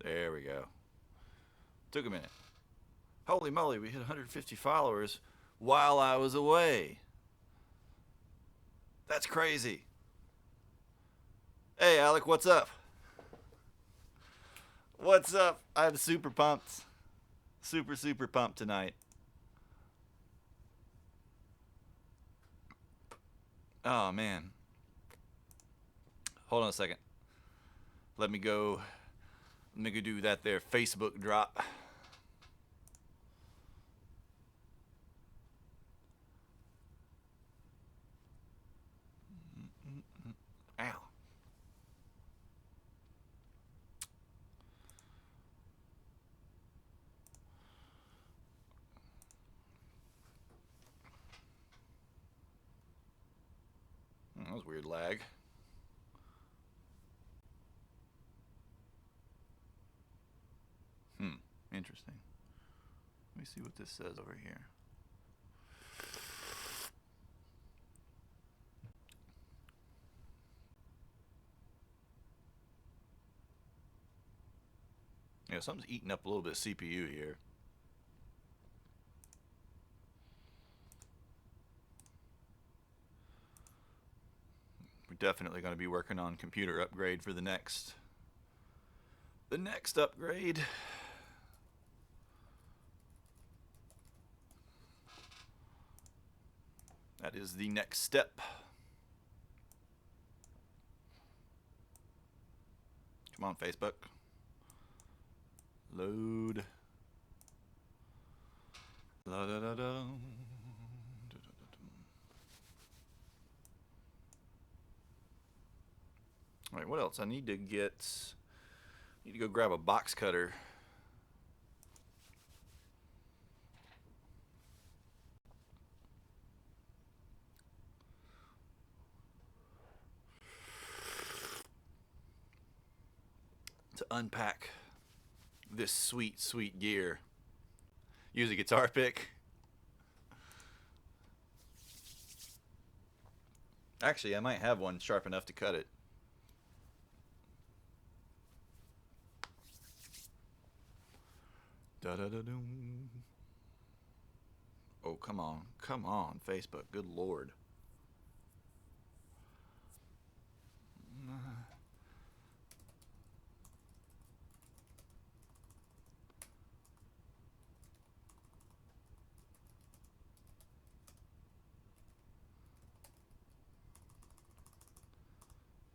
There we go. Took a minute. Holy moly, we hit 150 followers while I was away. That's crazy. Hey, Alec, what's up? What's up? I'm super pumped. Super, super pumped tonight. Oh, man. Hold on a second. Let me go. Let me go do that there Facebook drop. Ow. That was weird lag. Interesting. Let me see what this says over here. Yeah, something's eating up a little bit of CPU here. We're definitely going to be working on computer upgrade for the next upgrade. That is the next step. Come on, Facebook. Load. La da da da. All right, what else? I need to go grab a box cutter. To unpack this sweet, sweet gear. Use a guitar pick. Actually, I might have one sharp enough to cut it. Da da da doom. Oh, come on. Come on, Facebook. Good lord.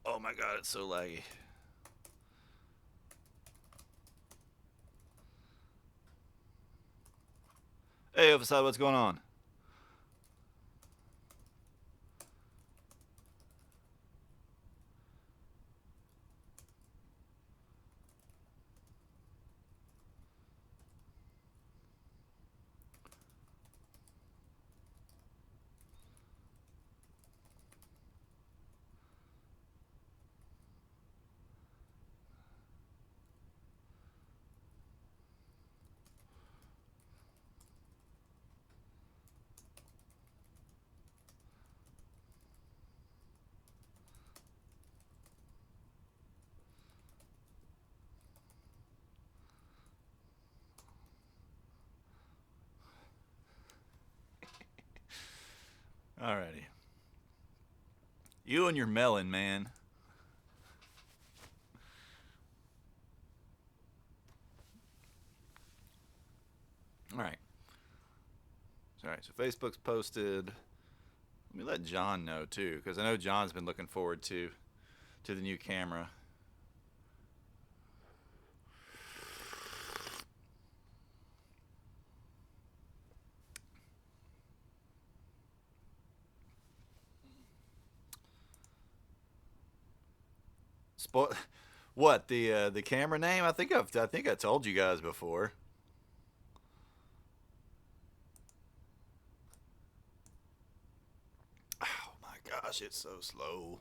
Oh my god, it's so laggy. Hey, Overside, what's going on? Alrighty. You and your melon, man. Alright. Alright, so Facebook's posted. Let me let John know too, because I know John's been looking forward to the new camera. What the camera name? I think I told you guys before. Oh my gosh, it's so slow.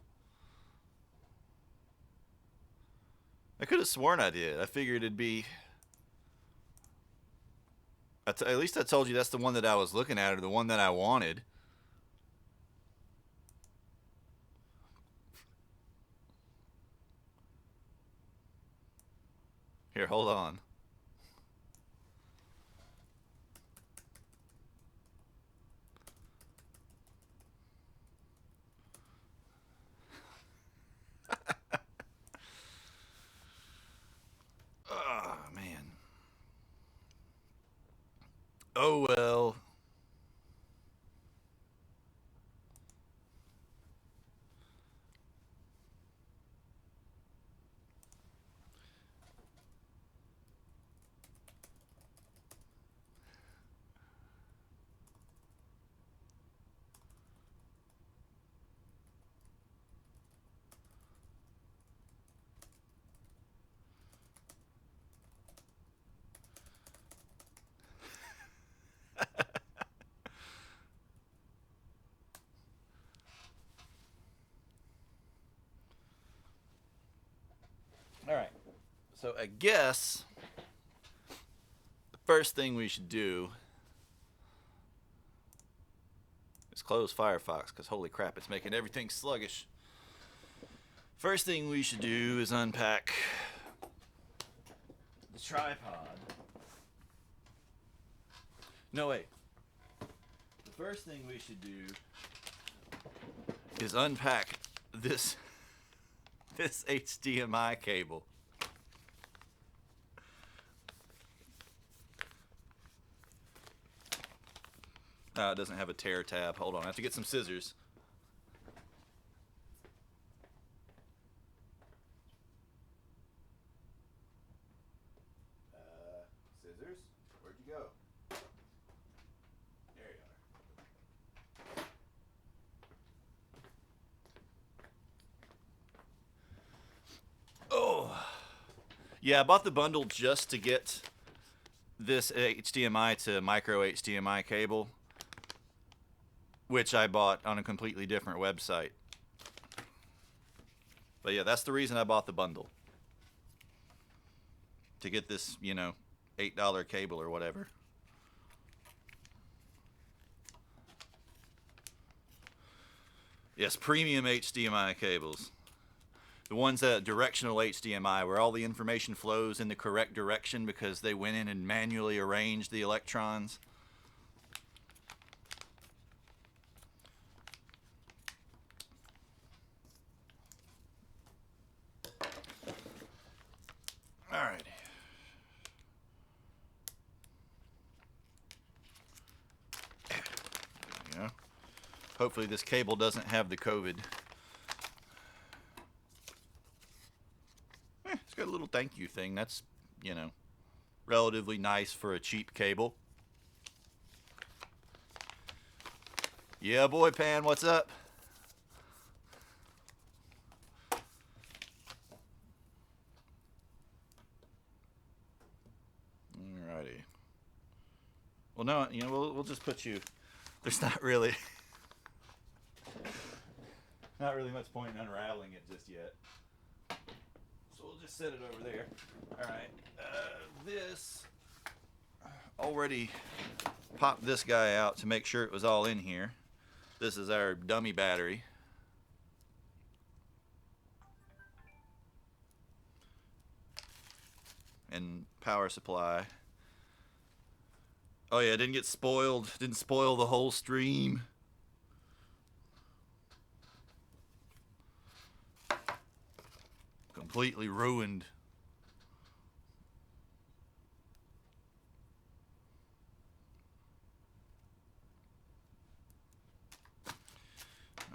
I could have sworn I did. I figured it'd be. At least I told you that's the one that I was looking at, or the one that I wanted. Here, hold on. Oh, man. Oh, well. All right. So I guess the first thing we should do is close Firefox, because holy crap, it's making everything sluggish. First thing we should do is unpack the tripod. No, wait. The first thing we should do is unpack this HDMI cable. Oh, it doesn't have a tear tab. Hold on, I have to get some scissors. Scissors? Where'd you go? There you are. Oh. Yeah, I bought the bundle just to get this HDMI to micro HDMI cable, which I bought on a completely different website. But yeah, that's the reason I bought the bundle. To get this, you know, $8 cable or whatever. Yes, premium HDMI cables. The ones that directional HDMI, where all the information flows in the correct direction because they went in and manually arranged the electrons. Alrighty. There you go. Hopefully this cable doesn't have the COVID. It's got a little thank you thing. That's, you know, relatively nice for a cheap cable. Yeah, boy, Pan, what's up? Alrighty. Well, no, you know, we'll just put you. There's not really much point in unraveling it just yet. So we'll just set it over there. All right. This already popped this guy out to make sure it was all in here. This is our dummy battery. And power supply. Oh yeah, it didn't get spoiled. Didn't spoil the whole stream. Completely ruined.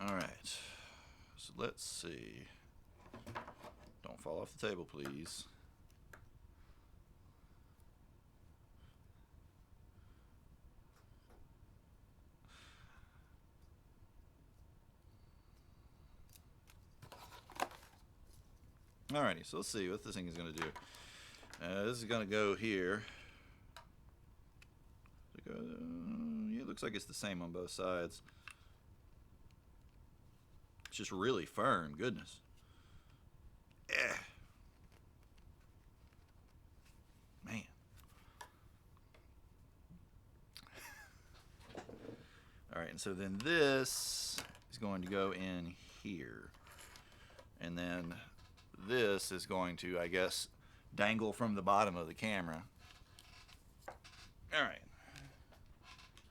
All right. So let's see. Don't fall off the table, please. Alrighty, so let's see what this thing is going to do. This is going to go here. Yeah, it looks like it's the same on both sides. It's just really firm, goodness. Yeah. Man. Alright, and so then this is going to go in here. And then this is going to, I guess, dangle from the bottom of the camera. All right.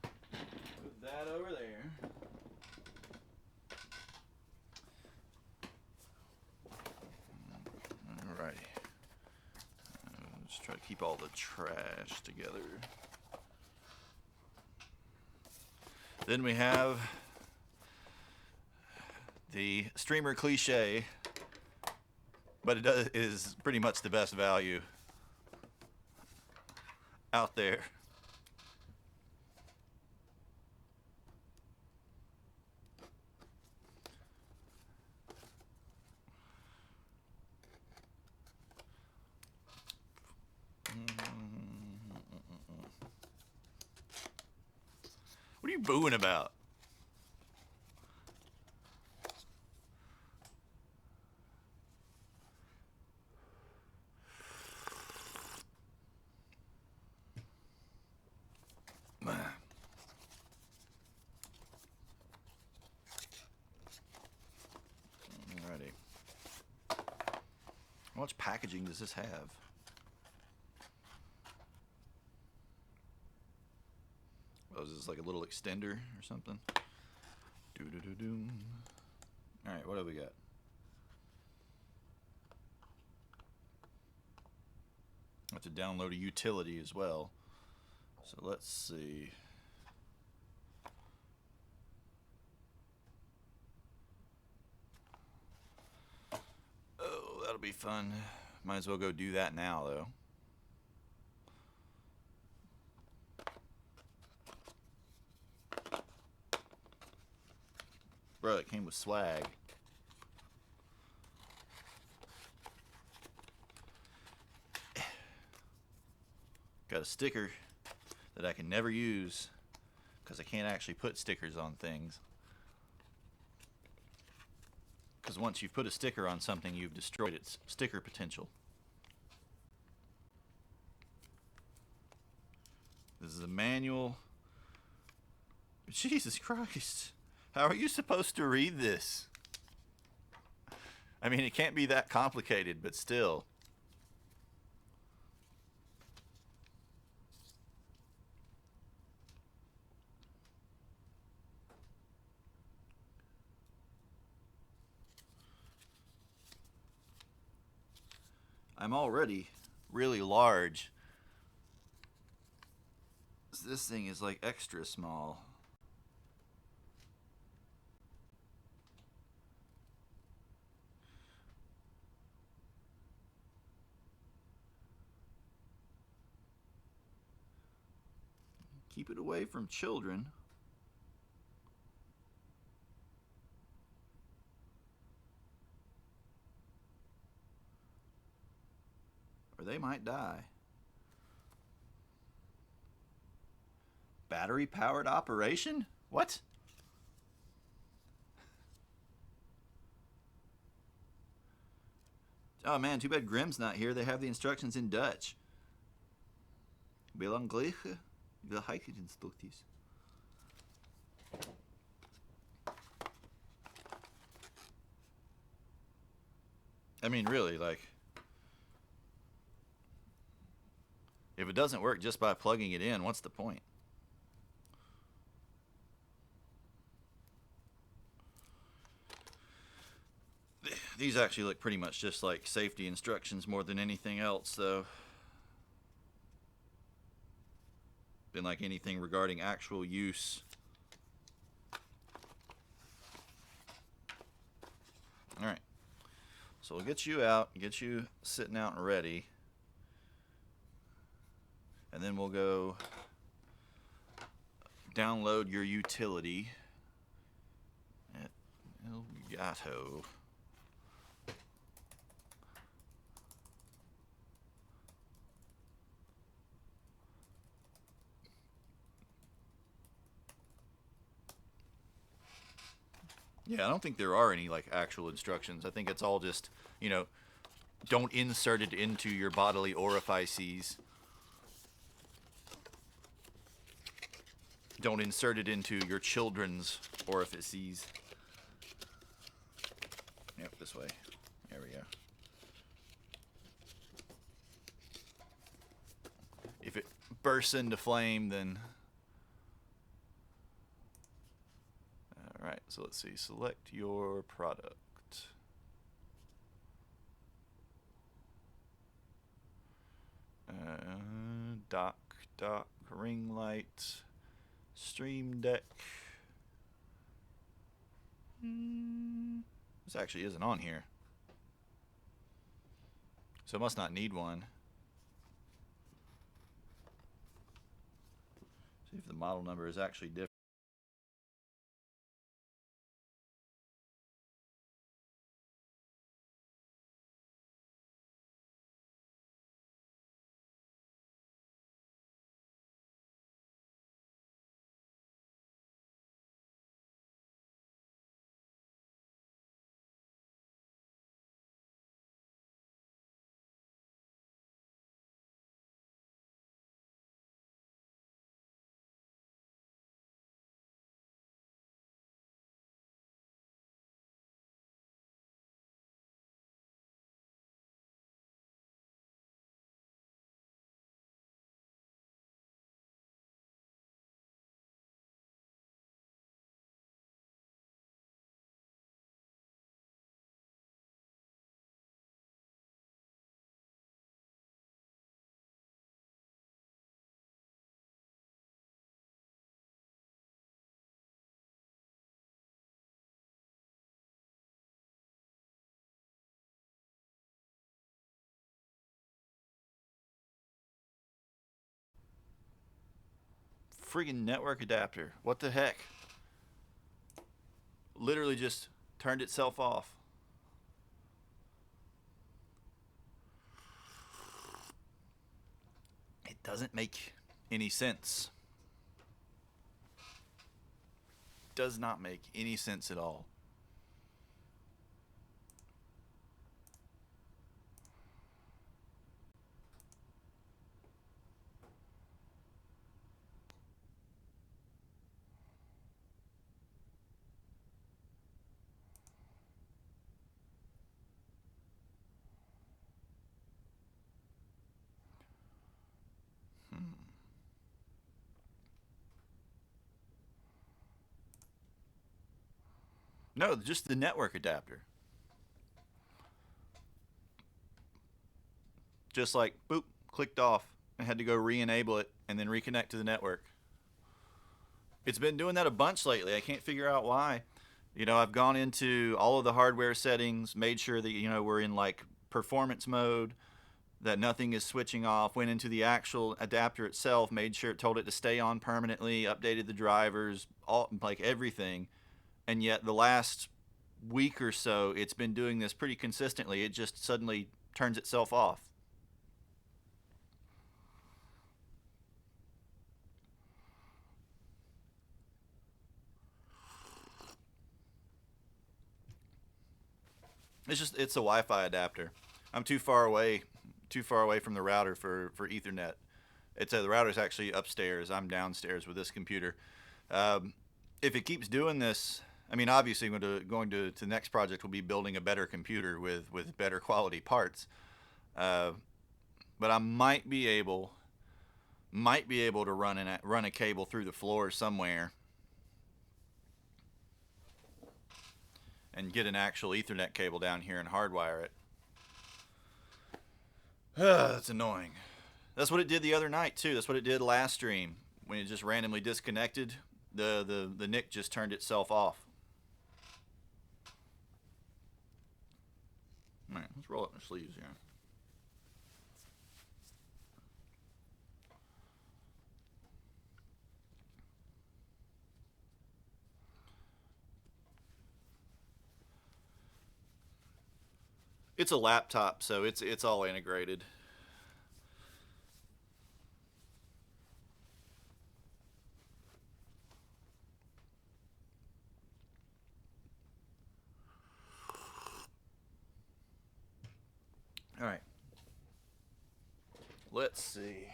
Put that over there. All righty. Let's try to keep all the trash together. Then we have the streamer cliche, but it is pretty much the best value out there. What are you booing about? Alrighty. How much packaging does this have? Oh, is this like a little extender or something? Doo-doo-doo-doo. Alright, what have we got? I have to download a utility as well. So let's see. Oh, that'll be fun. Might as well go do that now, though. Bro, it came with swag. Got a sticker that I can never use because I can't actually put stickers on things. Because once you've put a sticker on something, you've destroyed its sticker potential. This is a manual. Jesus Christ. How are you supposed to read this? I mean, it can't be that complicated, but still. I'm already really large. This thing is like extra small. Keep it away from children. Or they might die. Battery-powered operation? What? Oh man, too bad Grimm's not here. They have the instructions in Dutch. Belangrijke veiligheidsinstructies. I mean, really, like, if it doesn't work just by plugging it in, what's the point? These actually look pretty much just like safety instructions more than anything else, though. Than like anything regarding actual use. Alright. So we'll get you out, get you sitting out and ready. And then we'll go download your utility at Elgato. Yeah, I don't think there are any like actual instructions. I think it's all just, you know, don't insert it into your bodily orifices. Don't insert it into your children's orifices. Yep, this way. There we go. bursts into flame, then... Alright, so let's see. Select your product. Dock, ring light, stream deck. This actually isn't on here. So it must not need one. See if the model number is actually different. Friggin' network adapter. What the heck? Literally just turned itself off. It doesn't make any sense. Does not make any sense at all. No, just the network adapter. Just like, boop, clicked off. I had to go re-enable it and then reconnect to the network. It's been doing that a bunch lately. I can't figure out why. You know, I've gone into all of the hardware settings, made sure that, you know, we're in like performance mode, that nothing is switching off, went into the actual adapter itself, made sure it told it to stay on permanently, updated the drivers, all like everything. And yet the last week or so, it's been doing this pretty consistently. It just suddenly turns itself off. It's a Wi-Fi adapter. I'm too far away from the router for Ethernet. The router's actually upstairs. I'm downstairs with this computer. If it keeps doing this, I mean, obviously, going to the next project will be building a better computer with better quality parts. But I might be able to run a cable through the floor somewhere and get an actual Ethernet cable down here and hardwire it. That's annoying. That's what it did the other night too. That's what it did last stream when it just randomly disconnected. The NIC just turned itself off. All right, let's roll up my sleeves here. It's a laptop, so it's all integrated. All right. Let's see.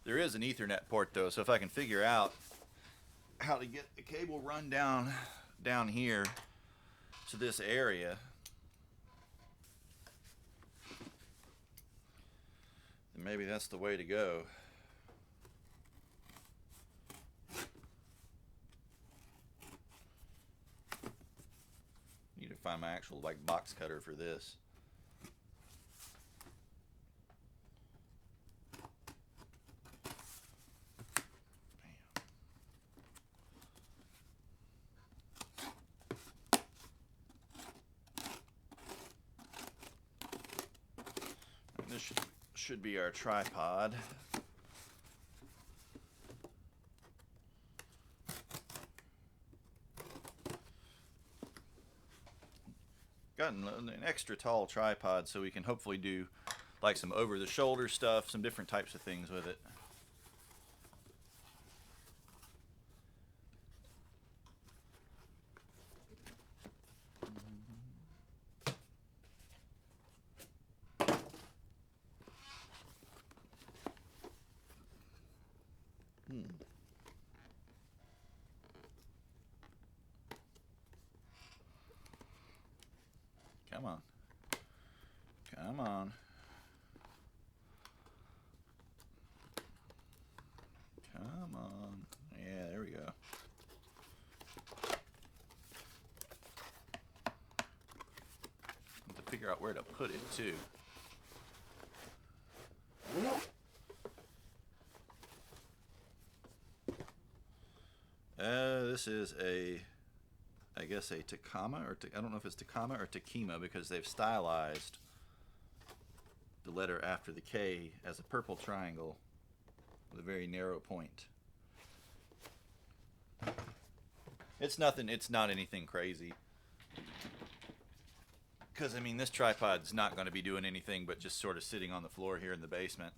There is an Ethernet port though, so if I can figure out how to get the cable run down here to this area. maybe that's the way to go. Need to find my actual like box cutter for this. This should be our tripod. Gotten an extra tall tripod so we can hopefully do like some over-the-shoulder stuff, some different types of things with it. Come on. Come on. Come on. Yeah, there we go. Have to figure out where to put it too. This is I guess a Takama, or I don't know if it's Takama or Takima because they've stylized the letter after the K as a purple triangle with a very narrow point. It's nothing, it's not anything crazy. Because, I mean, this tripod's not going to be doing anything but just sort of sitting on the floor here in the basement.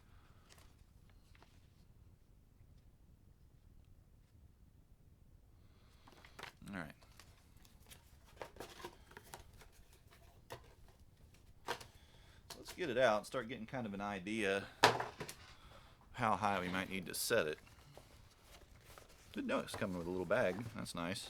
All right. Let's get it out and start getting kind of an idea how high we might need to set it. Didn't know it's coming with a little bag. That's nice.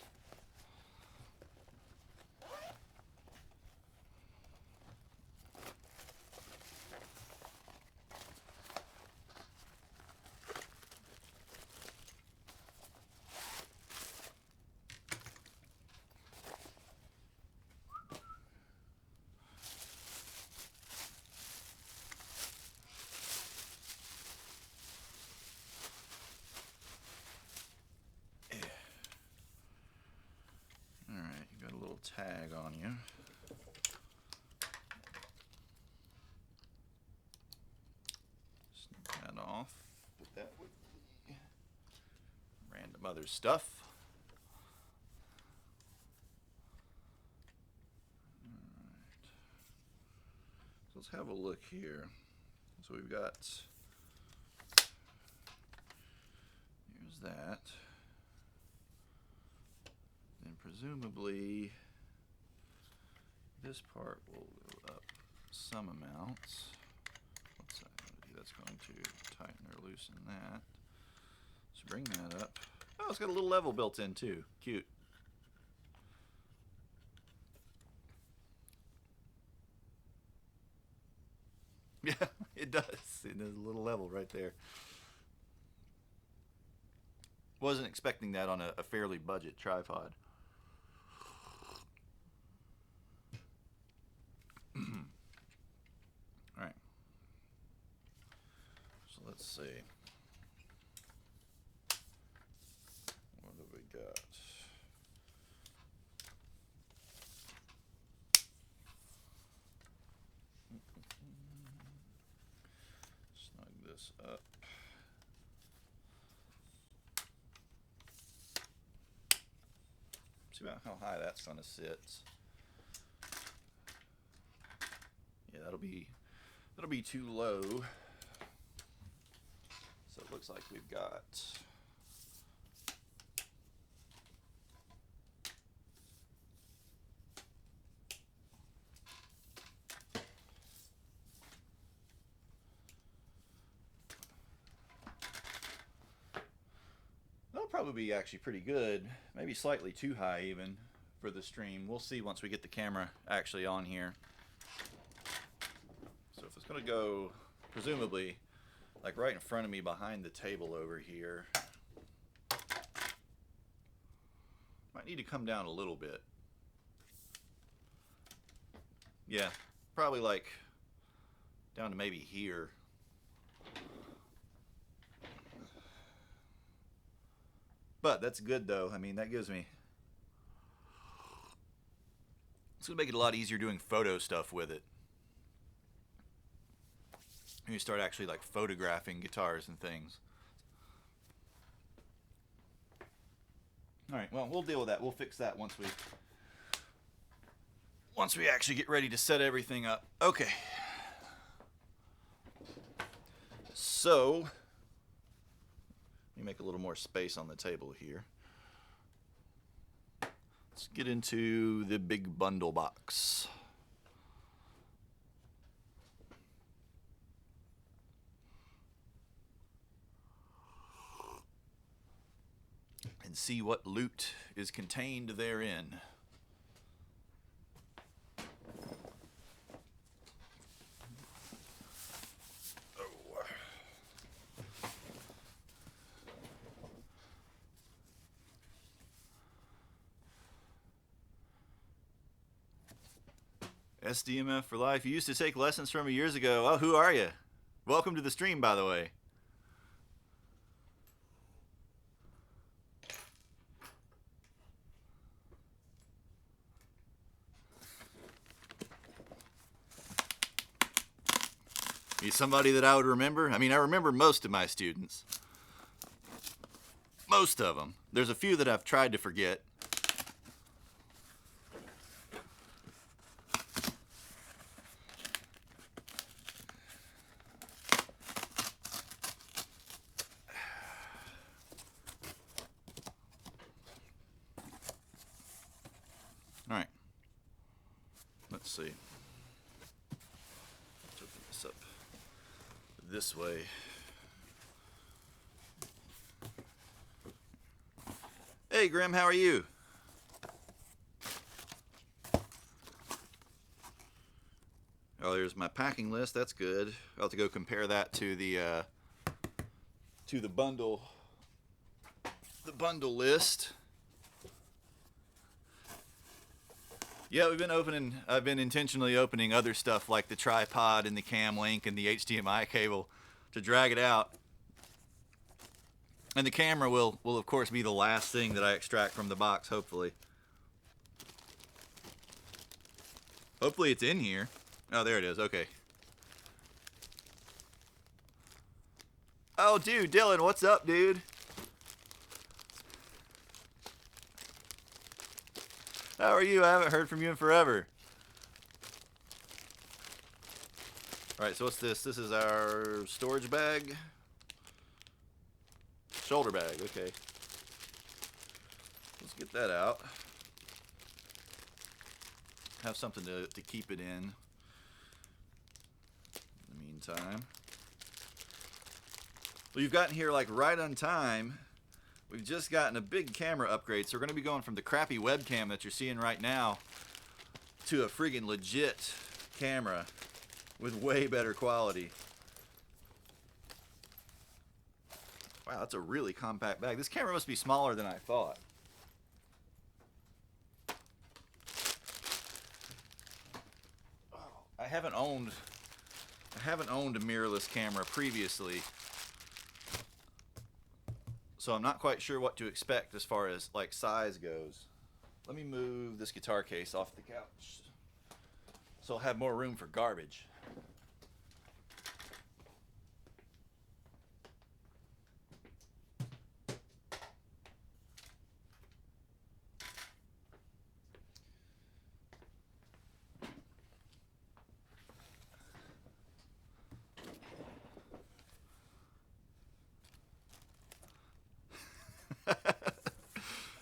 Tag on you. Snip that off. Put that with the random other stuff. Alright. So let's have a look here. So we've got, here's that. And presumably this part will go up some amounts. What's that going to do? That's going to tighten or loosen that. Let's bring that up. Oh, it's got a little level built in too. Cute. Yeah, it does. It does a little level right there. Wasn't expecting that on a fairly budget tripod. Alright. So let's see. What have we got? Snug this up. See about how high that's going to sit. Yeah, that'll be too low. So it looks like we've got that'll probably be actually pretty good. Maybe slightly too high even for the stream. We'll see once we get the camera actually on here. So if it's going to go, presumably, like right in front of me behind the table over here. Might need to come down a little bit. Yeah, probably like down to maybe here. But that's good though. I mean, that gives me... It's going to make it a lot easier doing photo stuff with it. When you start actually like photographing guitars and things. Alright, well, we'll deal with that. We'll fix that once we actually get ready to set everything up. Okay. So, let me make a little more space on the table here. Let's get into the big bundle box. And see what loot is contained therein. SDMF for life. You used to take lessons from me years ago. Oh, who are you? Welcome to the stream, by the way. He's somebody that I would remember. I mean, I remember most of my students. Most of them. There's a few that I've tried to forget. All right. Let's see. Let's open this up this way. Hey, Grim, how are you? Oh, there's my packing list. That's good. I'll have to go compare that to the bundle list. Yeah, I've been intentionally opening other stuff like the tripod and the cam link and the HDMI cable to drag it out. And the camera will of course be the last thing that I extract from the box, hopefully. Hopefully it's in here. Oh, there it is. Okay. Oh, dude, Dylan, what's up, dude? How are you? I haven't heard from you in forever. Alright, so what's this? This is our storage bag. Shoulder bag, okay. Let's get that out. Have something to keep it in the meantime. Well, you've gotten here like right on time. We've just gotten a big camera upgrade, so we're going to be going from the crappy webcam that you're seeing right now to a friggin' legit camera with way better quality. Wow, that's a really compact bag. This camera must be smaller than I thought. Oh, I haven't owned a mirrorless camera previously. So I'm not quite sure what to expect as far as like size goes. Let me move this guitar case off the couch so I'll have more room for garbage.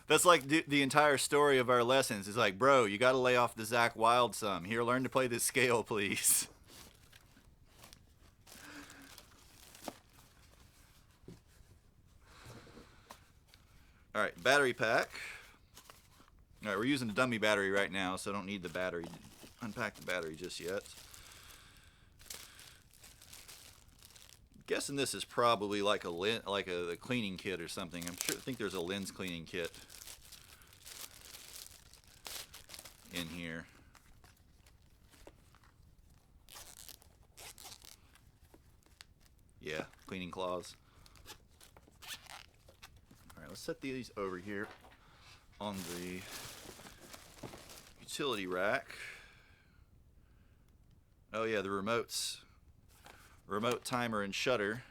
That's like the entire story of our lessons. It's like, bro, you got to lay off the Zach Wild some. Here, learn to play this scale, please. All right, battery pack. All right, we're using a dummy battery right now, so I don't need the battery. Unpack the battery just yet. Guessing this is probably like a cleaning kit or something. I think there's a lens cleaning kit in here. Yeah, cleaning cloths. All right, let's set these over here on the utility rack. Oh yeah, the remotes. Remote timer and shutter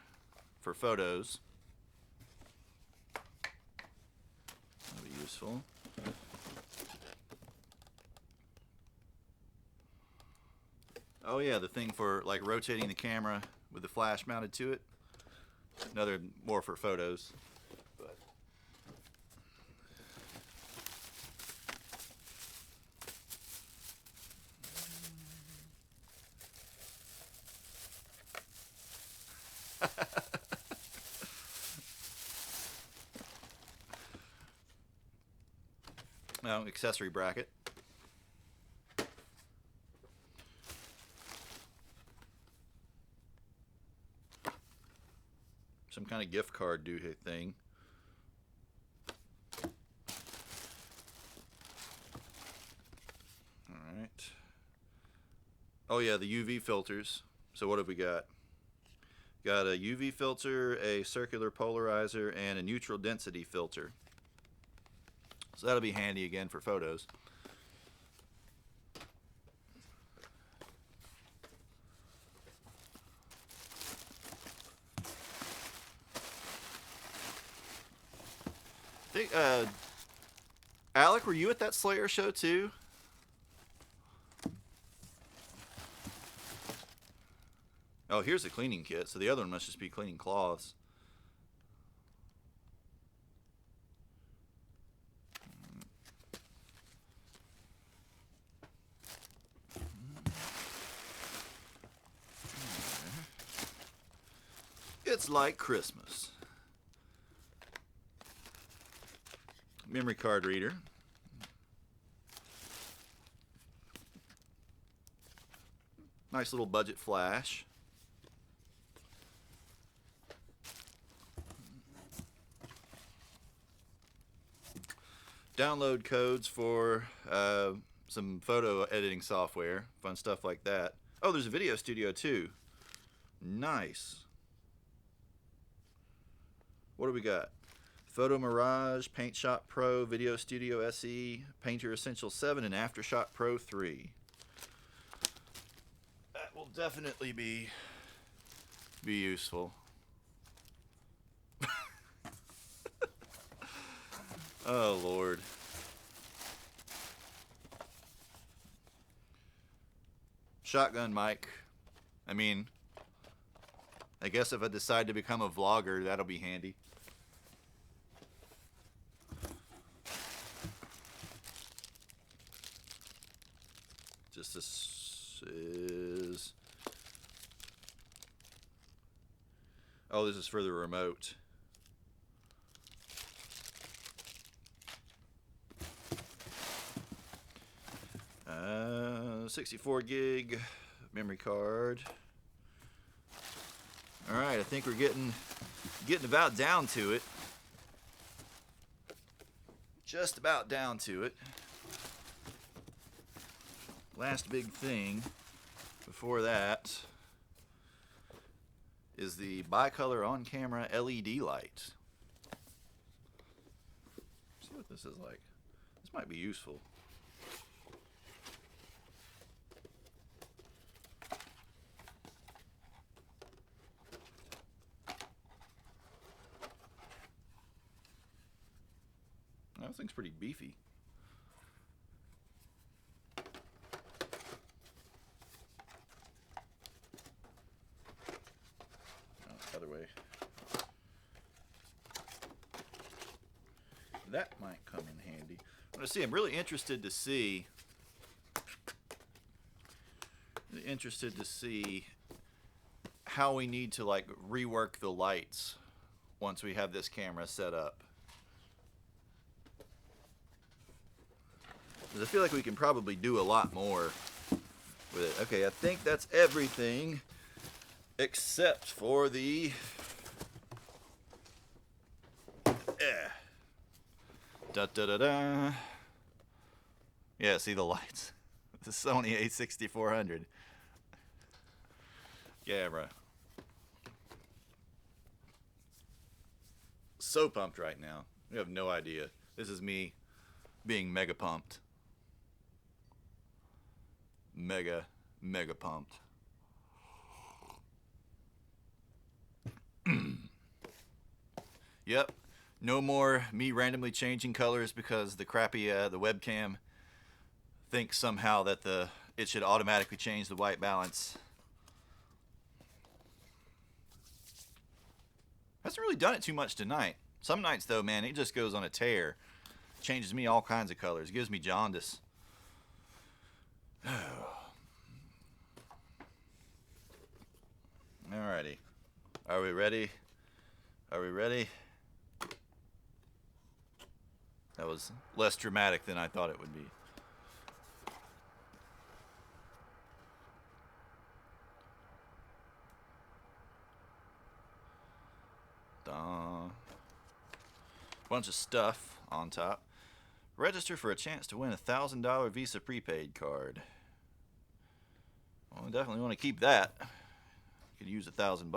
for photos. That'll be useful. Oh yeah, the thing for like rotating the camera with the flash mounted to it. Another more for photos. But no, accessory bracket. Some kind of gift card thing. All right. Oh yeah, the UV filters. So what have we got? Got a UV filter, a circular polarizer, and a neutral density filter. So that'll be handy again for photos. Alec, were you at that Slayer show too? Oh, here's the cleaning kit. So the other one must just be cleaning cloths. It's like Christmas. Memory card reader. Nice little budget flash. Download codes for some photo editing software. Fun stuff like that. Oh, there's a video studio too. Nice. What do we got? Photo Mirage, Paint Shop Pro, Video Studio SE, Painter Essential 7, and Aftershock Pro 3. That will definitely be useful. Oh, Lord. Shotgun mic. I mean, I guess if I decide to become a vlogger, that'll be handy. Just this is... Oh, this is for the remote. Uh, 64 gig memory card. All right, I think we're getting about down to it. Just about down to it. Last big thing before that is the bicolor on-camera LED light. See what this is like. This might be useful. Oh, this thing's pretty beefy. Other way. That might come in handy. I'm really interested to see how we need to like rework the lights once we have this camera set up. Because I feel like we can probably do a lot more with it. Okay, I think that's everything except for the da da da da. Yeah, see the lights. The Sony A6400 camera. So pumped right now. You have no idea. This is me being mega pumped. Mega pumped. Yep. No more me randomly changing colors because the crappy the webcam thinks somehow that it should automatically change the white balance. Hasn't really done it too much tonight. Some nights though, man, it just goes on a tear. Changes me all kinds of colors. Gives me jaundice. Alrighty. Are we ready? Are we ready? That was less dramatic than I thought it would be. Bunch of stuff on top. Register for a chance to win a $1,000 Visa prepaid card. Well, I definitely want to keep that. Could use $1,000.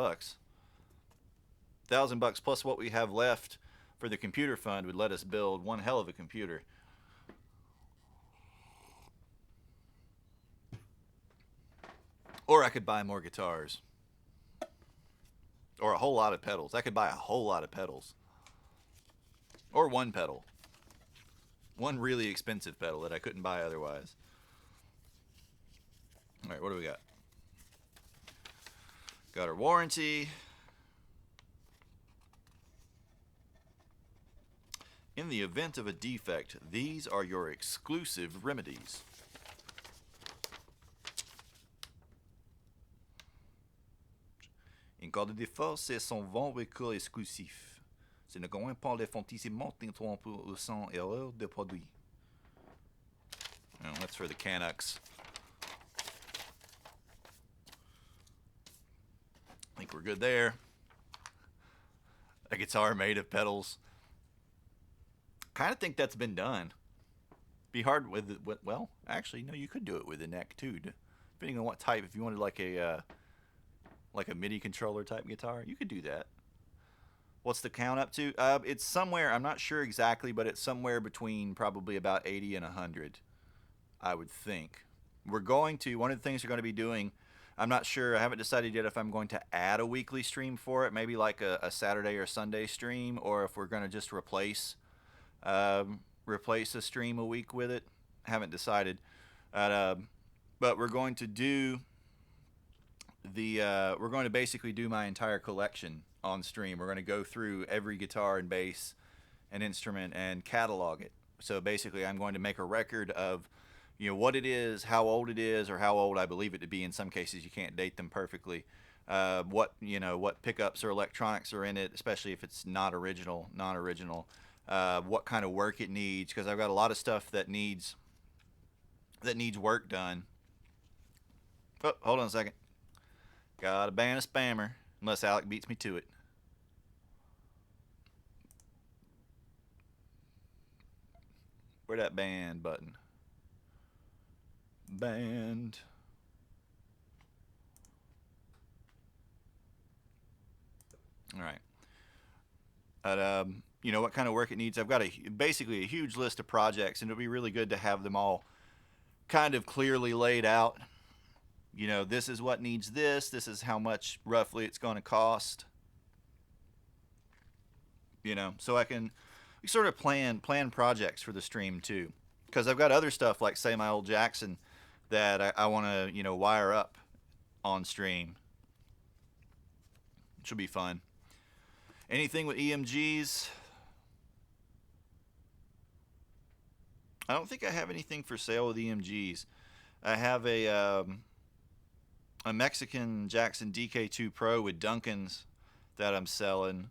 $1,000 plus what we have left for the computer fund would let us build one hell of a computer. Or I could buy more guitars. Or a whole lot of pedals. I could buy a whole lot of pedals. Or one pedal. One really expensive pedal that I couldn't buy otherwise. Alright, what do we got? Got our warranty. In the event of a defect, these are your exclusive remedies. En cas de défaut, c'est son vent recours exclusif. Ce ne convient pas les fontissements sans erreur de produit. Well, that's for the Canucks. I think we're good there. A guitar made of pedals. Kind of think that's been done. Be hard with it. Well, actually, no, you could do it with a neck too, depending on what type. If you wanted like a MIDI controller type guitar, you could do that. What's the count up to? It's somewhere, I'm not sure exactly, but it's somewhere between probably about 80 and 100, I would think. One of the things we're going to be doing, I'm not sure, I haven't decided yet if I'm going to add a weekly stream for it, maybe like a Saturday or Sunday stream, or if we're going to just replace a stream a week with it. Haven't decided. But we're going to do we're going to basically do my entire collection on stream. We're going to go through every guitar and bass and instrument and catalog it. So basically I'm going to make a record of, what it is, how old it is, or how old I believe it to be. In some cases you can't date them perfectly. What pickups or electronics are in it, especially if it's non-original. What kind of work it needs, because I've got a lot of stuff that needs work done. Oh, hold on a second. Gotta ban a spammer, unless Alec beats me to it. Where'd that ban button? Banned. All right. But, what kind of work it needs. I've got basically a huge list of projects, and it'll be really good to have them all kind of clearly laid out. This is what needs this. This is how much roughly it's going to cost. So I can sort of plan projects for the stream too. Because I've got other stuff like, say, my old Jackson that I want to, wire up on stream. Which will be fun. Anything with EMGs? I don't think I have anything for sale with EMGs. I have a Mexican Jackson DK2 Pro with Duncans that I'm selling.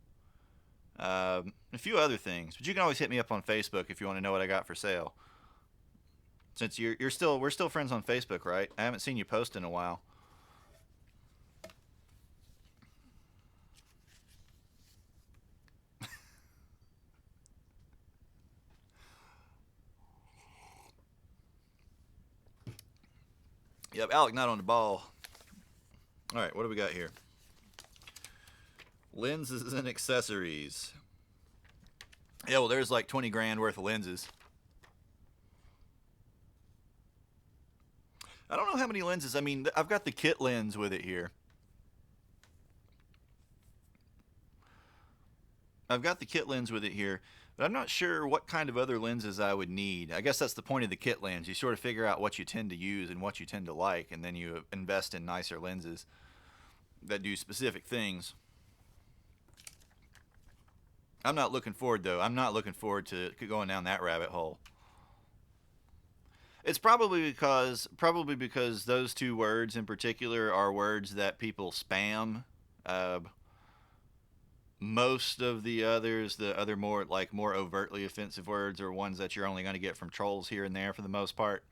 A few other things, but you can always hit me up on Facebook if you want to know what I got for sale. Since we're still friends on Facebook, right? I haven't seen you post in a while. Yep, Alec not on the ball. All right, what do we got here? Lenses and accessories. Yeah, well, there's like 20 grand worth of lenses. I don't know how many lenses. I mean, I've got the kit lens with it here. I've got the kit lens with it here, but I'm not sure what kind of other lenses I would need. I guess that's the point of the kit lens. You sort of figure out what you tend to use and what you tend to like, and then you invest in nicer lenses that do specific things. I'm not looking forward, though. I'm not looking forward to going down that rabbit hole. It's probably because those two words in particular are words that people spam. Most of the others, the other more overtly offensive words, are ones that you're only going to get from trolls here and there for the most part.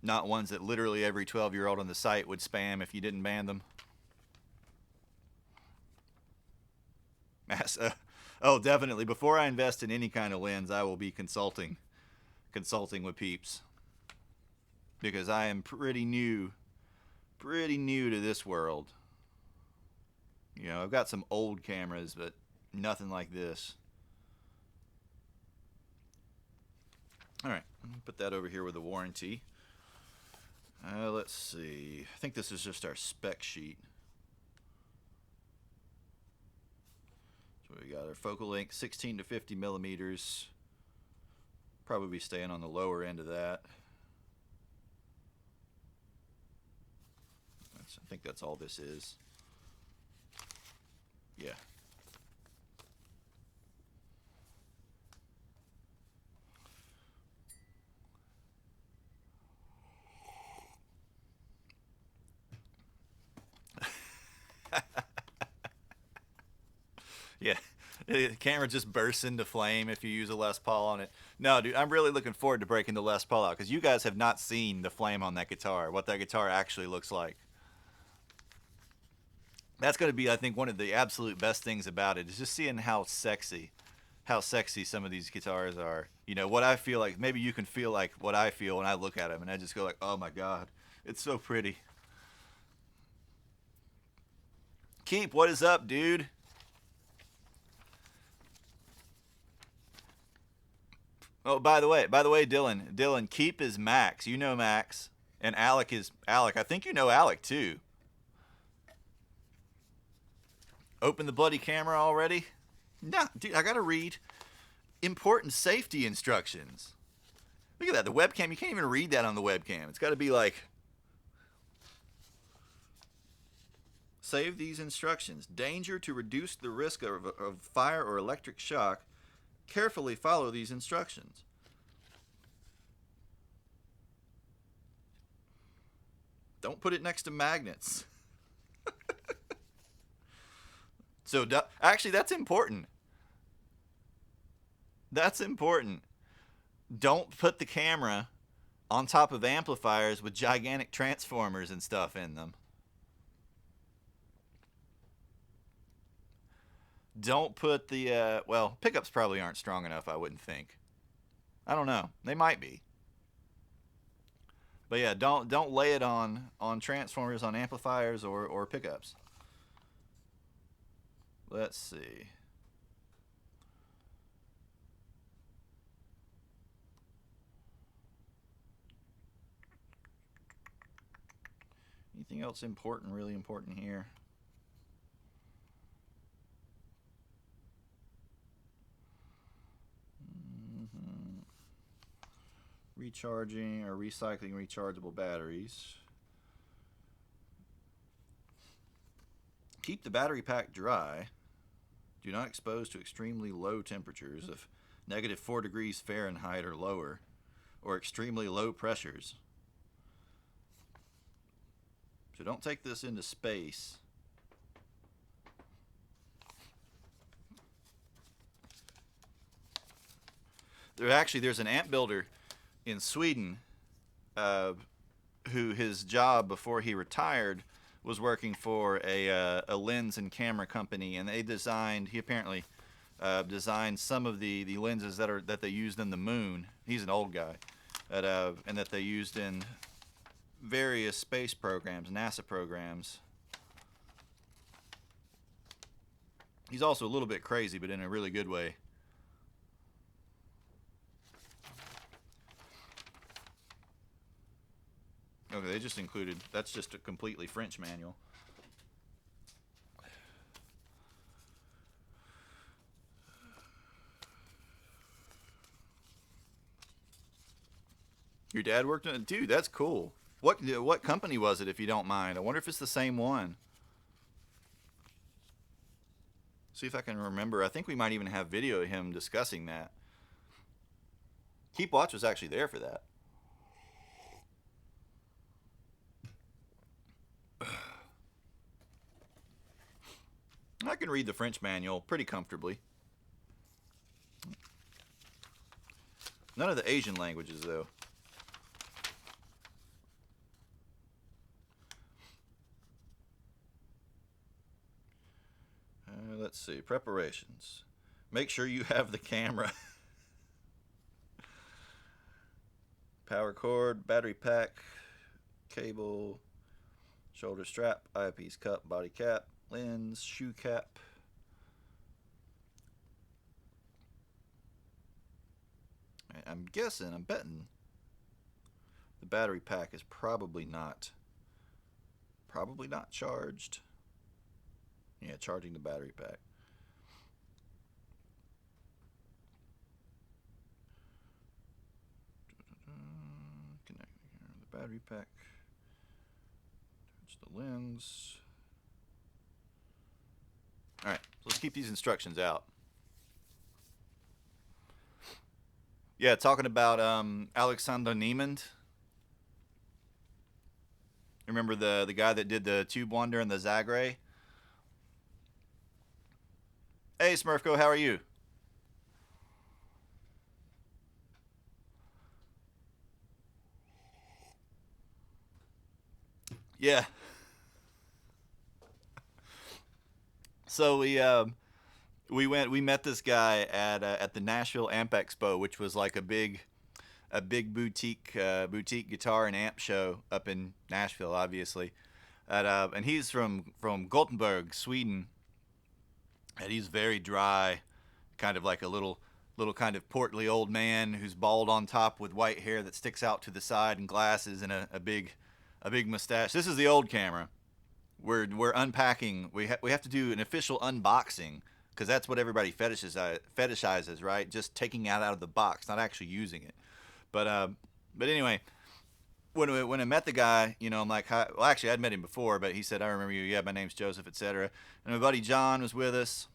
Not ones that literally every 12-year-old on the site would spam if you didn't ban them. Oh, definitely. Before I invest in any kind of lens, I will be consulting with peeps, because I am pretty new to this world. You know, I've got some old cameras, but nothing like this. All right, put that over here with the warranty. Let's see. I think this is just our spec sheet. So we got our focal length 16 to 50 millimeters. Probably be staying on the lower end of that. I think that's all this is. Yeah. Yeah, the camera just bursts into flame if you use a Les Paul on it. No, dude, I'm really looking forward to breaking the Les Paul out, because you guys have not seen the flame on that guitar, what that guitar actually looks like. That's going to be, I think, one of the absolute best things about it, is just seeing how sexy some of these guitars are. You know, what I feel like, maybe you can feel like what I feel when I look at them, and I just go like, oh my God, it's so pretty. Keep, what is up, dude? Oh, by the way, Dylan, Keep is Max. You know Max. And Alec is Alec. I think you know Alec too. Open the bloody camera already? Nah, dude, I gotta read important safety instructions. Look at that, the webcam, you can't even read that on the webcam. It's gotta be like, save these instructions. Danger: to reduce the risk of fire or electric shock, carefully follow these instructions. Don't put it next to magnets. So actually, that's important. That's important. Don't put the camera on top of amplifiers with gigantic transformers and stuff in them. Don't put the well, pickups probably aren't strong enough, I wouldn't think. I don't know. They might be. But yeah, don't lay it on transformers, on amplifiers, or pickups. Let's see. Anything else important, really important here? Recharging or recycling rechargeable batteries. Keep the battery pack dry. Do not expose to extremely low temperatures of -4 degrees Fahrenheit or lower, or extremely low pressures. So don't take this into space. There's an amp builder in Sweden who his job before he retired was working for a lens and camera company, and he apparently designed some of the lenses that they used in the moon. He's an old guy. and that they used in various space programs, NASA programs. He's also a little bit crazy, but in a really good way. Okay, they just included, that's just a completely French manual. Your dad worked on it? Dude, that's cool. What company was it, if you don't mind? I wonder if it's the same one. See if I can remember. I think we might even have video of him discussing that. Keep Watch was actually there for that. I can read the French manual pretty comfortably. None of the Asian languages, though. Let's see. Preparations. Make sure you have the camera. Power cord, battery pack, cable, shoulder strap, eyepiece cup, body cap, lens, shoe cap. I'm betting the battery pack is probably not charged. Yeah, charging the battery pack. Connect the battery pack. Touch the lens. All right, so let's keep these instructions out. Yeah, talking about Alexander Niemand. Remember the guy that did the Tube Wonder and the Zagre? Hey, Smurfco, how are you? Yeah. So we met this guy at the Nashville Amp Expo, which was like a big boutique guitar and amp show up in Nashville, obviously. And he's from Gothenburg, Sweden. And he's very dry, kind of like a little kind of portly old man who's bald on top with white hair that sticks out to the side and glasses and a big mustache. This is the old camera. We're unpacking. We have to do an official unboxing because that's what everybody fetishizes, right? Just taking it out of the box, not actually using it. But anyway, when I met the guy, you know, I'm like, hi. Well, actually, I'd met him before, but he said, I remember you. Yeah, my name's Joseph, etc. And my buddy John was with us.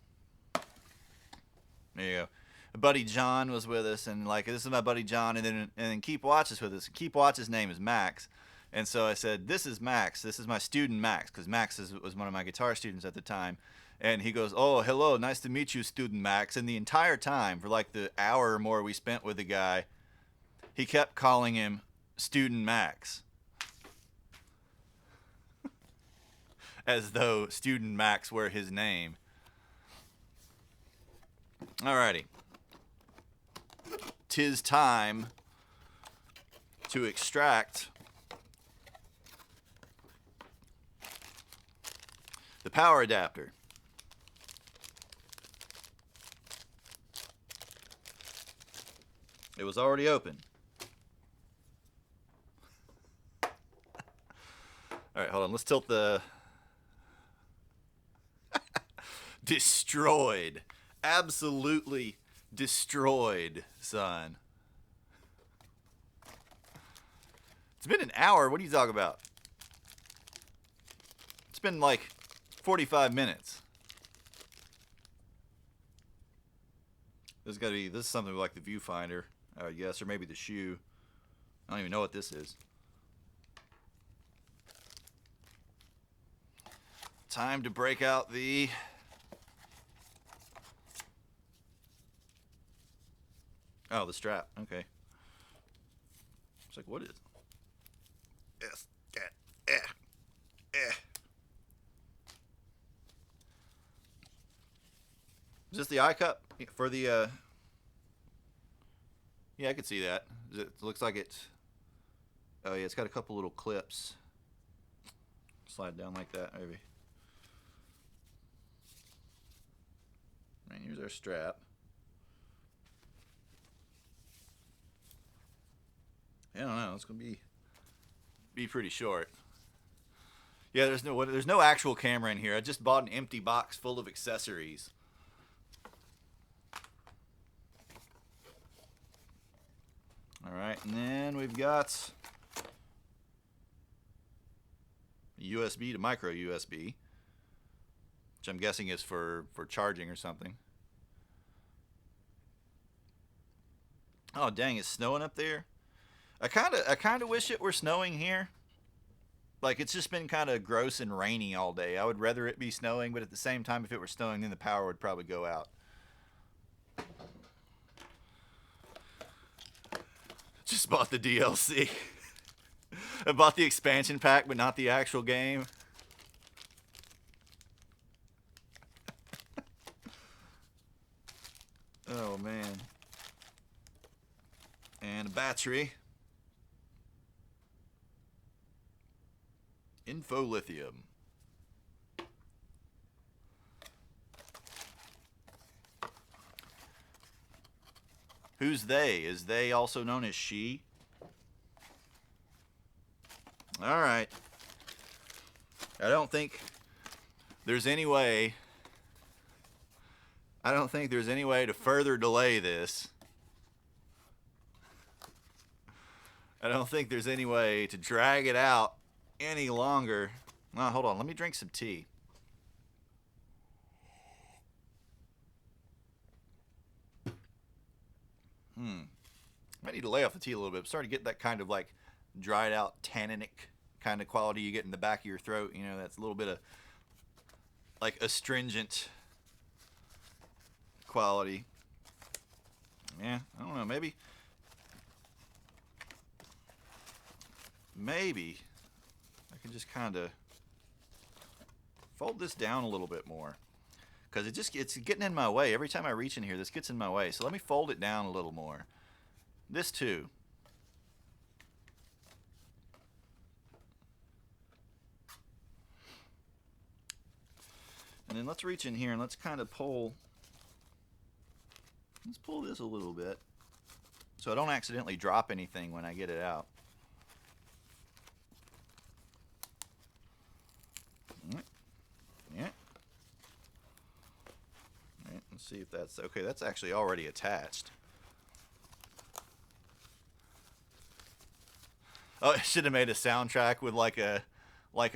There you go. My buddy John was with us, and like, this is my buddy John, and then Keep Watch is with us. Keep Watch's name is Max, and so I said, this is Max. This is my student Max, because Max was one of my guitar students at the time. And he goes, oh, hello, nice to meet you, student Max. And the entire time, for like the hour or more we spent with the guy, he kept calling him Student Max. As though Student Max were his name. Alrighty. 'Tis time to extract the power adapter. It was already open. All right, hold on. Let's tilt the... Destroyed. Absolutely destroyed, son. It's been an hour. What are you talking about? It's been like 45 minutes. This is something like the viewfinder, I guess, or maybe the shoe. I don't even know what this is. Time to break out the... Oh, the strap. Okay. It's like, what is... Yes. Is this the eye cup for the... Yeah, I could see that. It looks like it's... Oh yeah, it's got a couple little clips. Slide down like that, maybe. And here's our strap. I don't know. It's gonna be pretty short. Yeah, there's no actual camera in here. I just bought an empty box full of accessories. All right, and then we've got USB to micro USB, which I'm guessing is for charging or something. Oh dang, it's snowing up there. I kind of wish it were snowing here. Like, it's just been kind of gross and rainy all day. I would rather it be snowing, but at the same time, if it were snowing, then the power would probably go out. Just bought the DLC. I bought the expansion pack, but not the actual game. Oh, man. And a battery. Info lithium. Who's they? Is they also known as she? All right. I don't think there's any way to further delay this. I don't think there's any way to drag it out any longer. Oh, hold on. Let me drink some tea. Might need to lay off the tea a little bit. I'm starting to get that kind of like dried out tanninic kind of quality you get in the back of your throat. You know, that's a little bit of like astringent quality. Yeah, I don't know. Maybe I can just kind of fold this down a little bit more, because it's getting in my way. Every time I reach in here, this gets in my way. So let me fold it down a little more. This too. And then let's reach in here and let's kind of pull. Let's pull this a little bit so I don't accidentally drop anything when I get it out. Yeah. All right, let's see if that's okay. That's actually already attached. Oh, I should have made a soundtrack with like a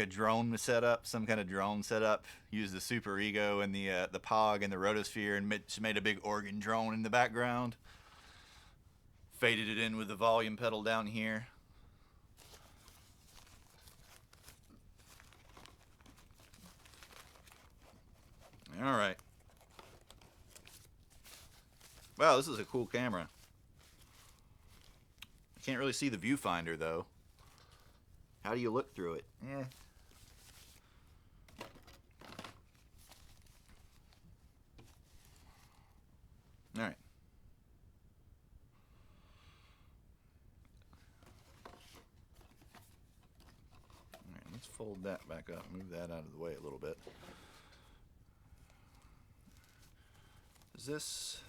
drone setup, some kind of drone setup. Use the Super Ego and the Pog and the Rotosphere, and made a big organ drone in the background. Faded it in with the volume pedal down here. All right. Wow, this is a cool camera. I can't really see the viewfinder though. How do you look through it? Yeah. All right. All right, let's fold that back up. Move that out of the way a little bit. Is this...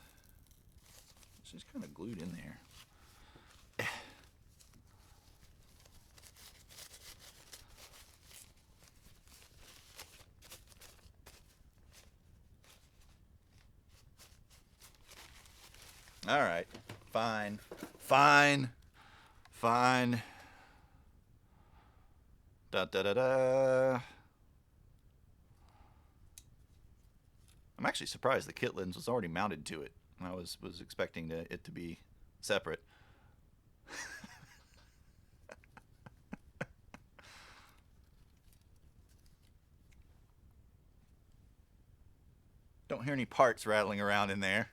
It's just kind of glued in there. All right, fine. Da da da da. I'm actually surprised the kit lens was already mounted to it. I was expecting it to be separate. Don't hear any parts rattling around in there.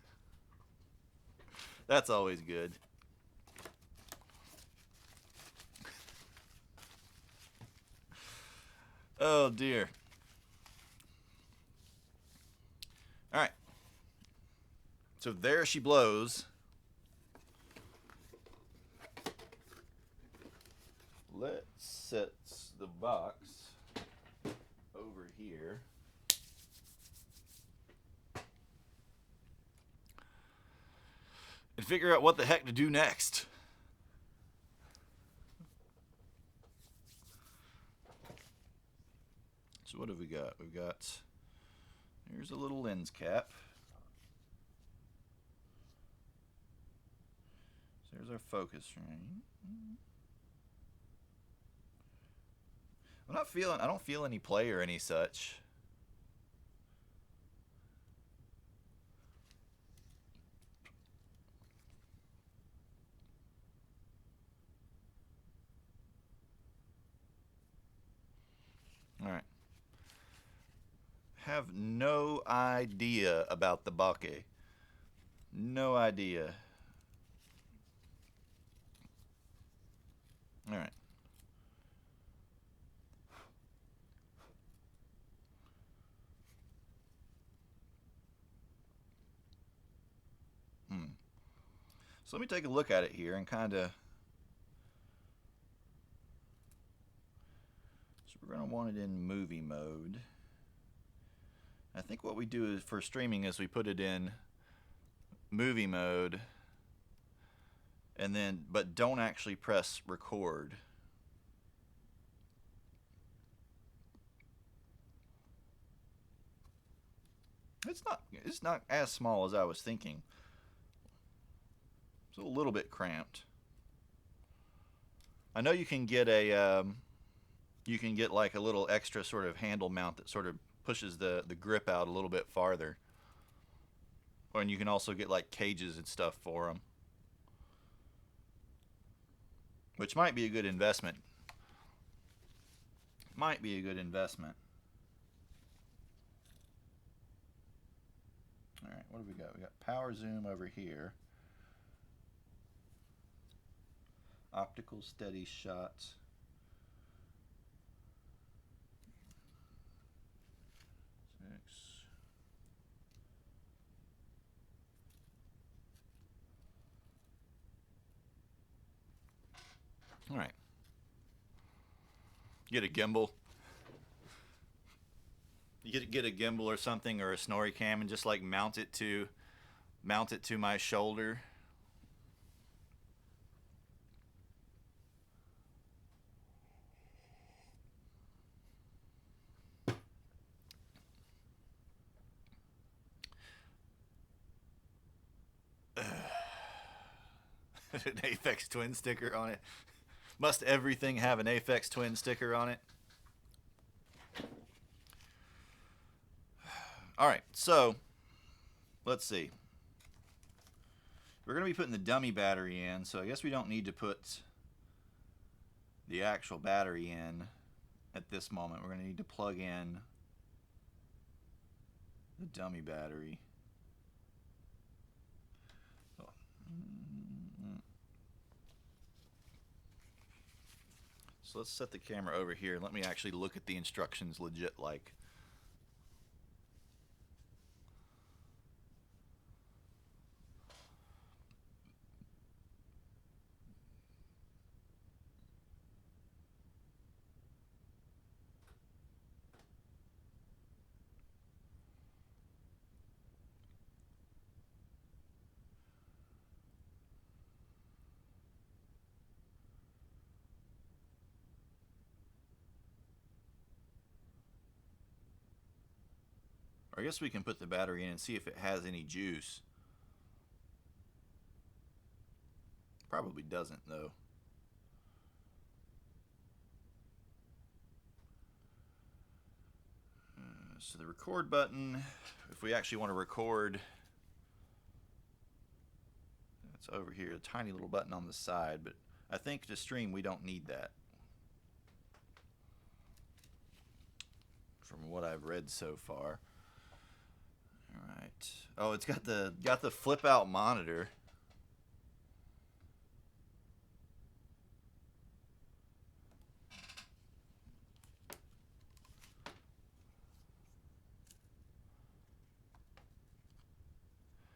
That's always good. Oh dear. All right. So there she blows. set the box over here. And figure out what the heck to do next. So what have we got? We've got, here's a little lens cap. So there's our focus ring. I don't feel any play or any such. All right. Have no idea about the bokeh. No idea. All right. So let me take a look at it here and kind of. So we're going to want it in movie mode. I think what we do is for streaming is we put it in movie mode and then, but don't actually press record. It's not as small as I was thinking. It's a little bit cramped. I know you can get like a little extra sort of handle mount that sort of pushes the grip out a little bit farther. And you can also get like cages and stuff for them, which might be a good investment. Might be a good investment. All right, what do we got? We got power zoom over here. Optical steady shots. All right. Get a gimbal. You get a gimbal or something, or a Sony cam, and just like mount it to my shoulder. An Aphex Twin sticker on it. Must everything have an Aphex Twin sticker on it? All right, so let's see. We're going to be putting the dummy battery in, so I guess we don't need to put the actual battery in at this moment. We're going to need to plug in the dummy battery. So let's set the camera over here and let me actually look at the instructions legit like. Or I guess we can put the battery in and see if it has any juice. Probably doesn't though. So the record button, if we actually want to record, it's over here, a tiny little button on the side, but I think to stream we don't need that. From what I've read so far. All right. Oh, it's got the flip out monitor.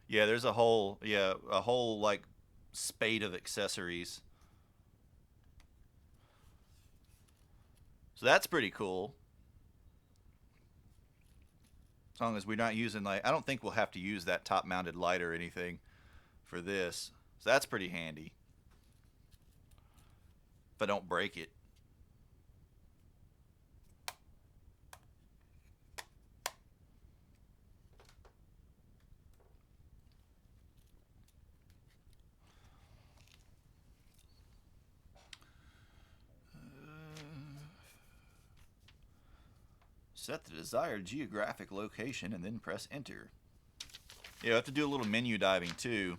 Yeah, there's a whole like spate of accessories. So that's pretty cool. As long as we're not using, like, I don't think we'll have to use that top mounted light or anything for this. So that's pretty handy. If I don't break it. Set the desired geographic location and then press enter. Yeah, I have to do a little menu diving too,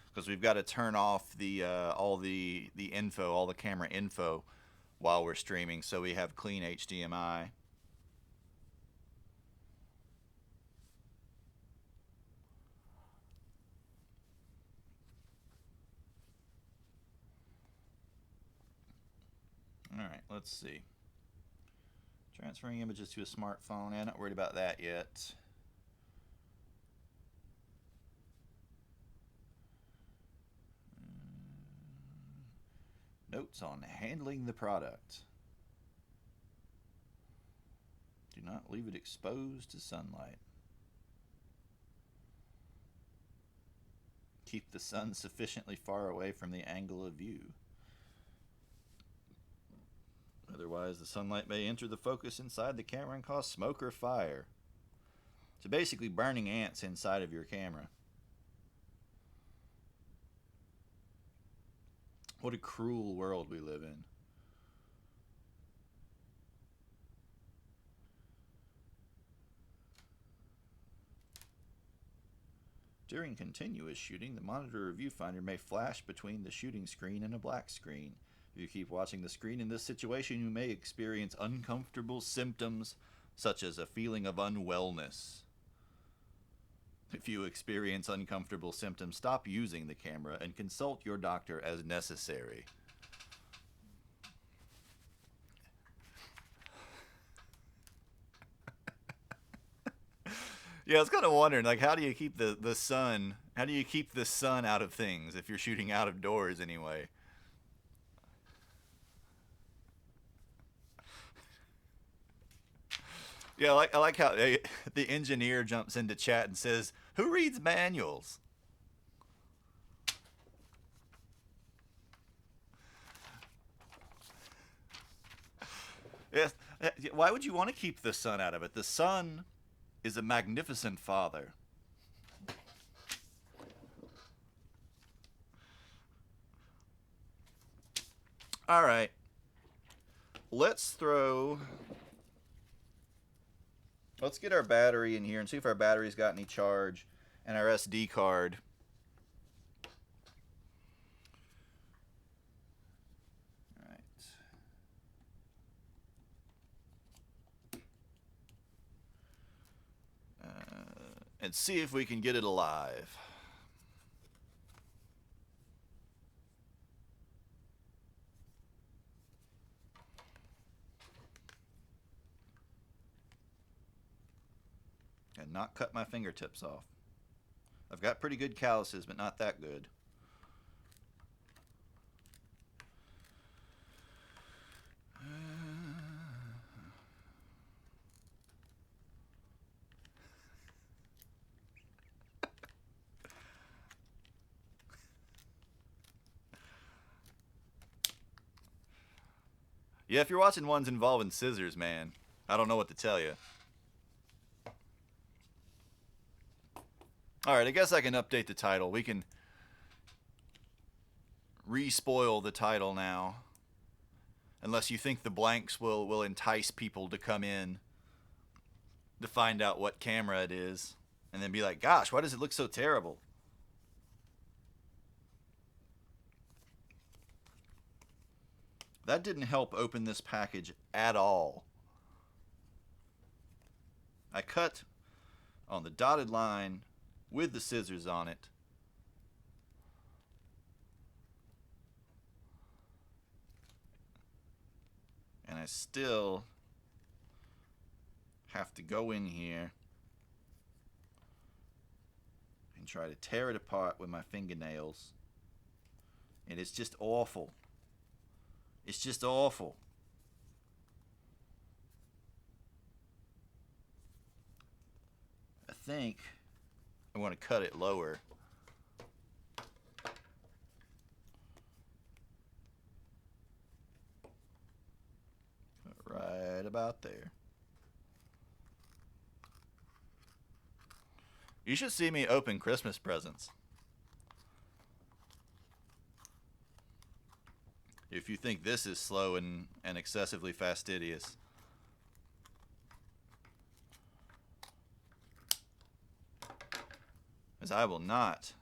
because we've got to turn off the all the info, all the camera info, while we're streaming, so we have clean HDMI. All right, let's see. Transferring images to a smartphone. I'm not worried about that yet. Notes on handling the product. Do not leave it exposed to sunlight. Keep the sun sufficiently far away from the angle of view. Otherwise, the sunlight may enter the focus inside the camera and cause smoke or fire. So basically burning ants inside of your camera. What a cruel world we live in. During continuous shooting, the monitor or viewfinder may flash between the shooting screen and a black screen. If you keep watching the screen in this situation, you may experience uncomfortable symptoms such as a feeling of unwellness. If you experience uncomfortable symptoms, stop using the camera and consult your doctor as necessary. Yeah, I was kind of wondering, like, how do you keep the sun? How do you keep the sun out of things if you're shooting out of doors anyway? Yeah, I like how the engineer jumps into chat and says, "Who reads manuals?" Yes. Why would you want to keep the sun out of it? The sun is a magnificent father. All right. Let's get our battery in here and see if our battery's got any charge, and our SD card. All right. And see if we can get it alive. And not cut my fingertips off. I've got pretty good calluses, but not that good. Yeah, if you're watching ones involving scissors, man, I don't know what to tell you. Alright, I guess I can update the title. We can re-spoil the title now. Unless you think the blanks will entice people to come in to find out what camera it is. And then be like, gosh, why does it look so terrible? That didn't help open this package at all. I cut on the dotted line with the scissors on it. And I still have to go in here and try to tear it apart with my fingernails. And it's just awful. It's just awful. think I want to cut it lower. Right about there. You should see me open Christmas presents. If you think this is slow and excessively fastidious. As I will not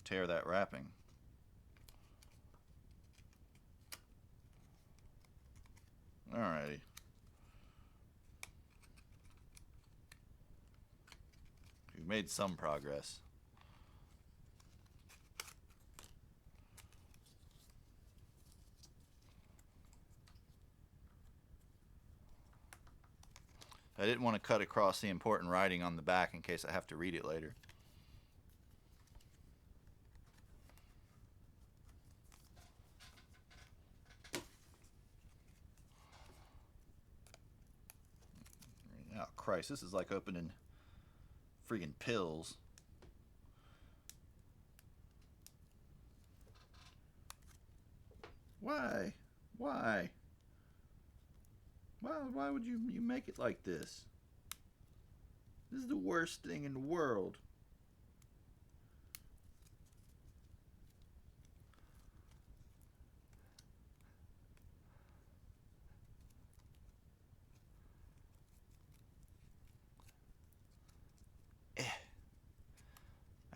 tear that wrapping. Alrighty. We've made some progress. I didn't want to cut across the important writing on the back in case I have to read it later. Oh, Christ, this is like opening freaking pills. Why? Why? Why would you make it like this? This is the worst thing in the world.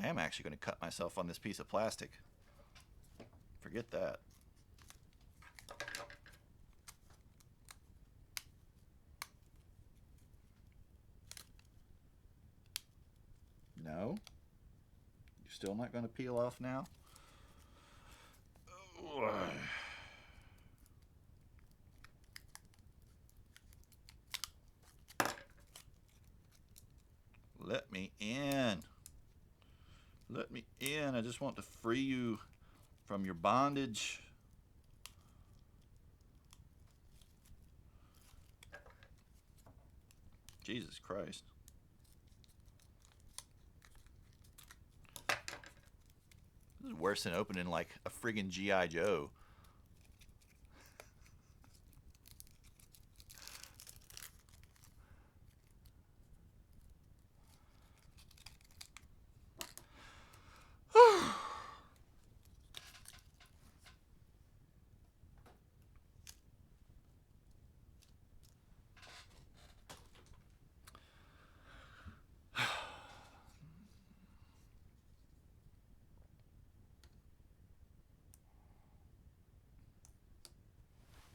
I am actually going to cut myself on this piece of plastic. Forget that. No? You're still not going to peel off now? Let me in. Let me in. I just want to free you from your bondage. Jesus Christ. This is worse than opening like a friggin' G.I. Joe.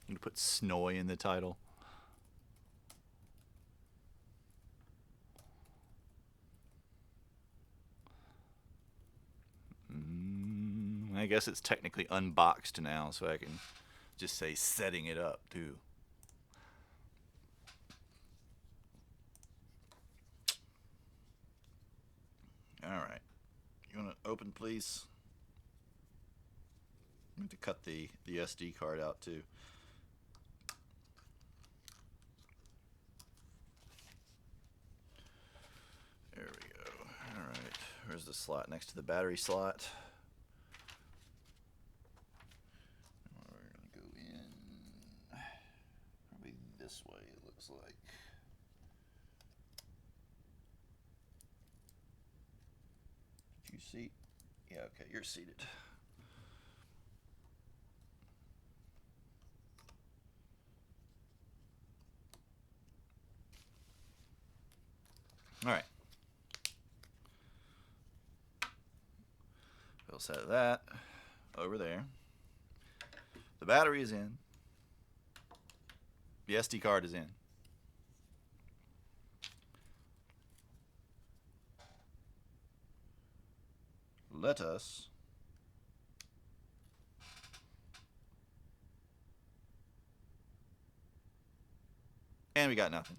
I'm gonna put Snoy in the title. I guess it's technically unboxed now, so I can just say setting it up too. Alright. You want to open, please? I need to cut the SD card out too. There we go. Alright. Where's the slot? Next to the battery slot. We're going to go in probably this way, it looks like. Did you seat? Yeah, okay, you're seated. Alright. We'll set that over there. The battery is in. The SD card is in. Let us and we got nothing.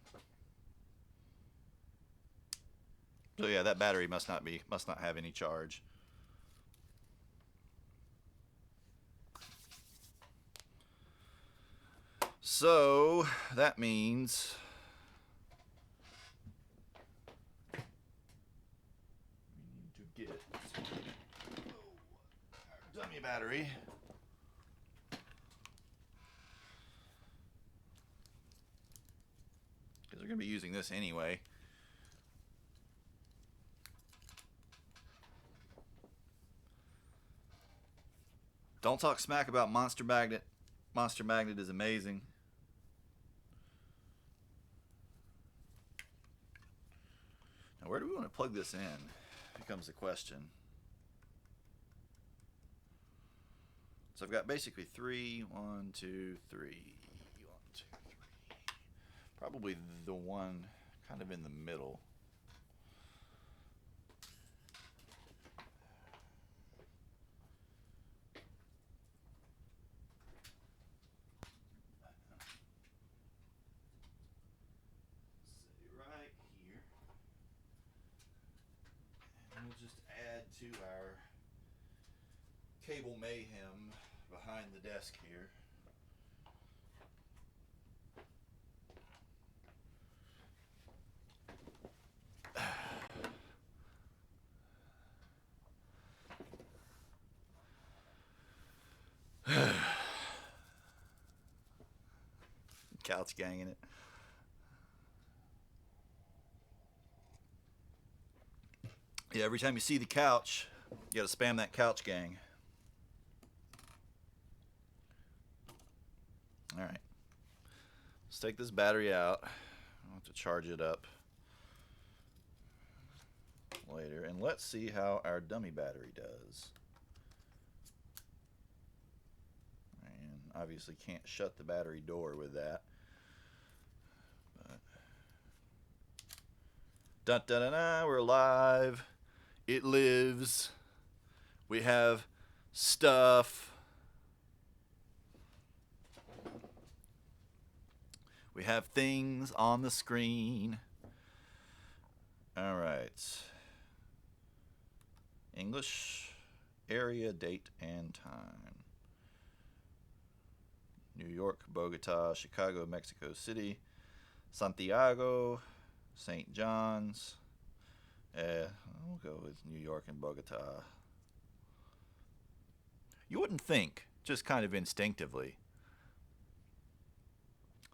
So yeah, that battery must not have any charge. So that means battery. Because we're going to be using this anyway. Don't talk smack about Monster Magnet. Monster Magnet is amazing. Now, where do we want to plug this in? Becomes the question. So I've got basically 3, 1, 2, 3, 1, 2, 3. Probably the one kind of in the middle. We'll just add to our cable mayhem behind the desk here. Couch ganging it. Yeah, every time you see the couch, you gotta spam that couch gang. Alright. Let's take this battery out. I'll have to charge it up later. And let's see how our dummy battery does. And obviously can't shut the battery door with that. But dun dun dun dun, we're live. It lives. We have stuff. We have things on the screen. All right. English, area, date, and time. New York, Bogota, Chicago, Mexico City, Santiago, St. John's. We'll go with New York and Bogota. You wouldn't think, just kind of instinctively,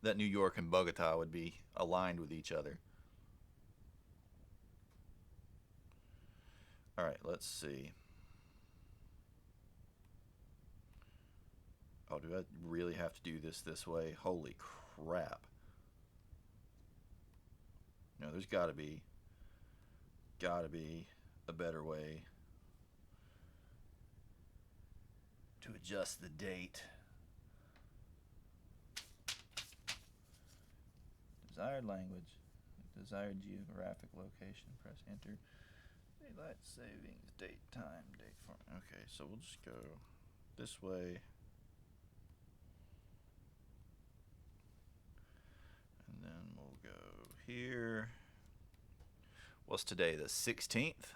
that New York and Bogota would be aligned with each other. All right, let's see. Oh, do I really have to do this way? Holy crap. No, there's gotta be a better way to adjust the date. Desired language, desired geographic location, press enter. Daylight savings, date, time, date form. Okay, so we'll just go this way. And then we'll go here. What's today, the 16th?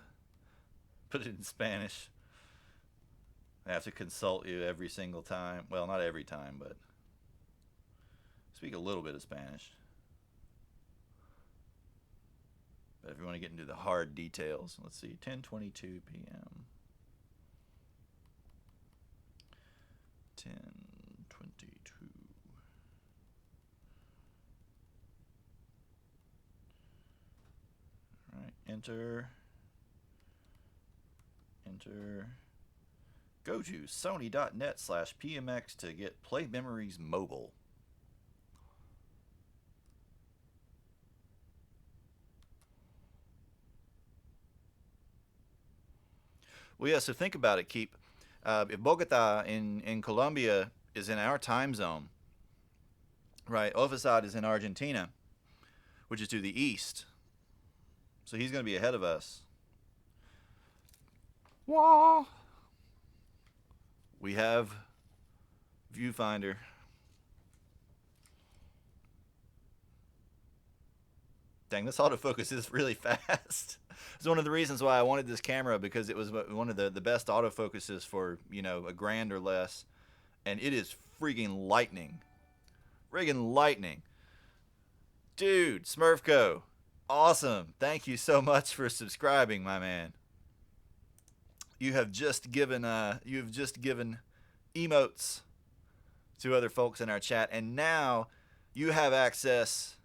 Put it in Spanish. I have to consult you every single time. Well, not every time, but speak a little bit of Spanish. But if you want to get into the hard details, let's see, 10:22 p.m. 10:22. All right, enter. Go to sony.net/pmx to get Play Memories Mobile. Well, yeah, so think about it, Keep. If Bogota in Colombia is in our time zone, right, Ofasad is in Argentina, which is to the east. So he's going to be ahead of us. Wah! We have viewfinder. Dang, this autofocus is really fast. It's one of the reasons why I wanted this camera, because it was one of the best autofocuses for, you know, $1,000 or less. And it is freaking lightning. Friggin' lightning. Dude, Smurfco. Awesome. Thank you so much for subscribing, my man. you have just given emotes to other folks in our chat, and now you have access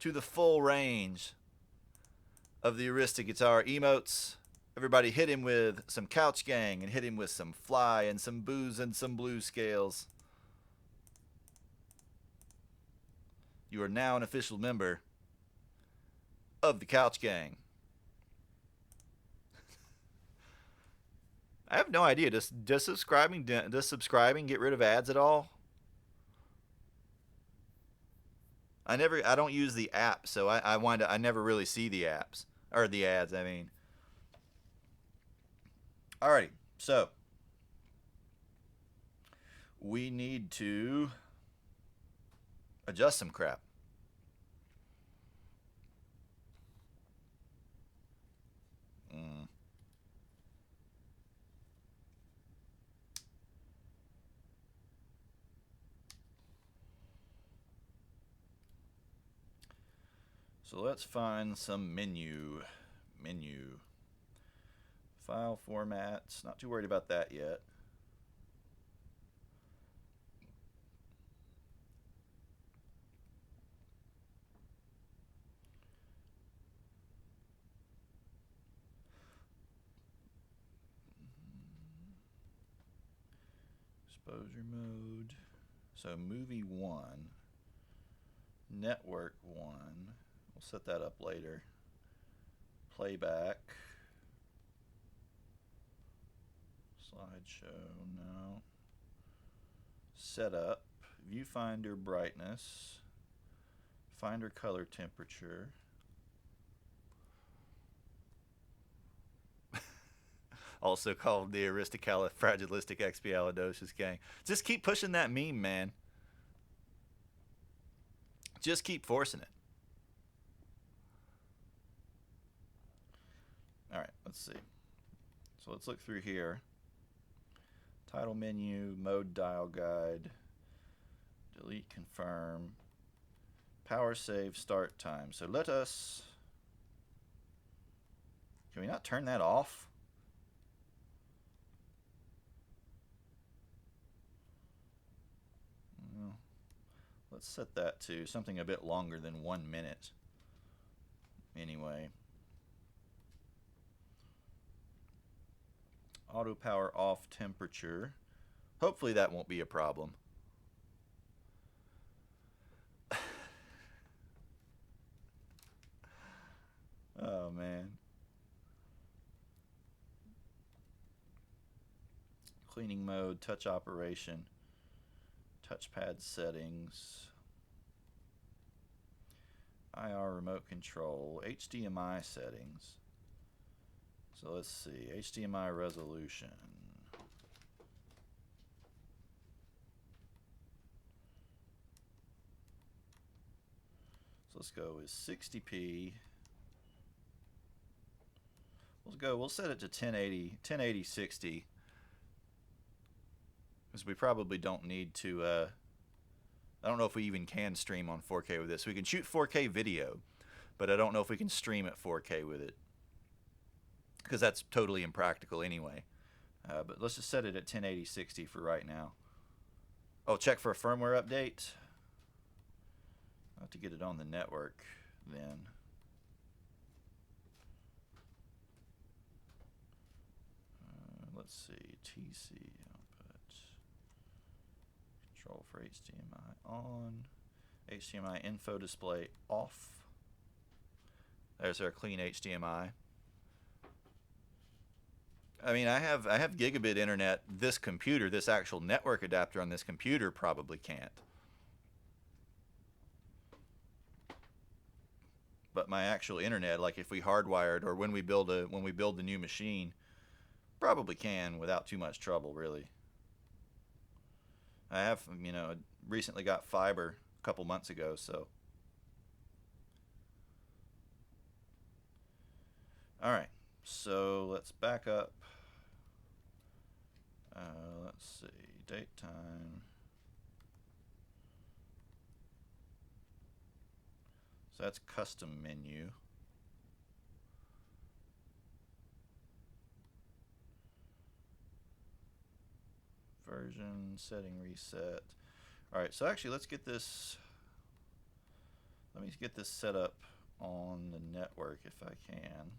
to the full range of the Arista guitar emotes. Everybody hit him with some Couch Gang and hit him with some Fly and some Booze and some Blue Scales. You are now an official member of the Couch Gang. I have no idea. Does subscribing get rid of ads at all? I don't use the app, so I never really see the apps or the ads. I mean, alrighty. So we need to adjust some crap. So let's find some menu. File formats. Not too worried about that yet. Exposure mode. So movie 1. Network 1. We'll set that up later. Playback. Slideshow, no. Setup. Viewfinder brightness. Finder color temperature. Also called the Aristicalifragilisticexpialidocious gang. Just keep pushing that meme, man. Just keep forcing it. Alright, let's see. So let's look through here. Title menu, mode dial guide, delete confirm, power save start time. So let us... Can we not turn that off? Well, let's set that to something a bit longer than 1 minute. Anyway. Auto power off temperature. Hopefully that won't be a problem. Oh man. Cleaning mode, touch operation, touchpad settings, IR remote control, HDMI settings. So let's see, HDMI resolution. So let's go with 60p. We'll set it to 1080 60. Because we probably don't need to, I don't know if we even can stream on 4K with this. We can shoot 4K video, but I don't know if we can stream at 4K with it. Because that's totally impractical anyway. But let's just set it at 1080 60 for right now. Oh, check for a firmware update. I'll have to get it on the network then. Let's see, TC output. Control for HDMI on. HDMI info display off. There's our clean HDMI. I mean, I have gigabit internet. This computer, this actual network adapter on this computer probably can't. But my actual internet, like if we hardwired or when we build the new machine, probably can without too much trouble, really. I have, recently got fiber a couple months ago, so. All right, so let's back up. Let's see, date, time. So that's custom menu. version, setting reset. All right, so actually let's get this, let me get this set up on the network if I can.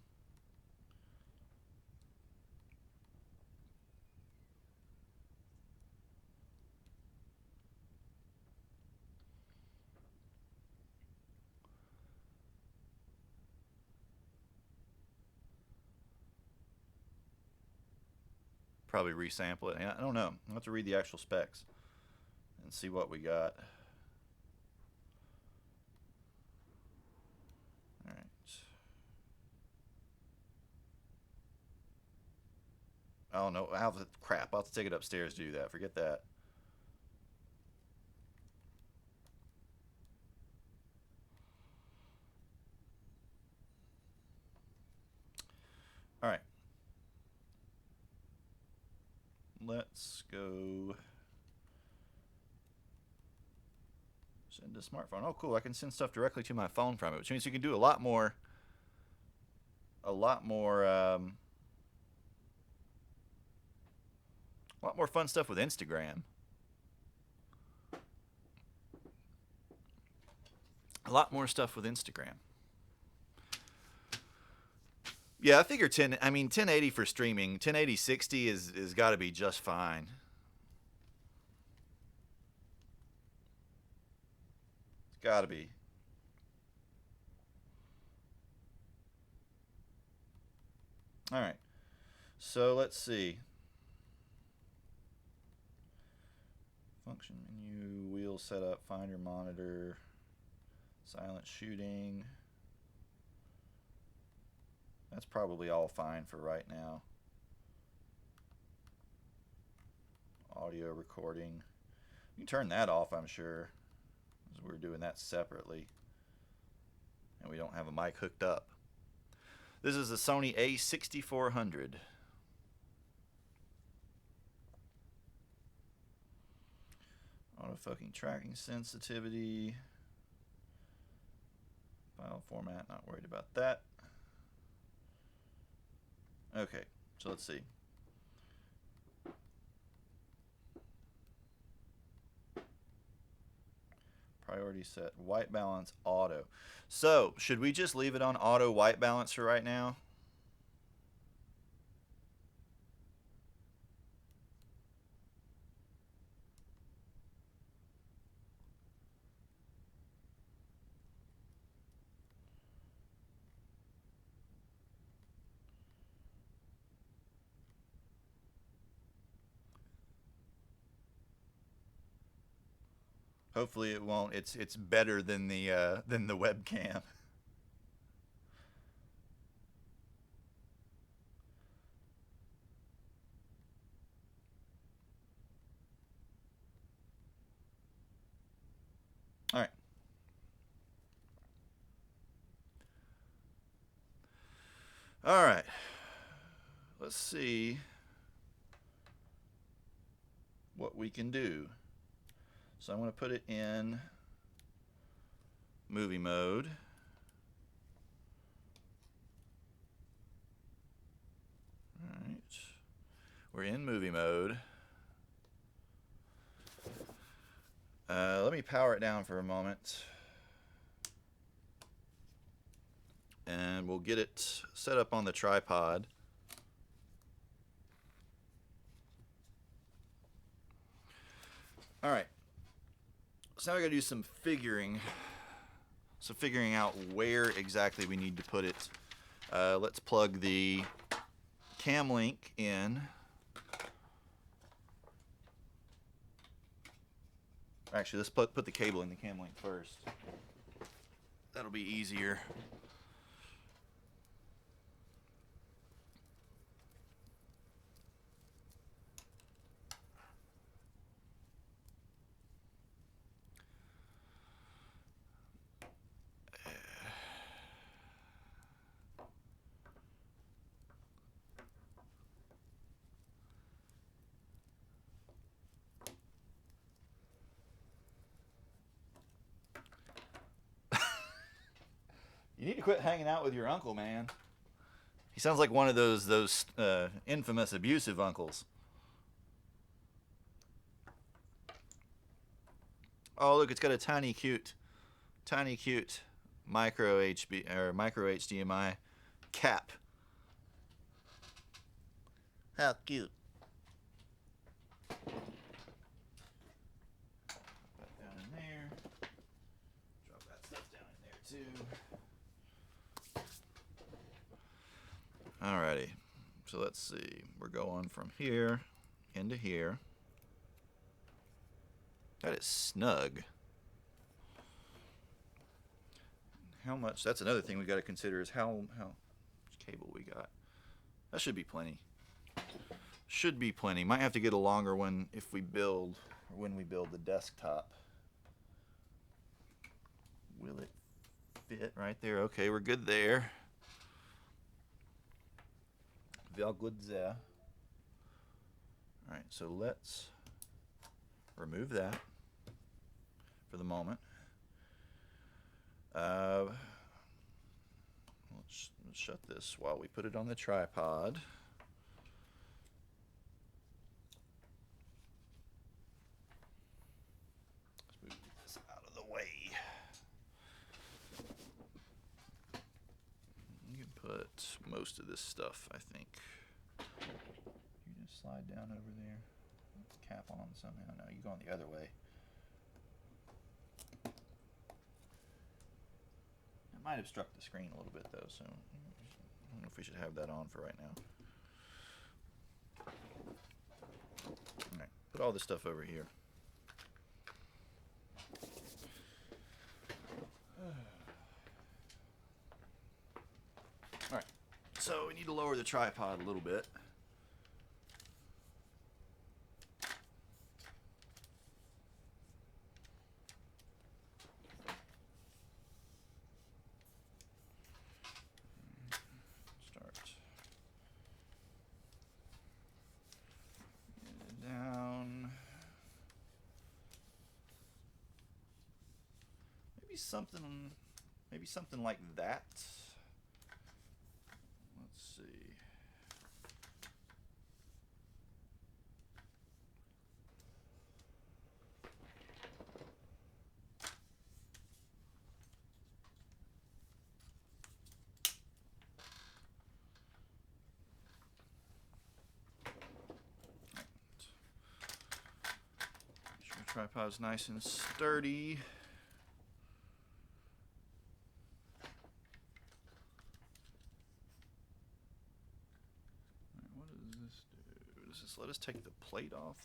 Probably resample it. I don't know. I'll have to read the actual specs and see what we got. All right. Oh no, crap. I'll have to take it upstairs to do that. Forget that. All right. Let's go send a smartphone. Oh, cool. I can send stuff directly to my phone from it, which means you can do a lot more fun stuff with Instagram. A lot more stuff with Instagram. Yeah, I figure 1080 for streaming. 1080 60 is got to be just fine. It's got to be. All right. So let's see. Function menu, wheel setup, finder monitor, silent shooting. That's probably all fine for right now. Audio recording. You can turn that off, I'm sure, because we're doing that separately. And we don't have a mic hooked up. This is the Sony A6400. Autofocusing tracking sensitivity. File format, not worried about that. Okay, so let's see. Priority set, white balance, auto. So, should we just leave it on auto white balance for right now? Hopefully it won't. It's better than the webcam. All right. All right. Let's see what we can do. So I'm going to put it in movie mode. All right. We're in movie mode. Let me power it down for a moment. And we'll get it set up on the tripod. All right. So now we got to do some figuring. So figuring out where exactly we need to put it. Let's plug the cam link in. Actually, let's put the cable in the cam link first. That'll be easier. You need to quit hanging out with your uncle, man. He sounds like one of those infamous abusive uncles. Oh, look, it's got a tiny cute micro HDMI cap. How cute. That down in there. Drop that stuff down in there too. Alrighty. So let's see. We're going from here into here. That is snug. How much? That's another thing we got to consider is how much cable we got. That should be plenty. Should be plenty. Might have to get a longer one if we build, or when we build the desktop. Will it fit right there? Okay, we're good there. Very good there. All right, so let's remove that for the moment. Let's shut this while we put it on the tripod. Let's move this out of the way. You can put most of this stuff, I think. You just slide down over there. Cap on somehow. No, you're going the other way. It might obstruct the screen a little bit though, so I don't know if we should have that on for right now. Alright, put all this stuff over here. Alright, so we need to lower the tripod a little bit. Maybe something like that. Let's see. Make sure the tripod's nice and sturdy. Let us take the plate off.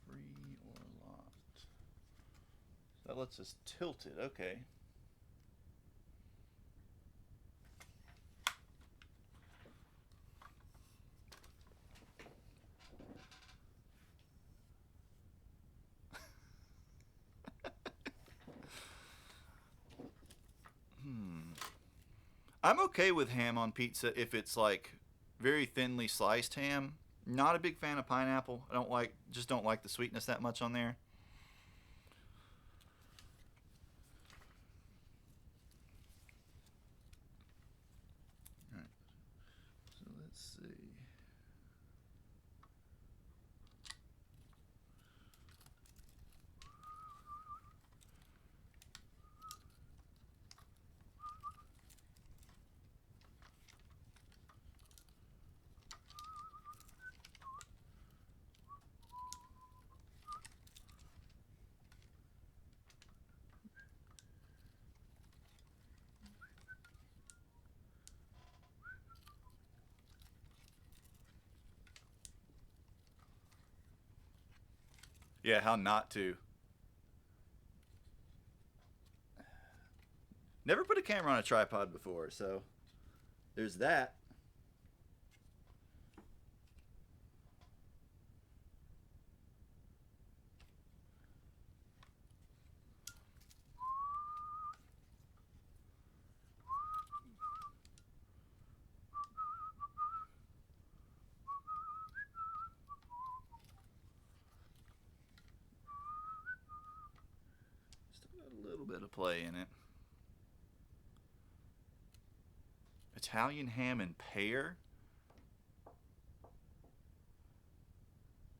Free or locked. That lets us tilt it. Okay. I'm okay with ham on pizza if it's like very thinly sliced ham. Not a big fan of pineapple. Just don't like the sweetness that much on there. All right. So let's see. Yeah, how not to. Never put a camera on a tripod before, so there's that. Still got a little bit of play in it. Italian ham and pear?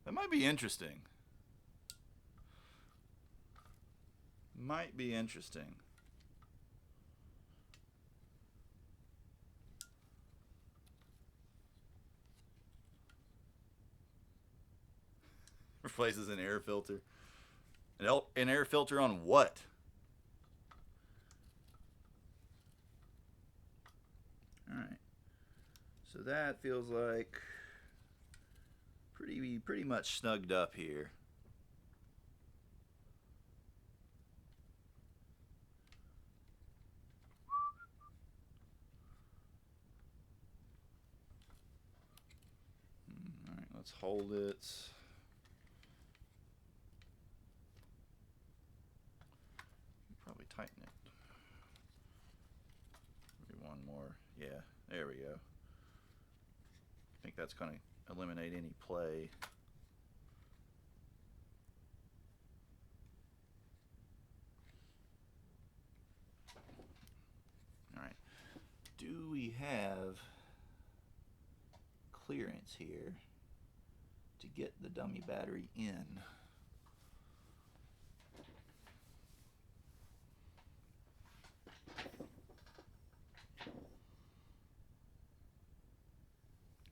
That might might be interesting. Might be interesting. Replaces an air filter. An air filter on what? Alright. So that feels like pretty much snugged up here. Alright, let's hold it. Probably tighten it. Maybe one more. Yeah, there we go. I think that's going to eliminate any play. Alright. Do we have clearance here to get the dummy battery in?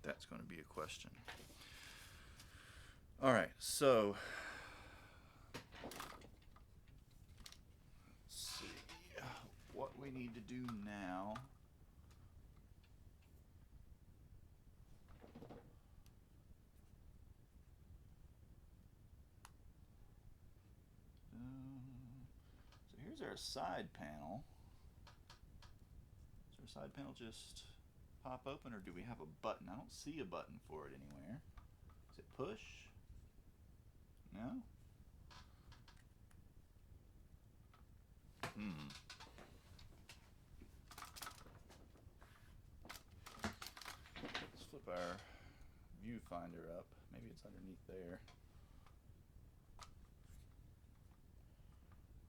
That's going to be a question. All right, so let's see what we need to do now. So here's our side panel. Does our side panel just pop open, or do we have a button? I don't see a button for it anywhere. Is it push? No? Let's flip our viewfinder up. Maybe it's underneath there.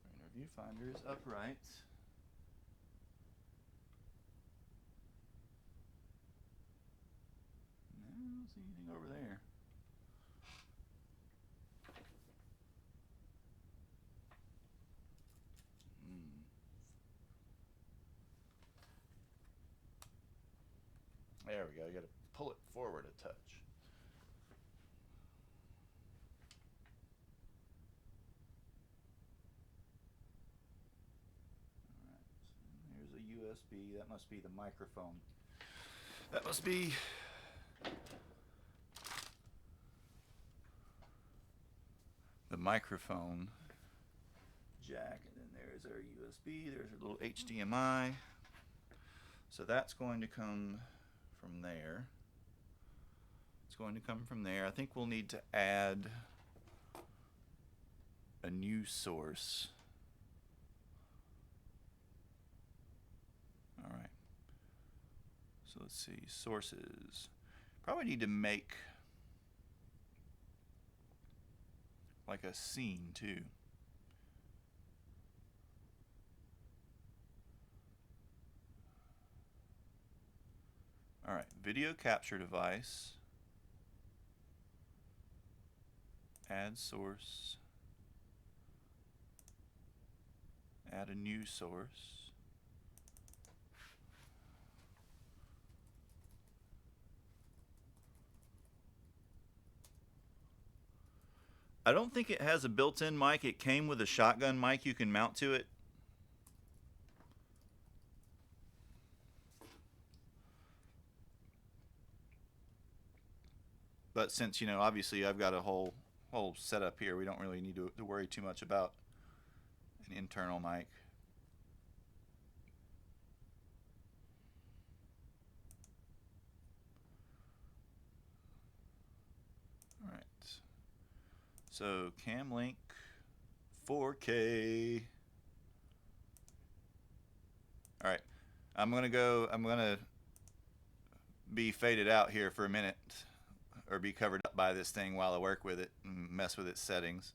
Right, our viewfinder is upright. I don't see anything over there. There we go. You got to pull it forward a touch. All right. So here's a USB. That must be the microphone. That must be the microphone jack, and then there's our USB. There's a little HDMI. So that's going to come from there. It's going to come from there. I think we'll need to add a new source. All right. So let's see, sources. Probably need to make like a scene too. All right, video capture device, add source, add a new source. I don't think it has a built-in mic. It came with a shotgun mic you can mount to it. But since, you know, obviously I've got a whole setup here, we don't really need to worry too much about an internal mic. All right. So cam link 4K. All right. I'm going to be faded out here for a minute, or be covered up by this thing while I work with it and mess with its settings.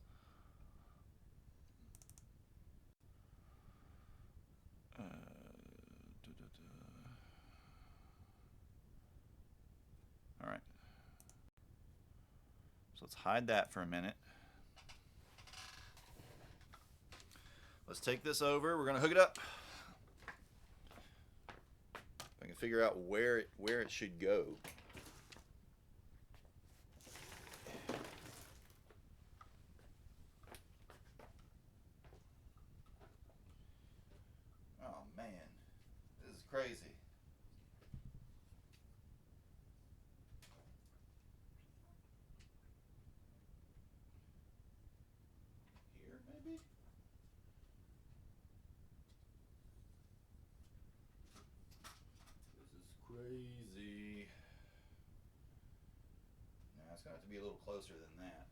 All right. So let's hide that for a minute. Let's take this over. We're going to hook it up. I can figure out where it should go. Oh man, this is crazy. Here maybe? This is crazy. Now it's going to have to be a little closer than that.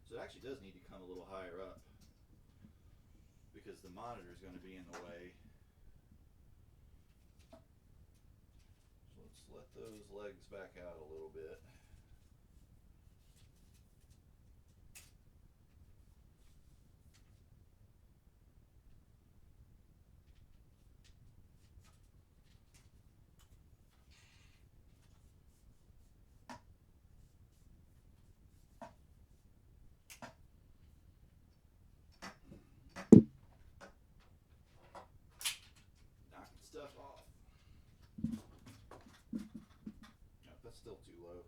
So it actually does need to come a little higher up because the monitor is going to be in the way. So let's let those legs back out a little bit. Knocking stuff off. Nope, that's still too low.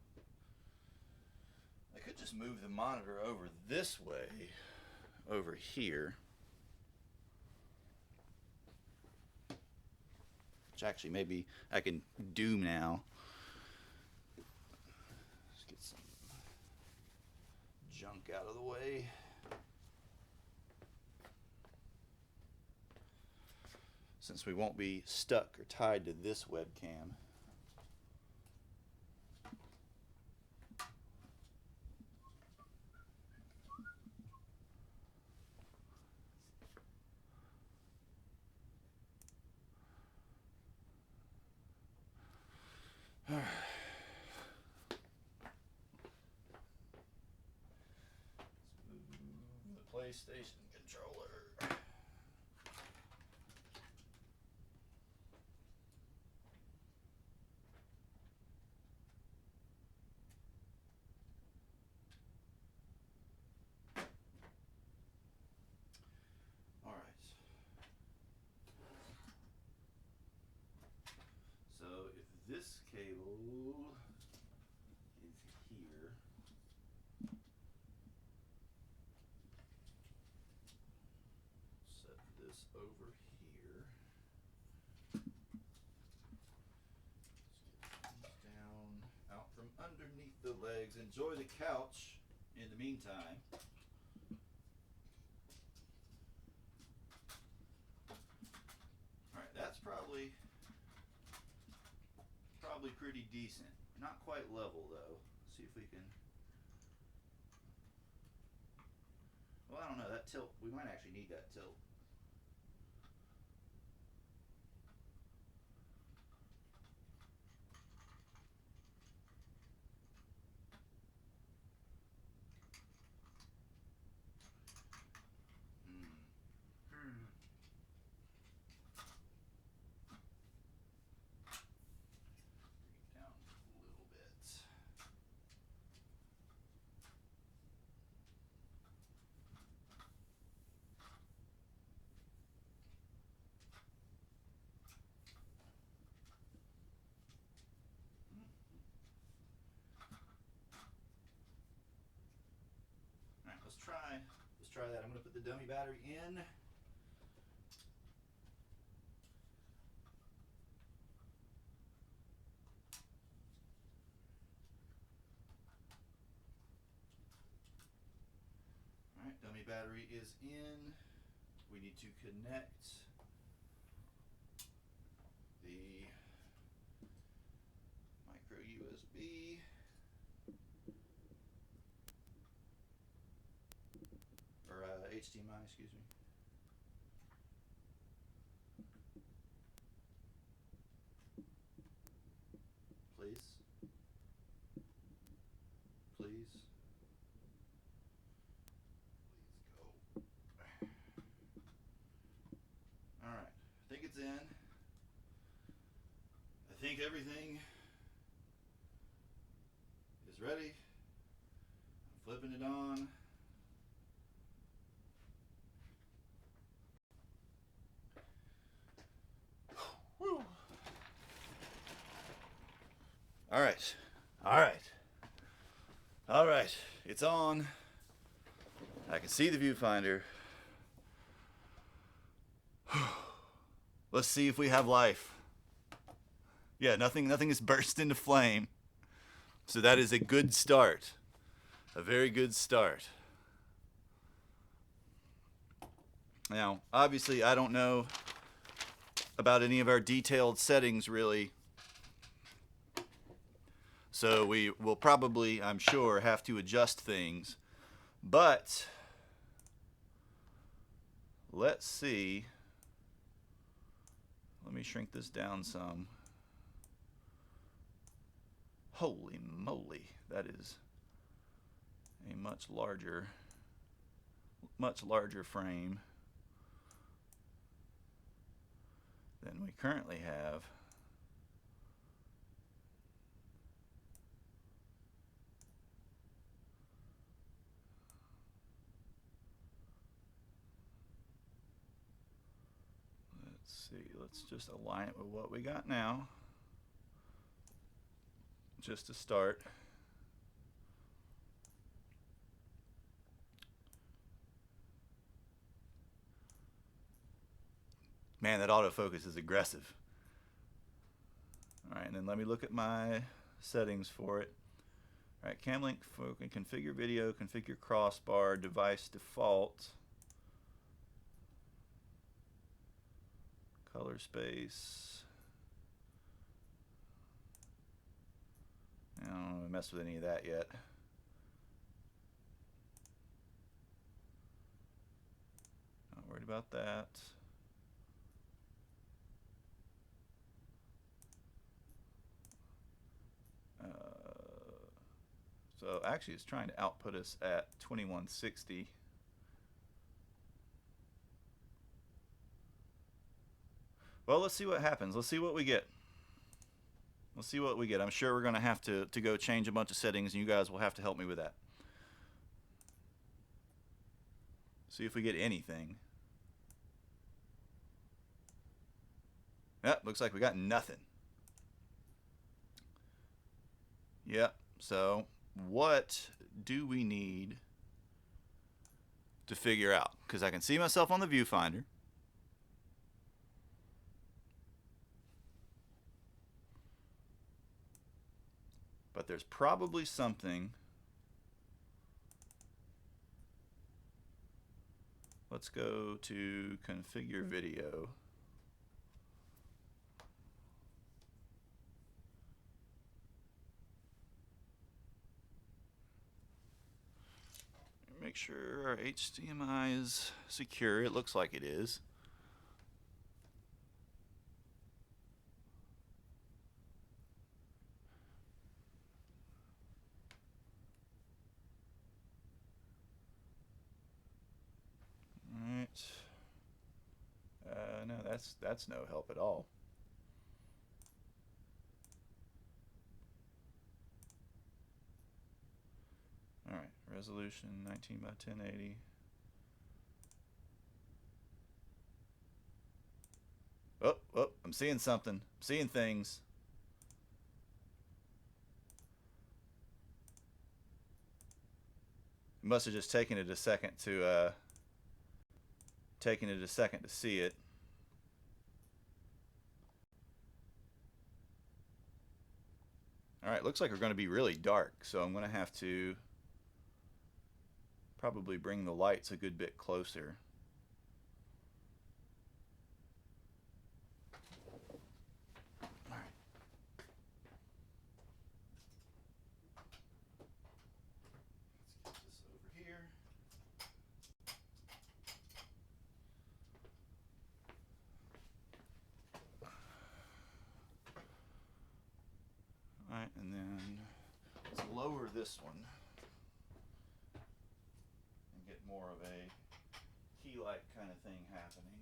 I could just move the monitor over this way, over here. Which actually maybe I can do now. Let's get some junk out of the way. Since we won't be stuck or tied to this webcam. All right. Let's move the PlayStation controller. All right. So if this cable is here, set this over here. Let's get these down, out from underneath the legs. Enjoy the couch in the meantime. All right, that's probably pretty decent. Not quite level though. Let's see if we can. Well, I don't know, that tilt, we might actually need that tilt. Down a little bit. Alright, let's try that. I'm going to put the dummy battery in. Alright, dummy battery is in. We need to connect the micro USB. Or HDMI, excuse me. Please. Please. think everything is ready. I'm flipping it on. Woo. All right. All right. All right. It's on. I can see the viewfinder. Let's see if we have life. Yeah, nothing has burst into flame. So that is a good start. A very good start. Now, obviously, I don't know about any of our detailed settings, really. So we will probably, I'm sure, have to adjust things. But let's see. Let me shrink this down some. Holy moly, that is a much larger frame than we currently have. Let's see, let's just align it with what we got now, just to start. Man, that autofocus is aggressive. All right, and then let me look at my settings for it. All right, cam link, configure video, configure crossbar, device default, color space. I don't want to mess with any of that yet. Not worried about that. So actually it's trying to output us at 2160. Well, let's see what happens. Let's see what we get. Let's see what we get. I'm sure we're going to have to go change a bunch of settings, and you guys will have to help me with that. See if we get anything. Yep, looks like we got nothing. Yep, so what do we need to figure out? Because I can see myself on the viewfinder. But there's probably something. Let's go to configure video. Make sure our HDMI is secure. It looks like it is. All right. No, that's no help at all. All right, resolution 19 by 1080. Oh, I'm seeing something. I'm seeing things. It must have just taken it a second to see it. All right, looks like we're going to be really dark, so I'm going to have to probably bring the lights a good bit closer. All right. Let's get this over here. All right, and then let's lower this one and get more of a key light kind of thing happening.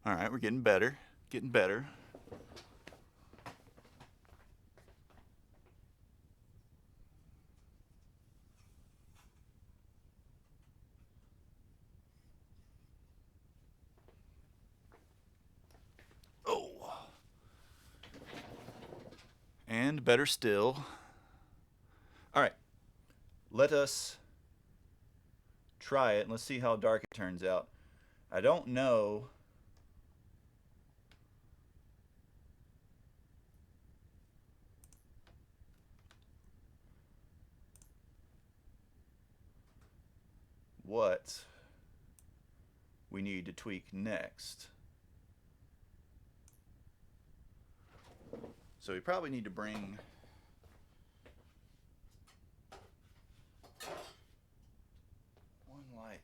All right, we're getting better. Getting better. Oh. And better still. All right. Let us try it and let's see how dark it turns out. I don't know what we need to tweak next. So we probably need to bring one light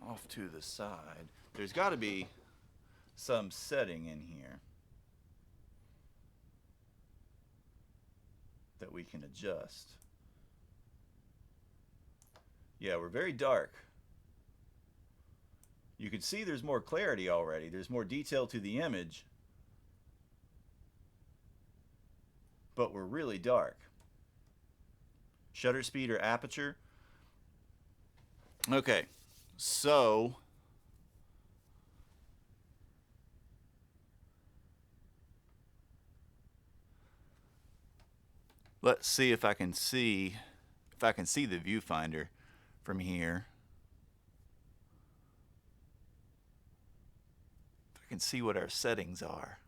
off to the side. There's got to be some setting in here that we can adjust. Yeah, we're very dark. You can see there's more clarity already. There's more detail to the image, but we're really dark. Shutter speed or aperture. Okay, so let's see if I can see the viewfinder from here. If I can see what our settings are.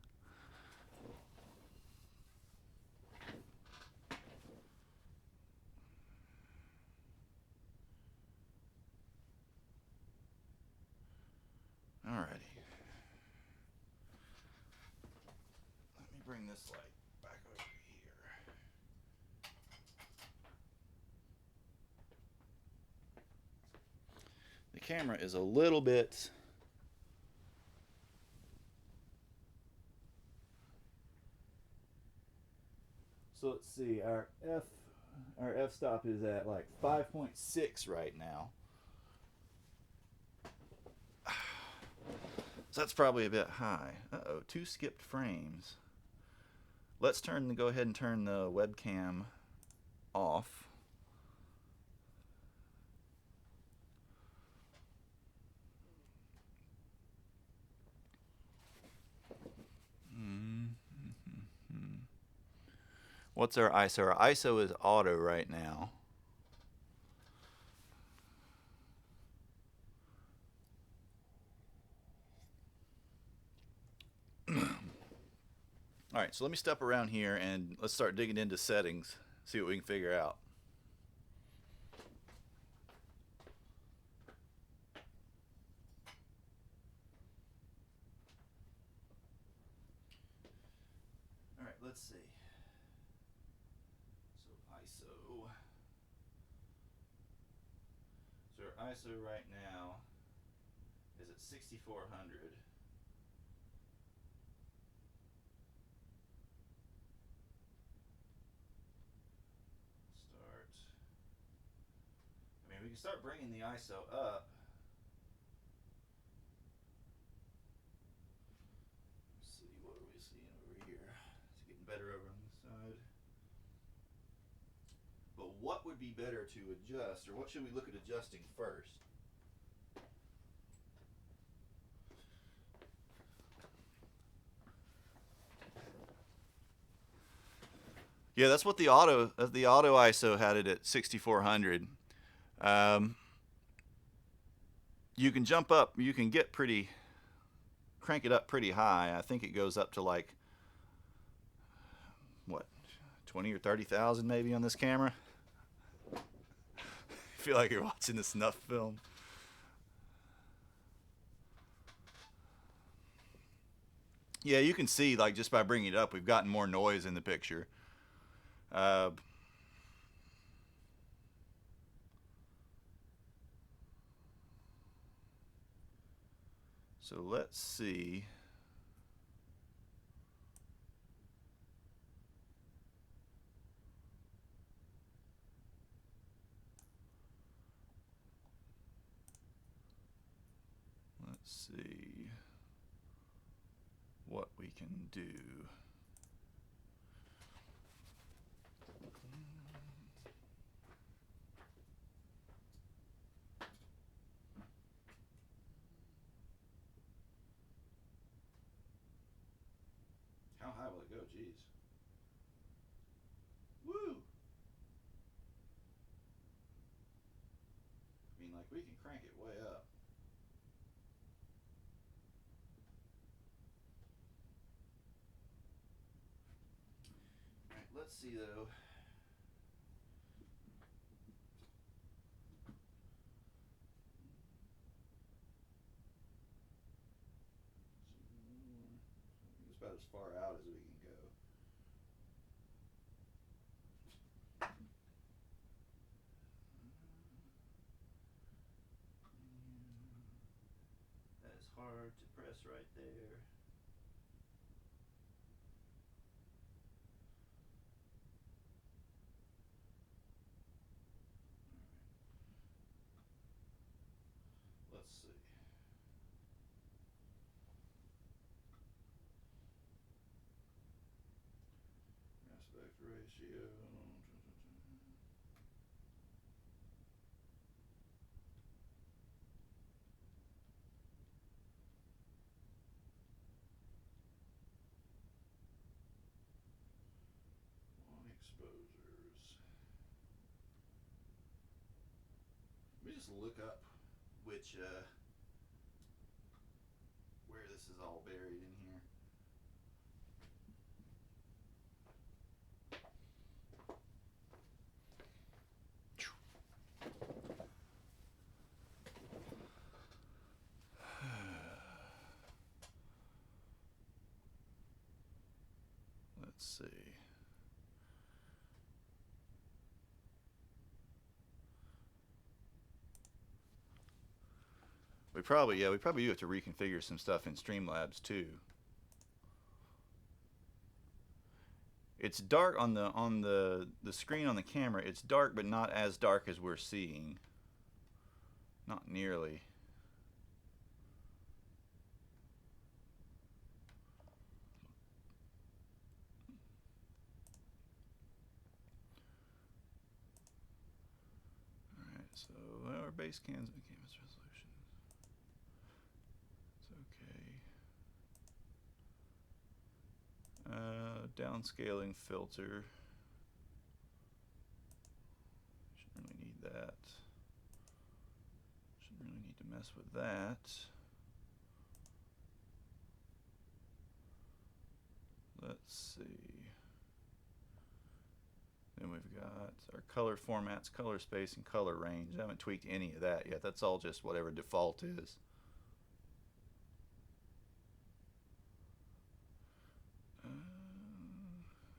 Alrighty. Let me bring this light back over here. The camera is a little bit so let's see, our f-stop is at like 5.6 right now. So that's probably a bit high. Uh-oh, 2 skipped frames. Let's go ahead and turn the webcam off. What's our ISO? Our ISO is auto right now. All right, so let me step around here and let's start digging into settings, see what we can figure out. All right, let's see. So our ISO right now is at 6400. We can start bringing the ISO up. Let's see, what are we seeing over here? It's getting better over on this side. But what would be better to adjust, or what should we look at adjusting first? Yeah, that's what the auto ISO had it at 6400. You can jump up, you can get crank it up pretty high. I think it goes up to like, what, 20 or 30,000 maybe on this camera. I feel like you're watching a snuff film. Yeah, you can see, like, just by bringing it up, we've gotten more noise in the picture. So let's see. see what we can do. How high will it go? Jeez. Woo! I mean, like, we can crank it way up. Alright, let's see though. It's about as far out as we can go. That is hard to press right there. Let's see. Aspect ratio. On exposures. Let me just look up which where this is all buried in here. Let's see. We probably do have to reconfigure some stuff in Streamlabs too. It's dark on the screen on the camera. It's dark, but not as dark as we're seeing. Not nearly. All right, so our base canvas resolution. It's okay. Downscaling filter. Shouldn't really need that. Shouldn't really need to mess with that. Let's see. Then we've got our color formats, color space, and color range. I haven't tweaked any of that yet. That's all just whatever default is. I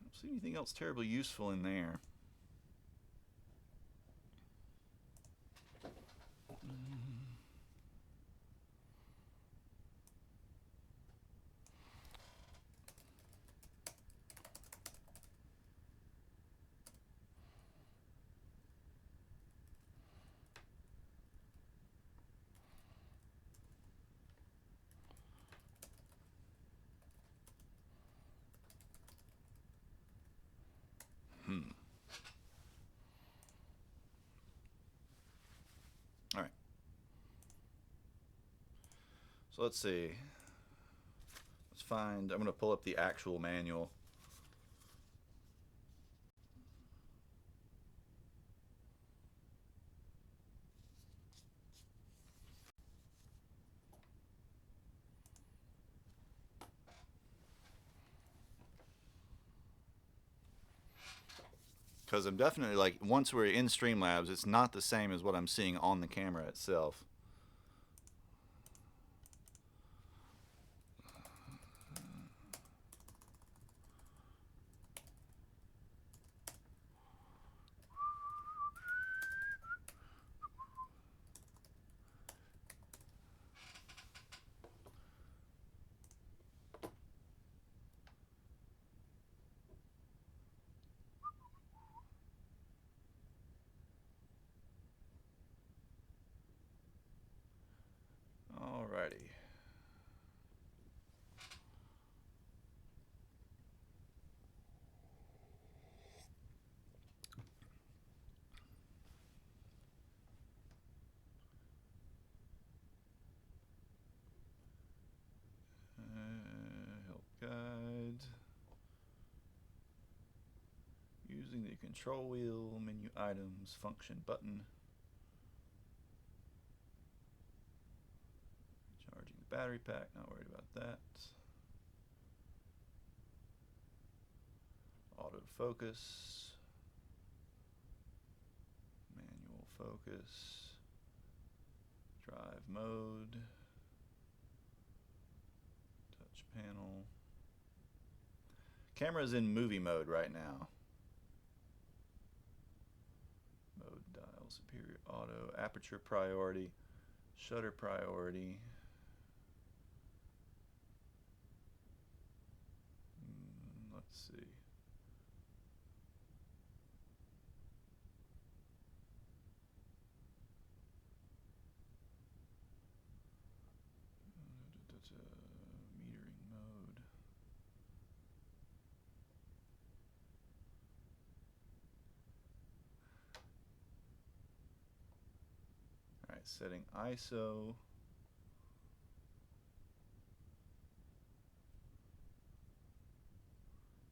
don't see anything else terribly useful in there. All right. So let's see. Let's find, I'm going to pull up the actual manual. Because I'm definitely, like, once we're in Streamlabs, it's not the same as what I'm seeing on the camera itself. Alrighty. Help guide. Using the control wheel, menu items, function button. Charging the battery pack, not worried about that. Autofocus. Manual focus. Drive mode. Touch panel. Camera's in movie mode right now. Mode dial, superior auto, aperture priority, shutter priority. Let's see. Metering mode. All right, setting ISO.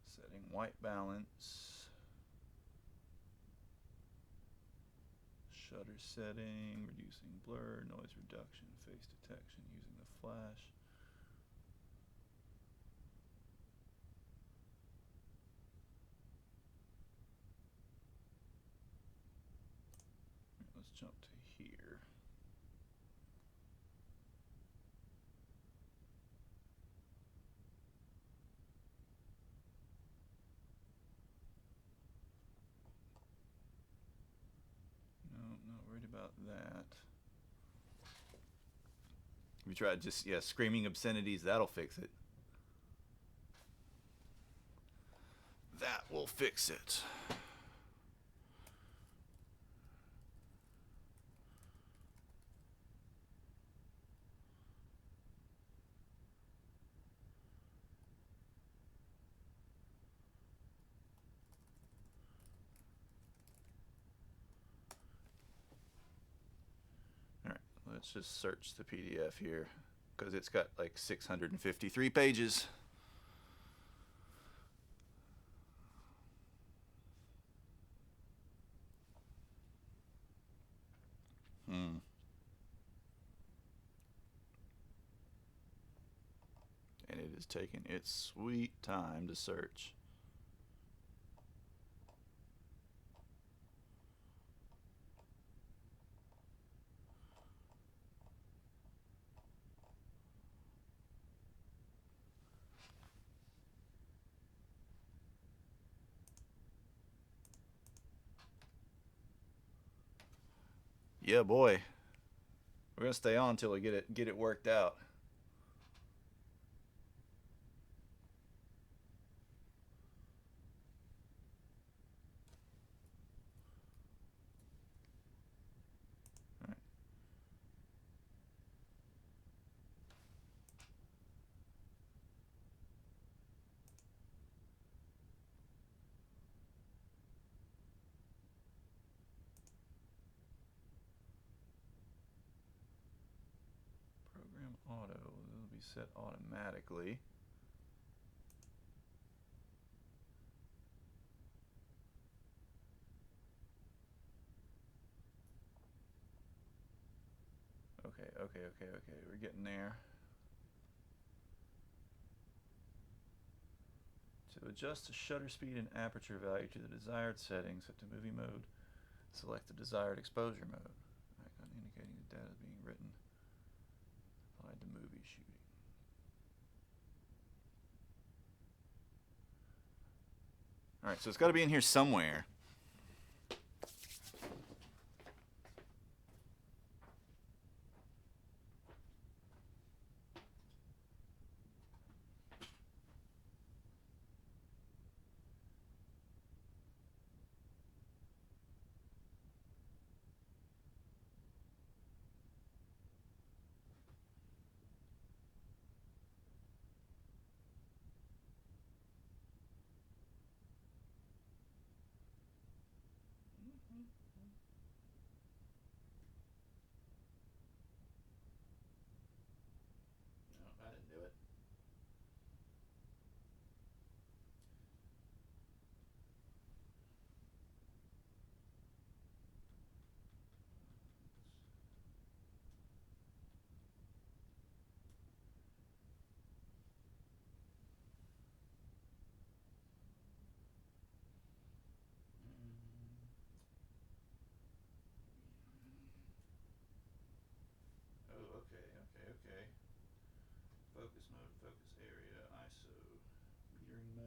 Setting white balance. Shutter setting, reducing blur, noise reduction, face detection using the flash. Let's jump to here. No, not worried about that. We tried just, yeah, screaming obscenities, that'll fix it. That will fix it. Let's just search the PDF here because it's got like 653 pages. And it is taking its sweet time to search. Yeah, boy. We're gonna stay on until we get it worked out. All right. Program auto. It'll be set automatically. Okay. We're getting there. To adjust the shutter speed and aperture value to the desired settings, set to movie mode. Select the desired exposure mode. Icon indicating the data is being written. Applied to movie shooting. Alright, so it's got to be in here somewhere.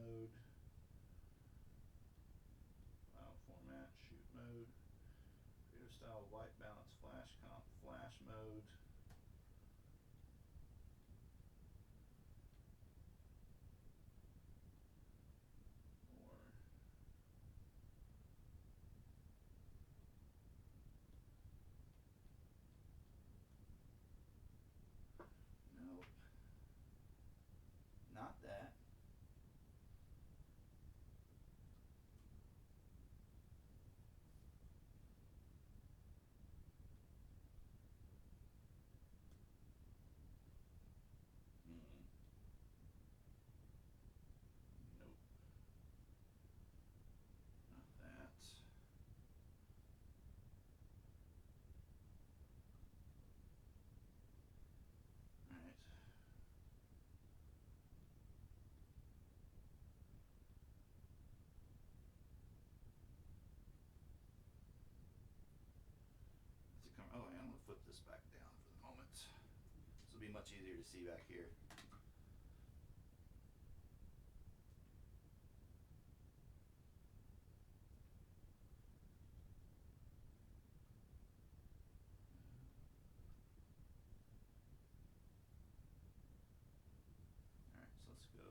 mode, file format, shoot mode, creative style, white balance, flash comp, flash mode. Nope. Not that. Nope. Not that. Alright. Oh, I'm going to flip this back down for the moment. This will be much easier to see back here. Alright, so let's go.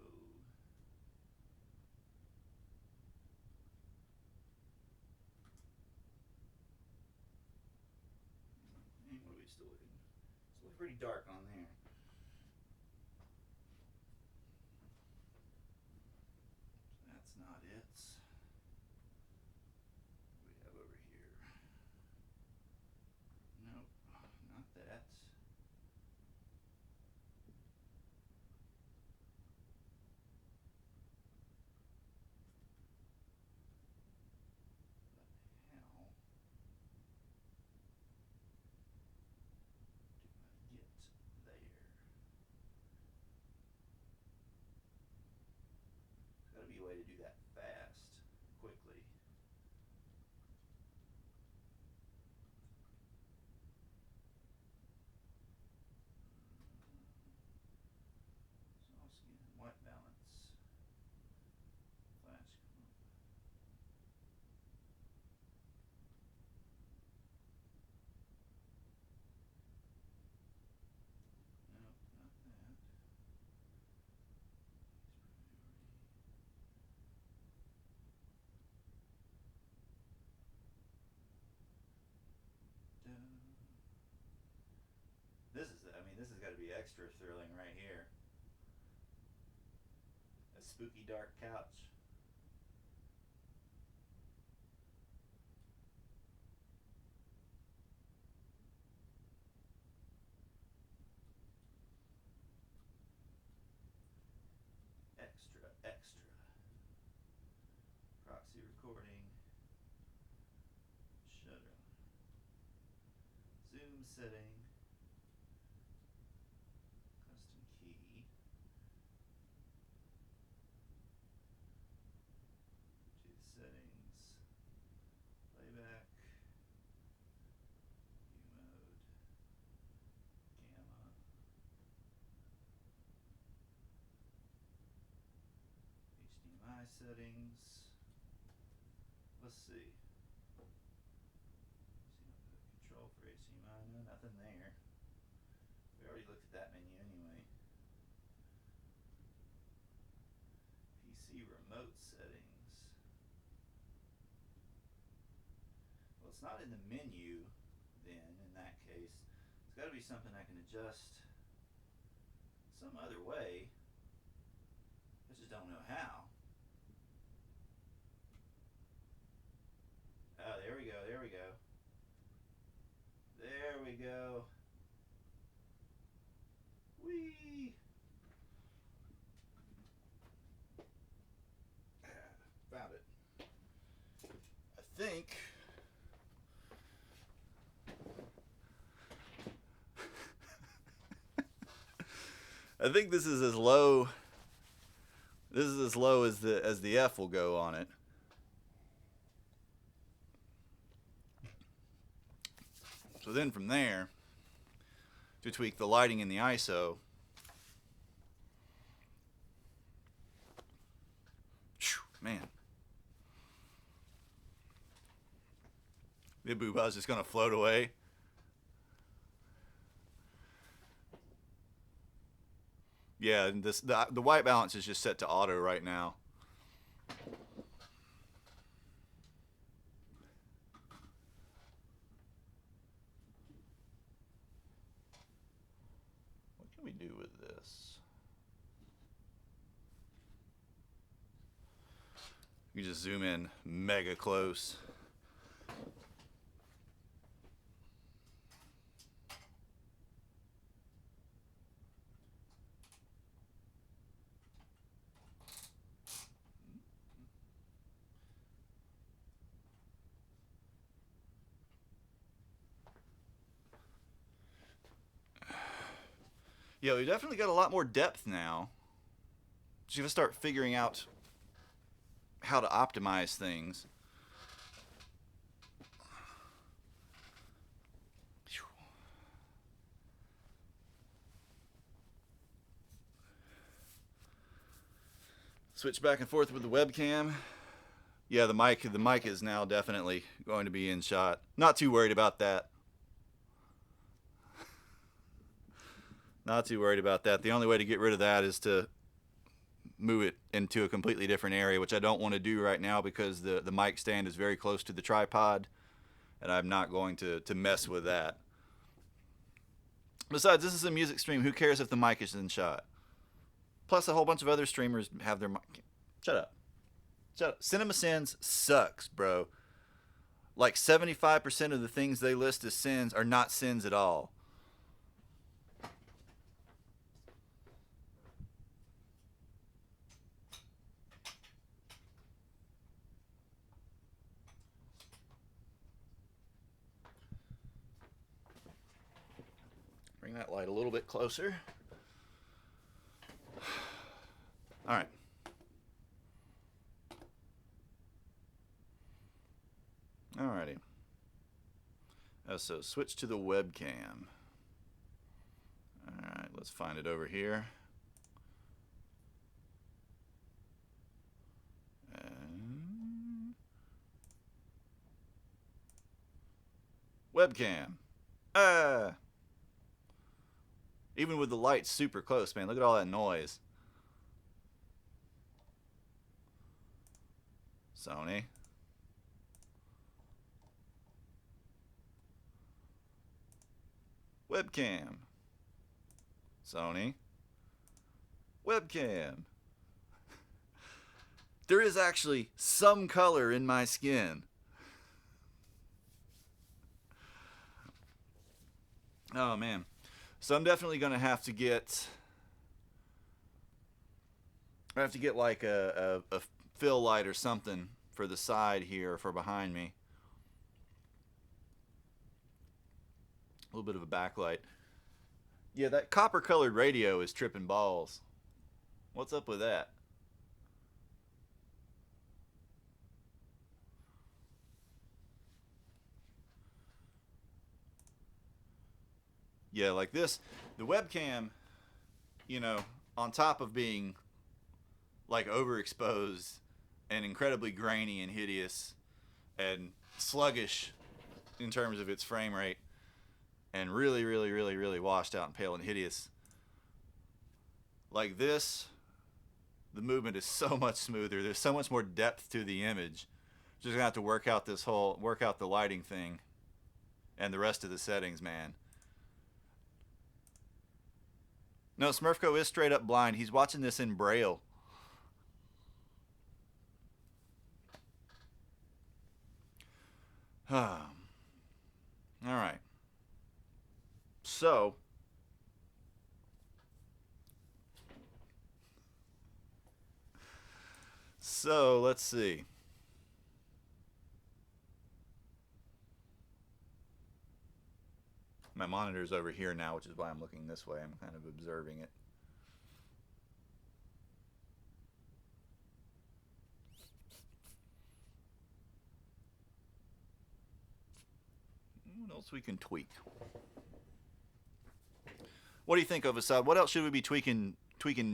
And what are we still looking? It's looking pretty dark on there. That's not it. What do we have over here? Nope, not that. Gotta be a way to do that fast, quickly. Soft skin, white balance, flash comp. Nope, not that. This is, I mean, this has got to be extra thrilling right here. A spooky dark couch. Extra, extra. Proxy recording. Shutter. Zoom setting. Custom key. To the settings. Playback. View mode. Gamma. HDMI settings. Let's see. Control for HDMI. No, nothing there. We already looked at that menu anyway. PC remote settings. Well, it's not in the menu then, in that case. It's got to be something I can adjust some other way. I just don't know how. Oh, there we go, there we go. There we go. Whee! Found it. I think. I think this is as low. This is as low as the F will go on it. So then from there, to tweak the lighting in the ISO, The booba's just gonna float away. Yeah, and the white balance is just set to auto right now. What can we do with this? You just zoom in mega close. Yeah, we definitely got a lot more depth now. So you have to start figuring out how to optimize things. Switch back and forth with the webcam. Yeah, the mic is now definitely going to be in shot. Not too worried about that. Not too worried about that. The only way to get rid of that is to move it into a completely different area, which I don't want to do right now because the mic stand is very close to the tripod, and I'm not going to mess with that. Besides, this is a music stream. Who cares if the mic is in shot? Plus, a whole bunch of other streamers have their mic. Shut up. Shut up. CinemaSins sucks, bro. Like 75% of the things they list as sins are not sins at all. Bring that light a little bit closer. All right. Alrighty. So switch to the webcam. Alright, let's find it over here. Webcam. Even with the lights super close, man, look at all that noise. Sony. Webcam. Sony. Webcam. There is actually some color in my skin. Oh, man. So I'm definitely going to have to get... I have to get like a fill light or something for the side here, for behind me. A little bit of a backlight. Yeah, that copper colored radio is tripping balls. What's up with that? Yeah, like this, the webcam, you know, on top of being like overexposed and incredibly grainy and hideous and sluggish in terms of its frame rate, and really, really, really, really washed out and pale and hideous. Like this, the movement is so much smoother. There's so much more depth to the image. Just gonna have to work out the lighting thing and the rest of the settings, man. No, Smurfco is straight up blind. He's watching this in Braille. All right. So, let's see. My monitor's over here now, which is why I'm looking this way. I'm kind of observing it. What else we can tweak? What do you think of Assad? What else should we be tweaking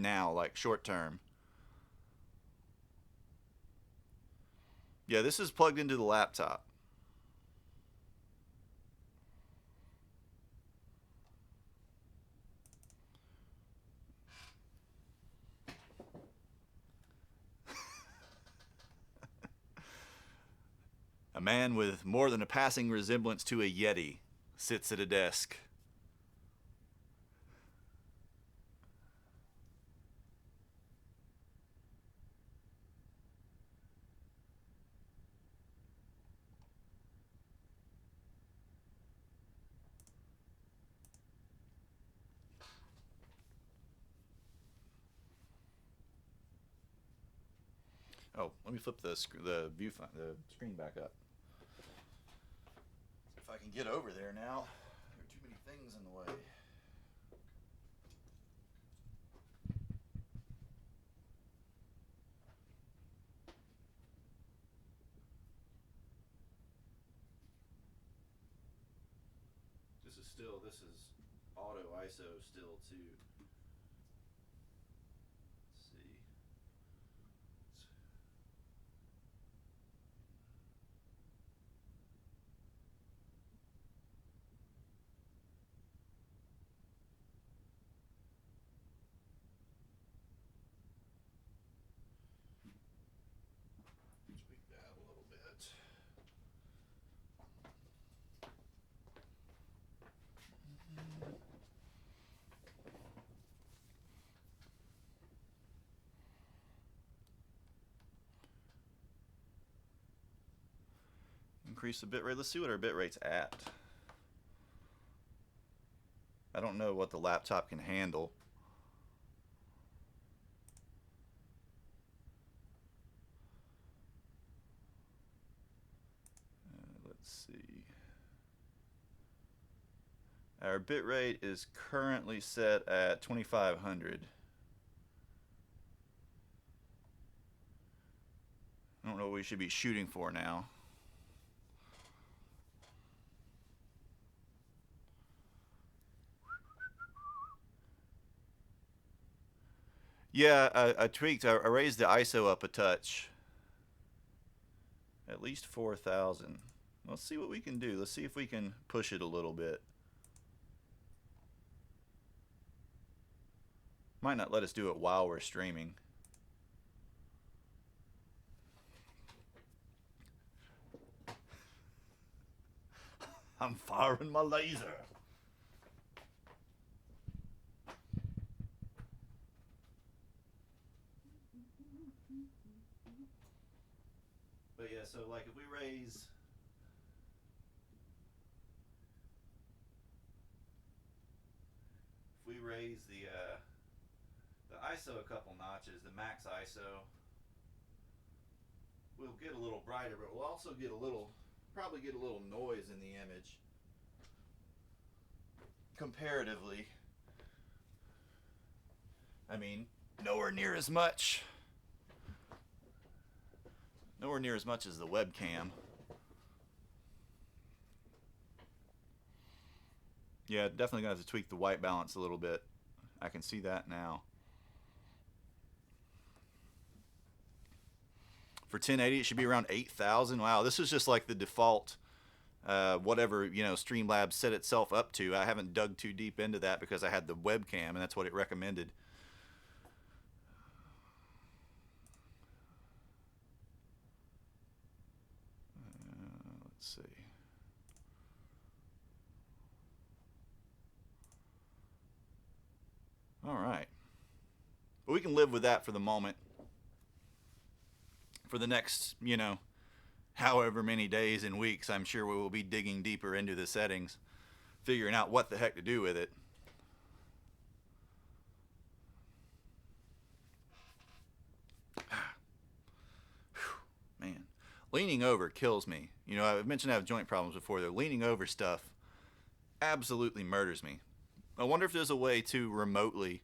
now, like short term? Yeah, this is plugged into the laptop. A man with more than a passing resemblance to a Yeti sits at a desk. Oh, let me flip the screen back up. If I can get over there now. There are too many things in the way. This is auto ISO still too. Let's see. Tweak that a little bit. Increase the bit rate. Let's see what our bit rate's at. I don't know what the laptop can handle. Let's see. Our bit rate is currently set at 2500. I don't know what we should be shooting for now. Yeah, I tweaked. I raised the ISO up a touch. At least 4,000. Let's see what we can do. Let's see if we can push it a little bit. Might not let us do it while we're streaming. I'm firing my laser. But yeah, so like if we raise the ISO a couple notches, the max ISO, we'll get a little brighter, but we'll also get probably get a little noise in the image comparatively. I mean, nowhere near as much as the webcam. Yeah, definitely gonna have to tweak the white balance a little bit. I can see that now. For 1080, it should be around 8,000. Wow, this is just like the default, whatever, you know, Streamlabs set itself up to. I haven't dug too deep into that because I had the webcam and that's what it recommended. Let's see. All right. But we can live with that for the moment. For the next, you know, however many days and weeks, I'm sure we will be digging deeper into the settings, figuring out what the heck to do with it. Man, leaning over kills me. You know, I've mentioned I have joint problems before. The leaning over stuff absolutely murders me. I wonder if there's a way to remotely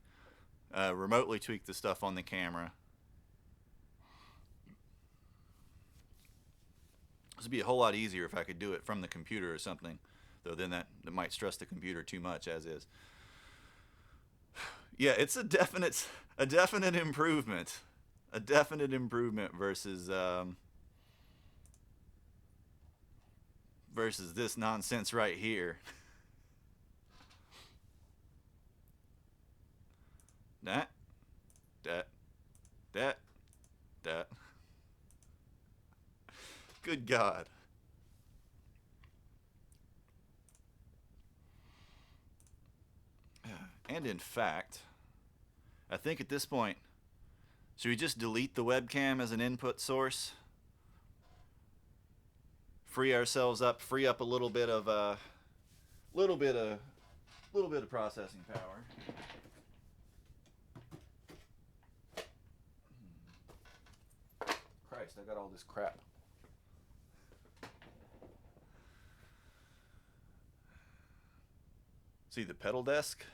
tweak the stuff on the camera. This would be a whole lot easier if I could do it from the computer or something, though then that might stress the computer too much as is. Yeah, it's a definite improvement. A definite improvement versus this nonsense right here. That. Good God. And in fact, I think at this point, should we just delete the webcam as an input source? Free ourselves up, free up a little bit of processing power. Christ, I got all this crap. See the pedal desk?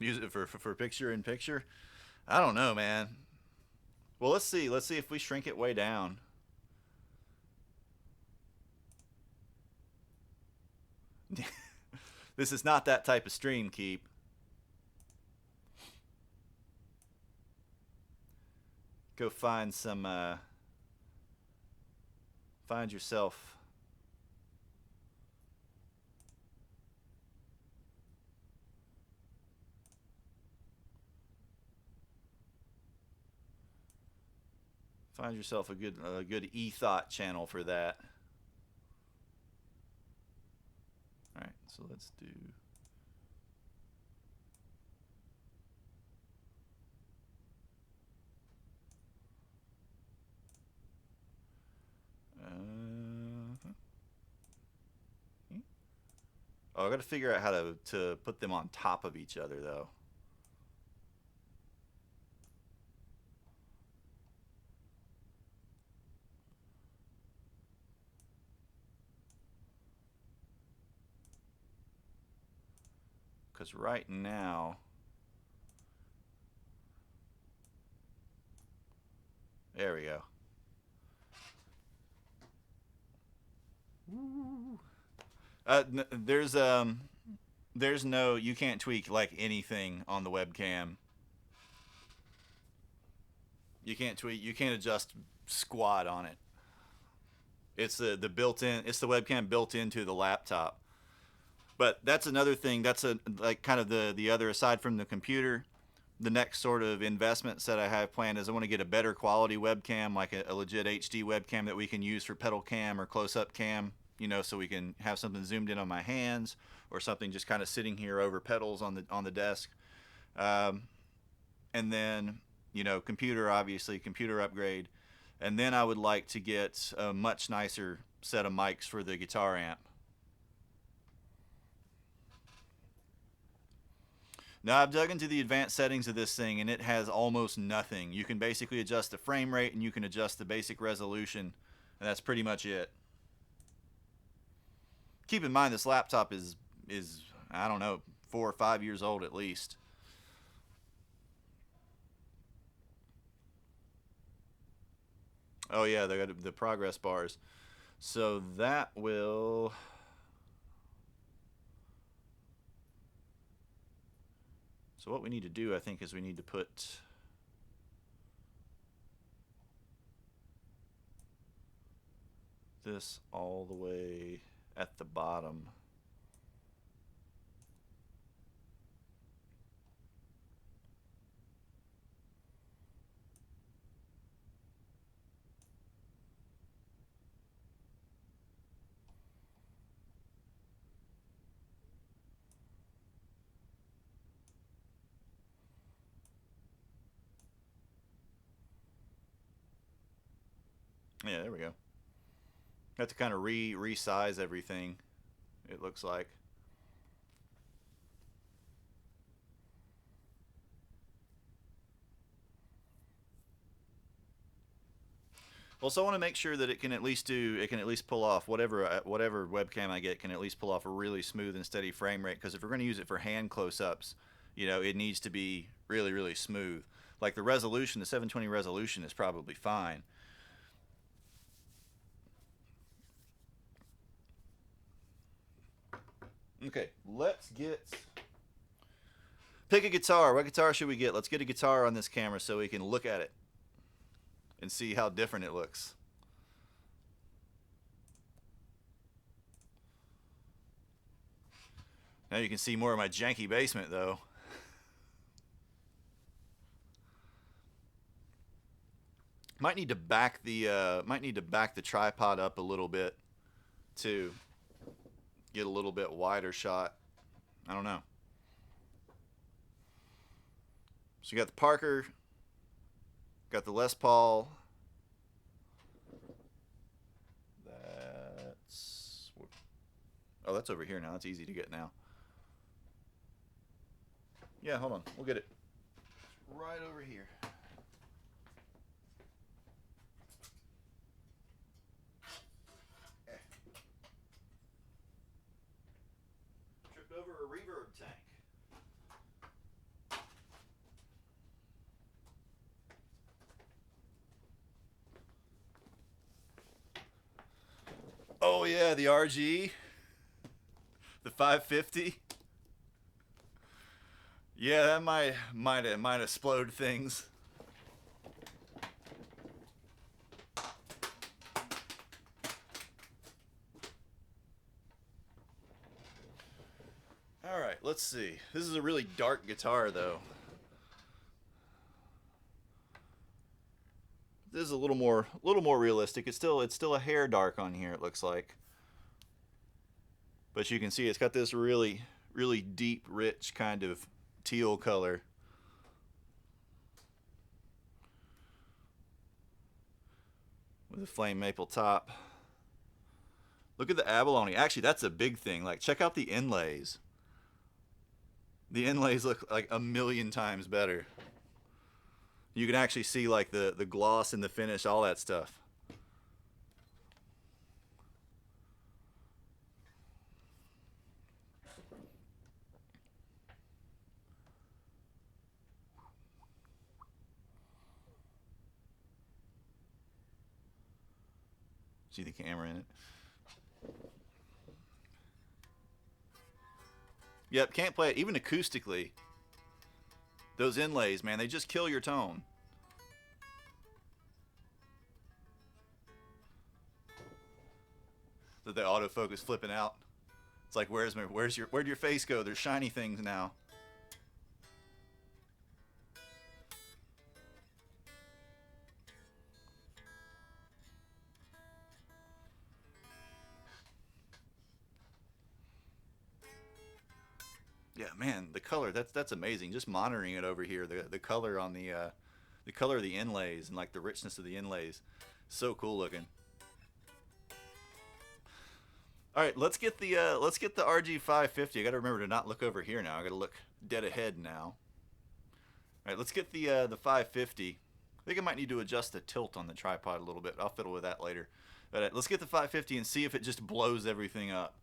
Use it for picture in picture? I don't know, man. Well, let's see. Let's see if we shrink it way down. This is not that type of stream, Keep. Go find some, find yourself. Find yourself a good e-thought channel for that. All right, so let's do. Oh, I got to figure out how to put them on top of each other, though. Because right now, there we go. There's no, you can't tweak like anything on the webcam. You can't tweak, you can't adjust squat on it. It's the built-in, it's the webcam built into the laptop. But that's another thing. That's like kind of the other, aside from the computer, the next sort of investments that I have planned is I want to get a better quality webcam, like a legit HD webcam that we can use for pedal cam or close-up cam, you know, so we can have something zoomed in on my hands or something just kind of sitting here over pedals on the desk. And then, you know, computer, obviously, computer upgrade. And then I would like to get a much nicer set of mics for the guitar amp. Now, I've dug into the advanced settings of this thing, and it has almost nothing. You can basically adjust the frame rate, and you can adjust the basic resolution, and that's pretty much it. Keep in mind, this laptop is I don't know, 4 or 5 years old at least. Oh yeah, they got the progress bars. So that will... So what we need to do, I think, is we need to put this all the way at the bottom. Yeah, there we go. Have to kind of resize everything, it looks like. Also, I want to make sure that it can at least pull off whatever webcam I get can at least pull off a really smooth and steady frame rate. Because if we're going to use it for hand close-ups, you know, it needs to be really, really smooth. Like the resolution, the 720 resolution is probably fine. Okay, let's pick a guitar. What guitar should we get? Let's get a guitar on this camera so we can look at it and see how different it looks. Now you can see more of my janky basement, though. Might need to back the tripod up a little bit to get a little bit wider shot. I don't know. So you got the Parker, got the Les Paul. Oh, that's over here now. That's easy to get now. Yeah, hold on. We'll get it. It's right over here. Tripped over a reverb tank. Oh yeah, the RG, the 550. Yeah, that might explode things. All right, let's see. This is a really dark guitar, though. This is a little more realistic. It's still a hair dark on here. It looks like, but you can see it's got this really deep, rich kind of teal color. With a flame maple top. Look at the abalone. Actually, that's a big thing. Like, check out the inlays. The inlays look like a million times better. You can actually see like the gloss and the finish, all that stuff. See the camera in it? Yep, can't play it even acoustically. Those inlays, man, they just kill your tone. The autofocus flipping out. It's like, where'd your face go? There's shiny things now. Yeah, man, the color, that's amazing. Just monitoring it over here, the color on the color of the inlays and like the richness of the inlays, so cool looking. All right, let's get the RG 550. I got to remember to not look over here now. I got to look dead ahead now. All right, let's get the 550. I think I might need to adjust the tilt on the tripod a little bit. I'll fiddle with that later. But let's get the 550 and see if it just blows everything up.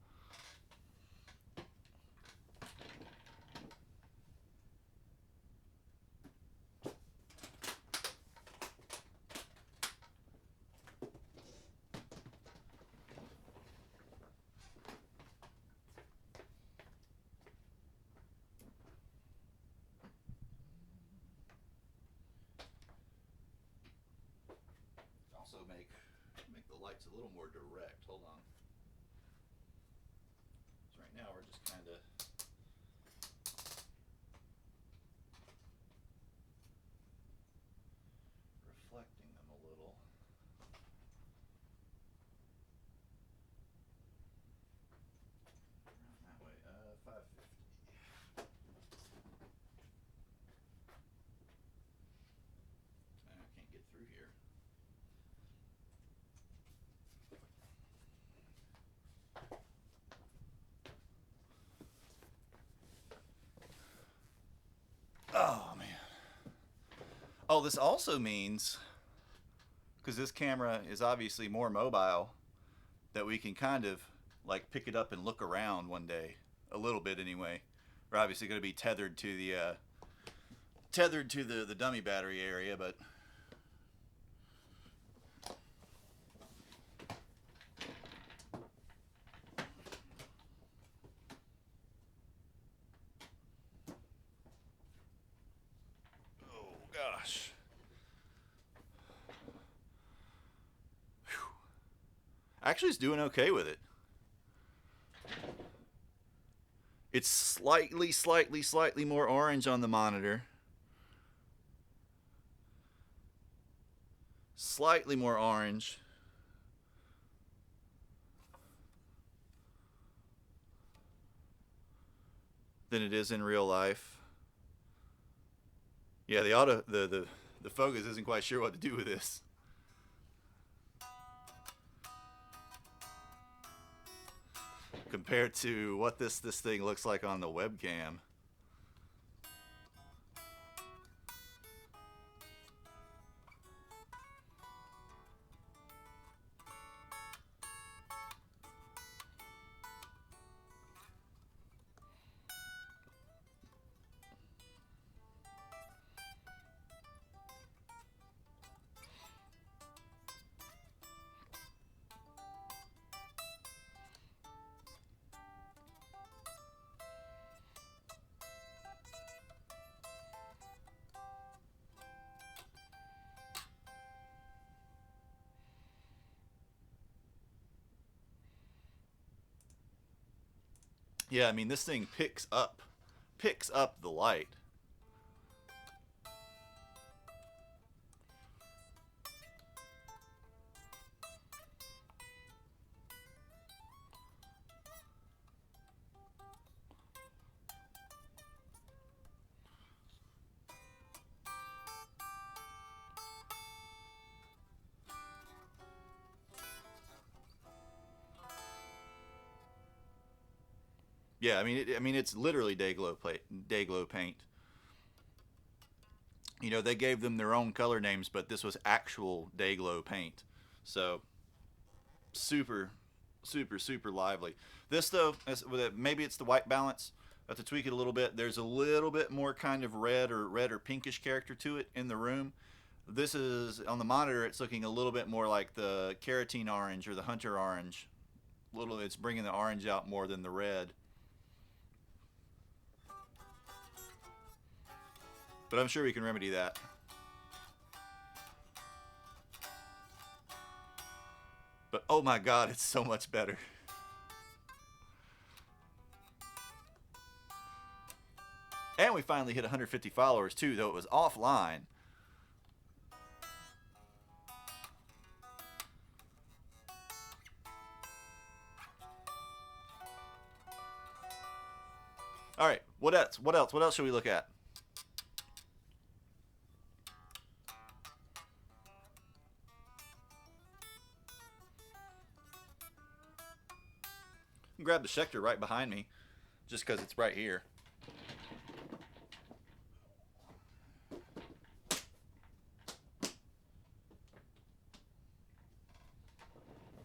Also make the lights a little more direct. Hold on. So right now we're just kind of reflecting them a little. Around that way. 550. I can't get through here. Oh man. Oh, this also means, because this camera is obviously more mobile, that we can kind of like pick it up and look around one day, a little bit anyway. We're obviously going to be tethered to the dummy battery area, but oh gosh. Whew. Actually, it's doing okay with it. It's slightly more orange on the monitor. Slightly more orange. than it is in real life. Yeah, the focus isn't quite sure what to do with this. Compared to what this thing looks like on the webcam. Yeah, I mean this thing picks up the light. Yeah, I mean it's literally day glow paint. You know, they gave them their own color names, but this was actual day glow paint. So super, super lively. This though, maybe it's the white balance. I have to tweak it a little bit. There's a little bit more kind of red or pinkish character to it in the room. This is on the monitor. It's looking a little bit more like the carotene orange or the hunter orange. It's bringing the orange out more than the red. But I'm sure we can remedy that. But oh my god, it's so much better. And we finally hit 150 followers too, though it was offline. All right, what else? What else? What else should we look at? Grab the Schecter right behind me, just because it's right here.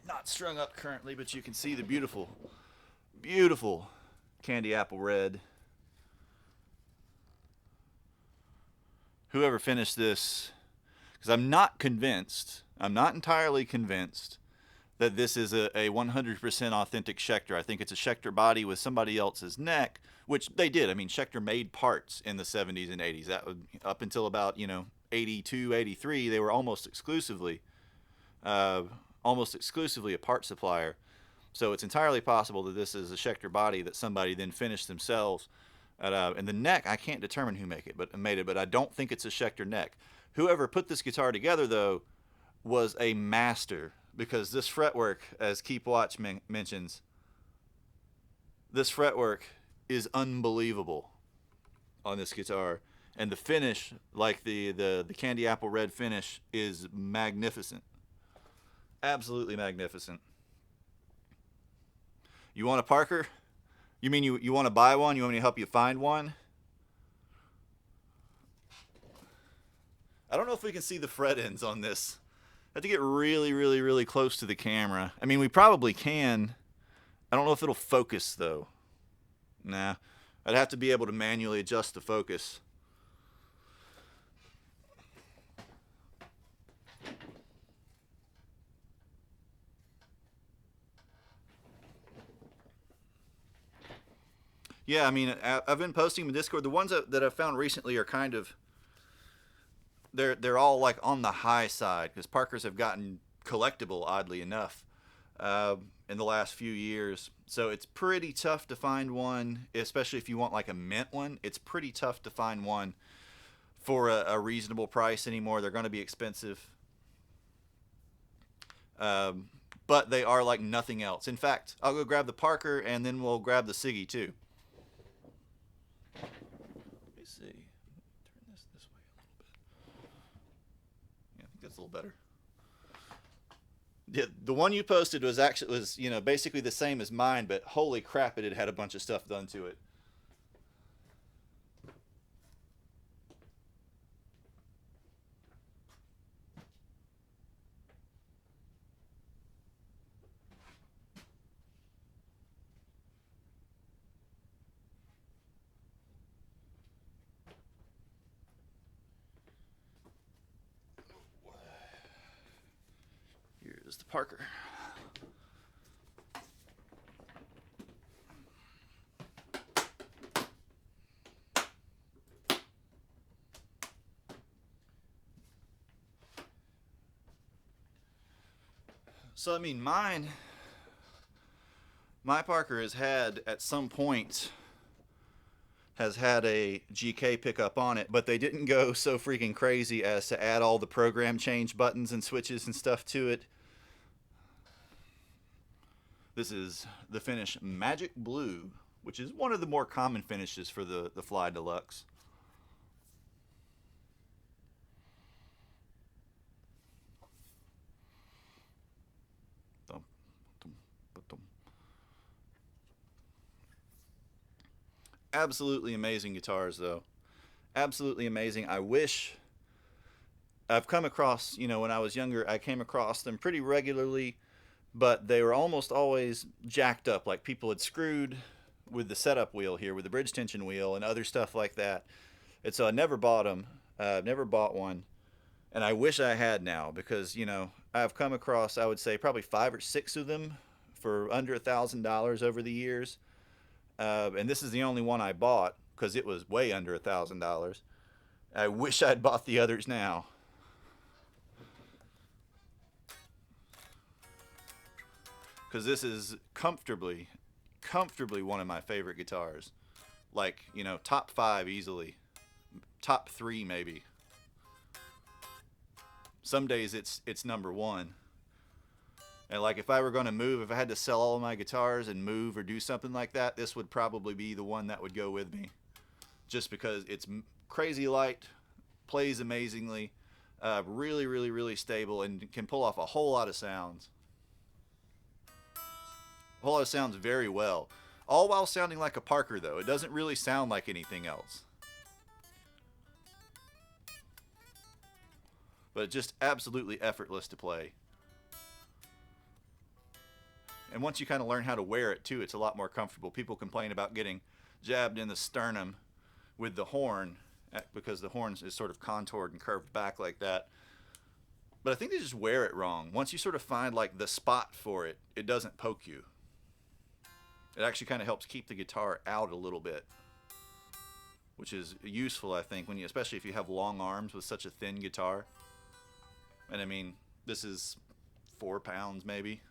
Not strung up currently, but you can see the beautiful, beautiful candy apple red. Whoever finished this, because I'm not entirely convinced that this is a 100% authentic Schecter. I think it's a Schecter body with somebody else's neck, which they did. I mean, Schecter made parts in the 70s and 80s. That would, up until about 82, 83, they were almost exclusively a part supplier. So it's entirely possible that this is a Schecter body that somebody then finished themselves. And the neck, I can't determine who made it, but I don't think it's a Schecter neck. Whoever put this guitar together, though, was a master, because this fretwork, as Keep Watch mentions, this fretwork is unbelievable on this guitar. And the finish, like the candy apple red finish, is magnificent. Absolutely magnificent. You want a Parker? You mean you want to buy one? You want me to help you find one? I don't know if we can see the fret ends on this. I have to get really, really, really close to the camera. I mean, we probably can. I don't know if it'll focus, though. Nah. I'd have to be able to manually adjust the focus. Yeah, I mean, I've been posting in Discord. The ones that I've found recently are kind of... They're all like on the high side, because Parkers have gotten collectible, oddly enough, in the last few years. So it's pretty tough to find one, especially if you want like a mint one. It's pretty tough to find one for a reasonable price anymore. They're going to be expensive. But they are like nothing else. In fact, I'll go grab the Parker and then we'll grab the Siggy too. a little better. Yeah, the one you posted was basically the same as mine, but holy crap, it had a bunch of stuff done to it. Here's the Parker. So I mean, my Parker has had at some point has had a GK pickup on it, but they didn't go so freaking crazy as to add all the program change buttons and switches and stuff to it. This is the finish Magic Blue, which is one of the more common finishes for the Fly Deluxe. Absolutely amazing guitars, though. Absolutely amazing. I wish I've come across, when I was younger, I came across them pretty regularly, but they were almost always jacked up. Like people had screwed with the setup wheel here, with the bridge tension wheel and other stuff like that. And so I never bought them. I've never bought one. And I wish I had now because, I've come across, I would say, probably 5 or 6 of them for under $1,000 over the years. And this is the only one I bought because it was way under $1,000. I wish I'd bought the others now. Because this is comfortably one of my favorite guitars. Like, top 5 easily. Top 3 maybe. Some days it's number 1. And like if I were going to move, if I had to sell all of my guitars and move or do something like that, this would probably be the one that would go with me. Just because it's crazy light, plays amazingly, really, really, really stable, and can pull off a whole lot of sounds. A whole lot of sounds very well. All while sounding like a Parker, though. It doesn't really sound like anything else. But just absolutely effortless to play. And once you kind of learn how to wear it too, it's a lot more comfortable. People complain about getting jabbed in the sternum with the horn because the horn is sort of contoured and curved back like that. But I think they just wear it wrong. Once you sort of find like the spot for it, it doesn't poke you. It actually kind of helps keep the guitar out a little bit, which is useful, I think, especially if you have long arms with such a thin guitar. And I mean, this is 4 pounds maybe.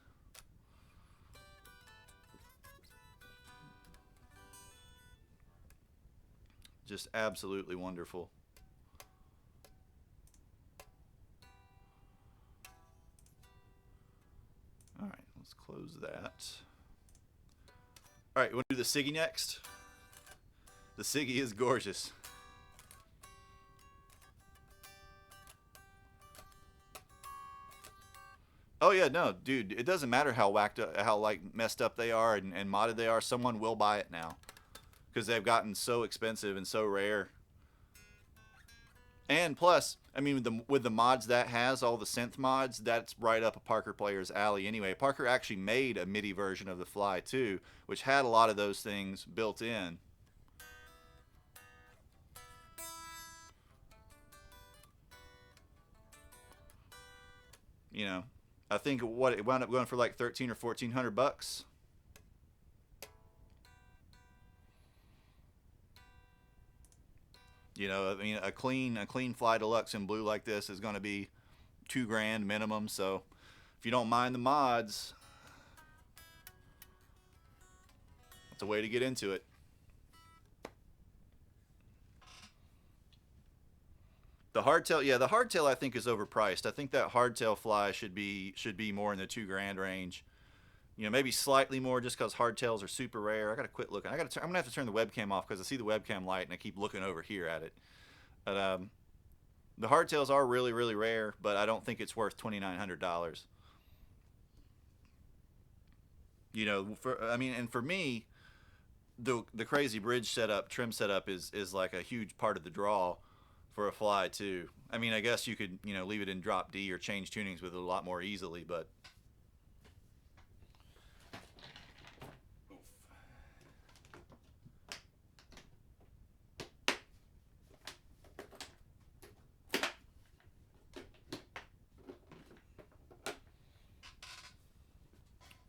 Just absolutely wonderful. All right, let's close that. All right, you want to do the Siggy next? The Siggy is gorgeous. Oh yeah, no, dude, it doesn't matter how whacked up, how like messed up they are and modded they are. Someone will buy it now. Because they've gotten so expensive and so rare. And plus, I mean, with the mods that has, all the synth mods, that's right up a Parker player's alley anyway. Parker actually made a MIDI version of the Fly too, which had a lot of those things built in. I think it wound up going for like 13 or 1400 bucks. I mean, a clean Fly Deluxe in blue like this is going to be $2,000 minimum. So, if you don't mind the mods, that's a way to get into it. The hardtail, yeah, the hardtail I think is overpriced. I think that hardtail Fly should be more in the $2,000 range. Maybe slightly more just because hardtails are super rare. I gotta quit looking. I'm gonna have to turn the webcam off because I see the webcam light and I keep looking over here at it. But The hardtails are really, really rare, but I don't think it's worth $2,900. You know, and for me, the crazy bridge setup, trim setup is like a huge part of the draw for a fly too. I mean, I guess you could leave it in drop D or change tunings with it a lot more easily, but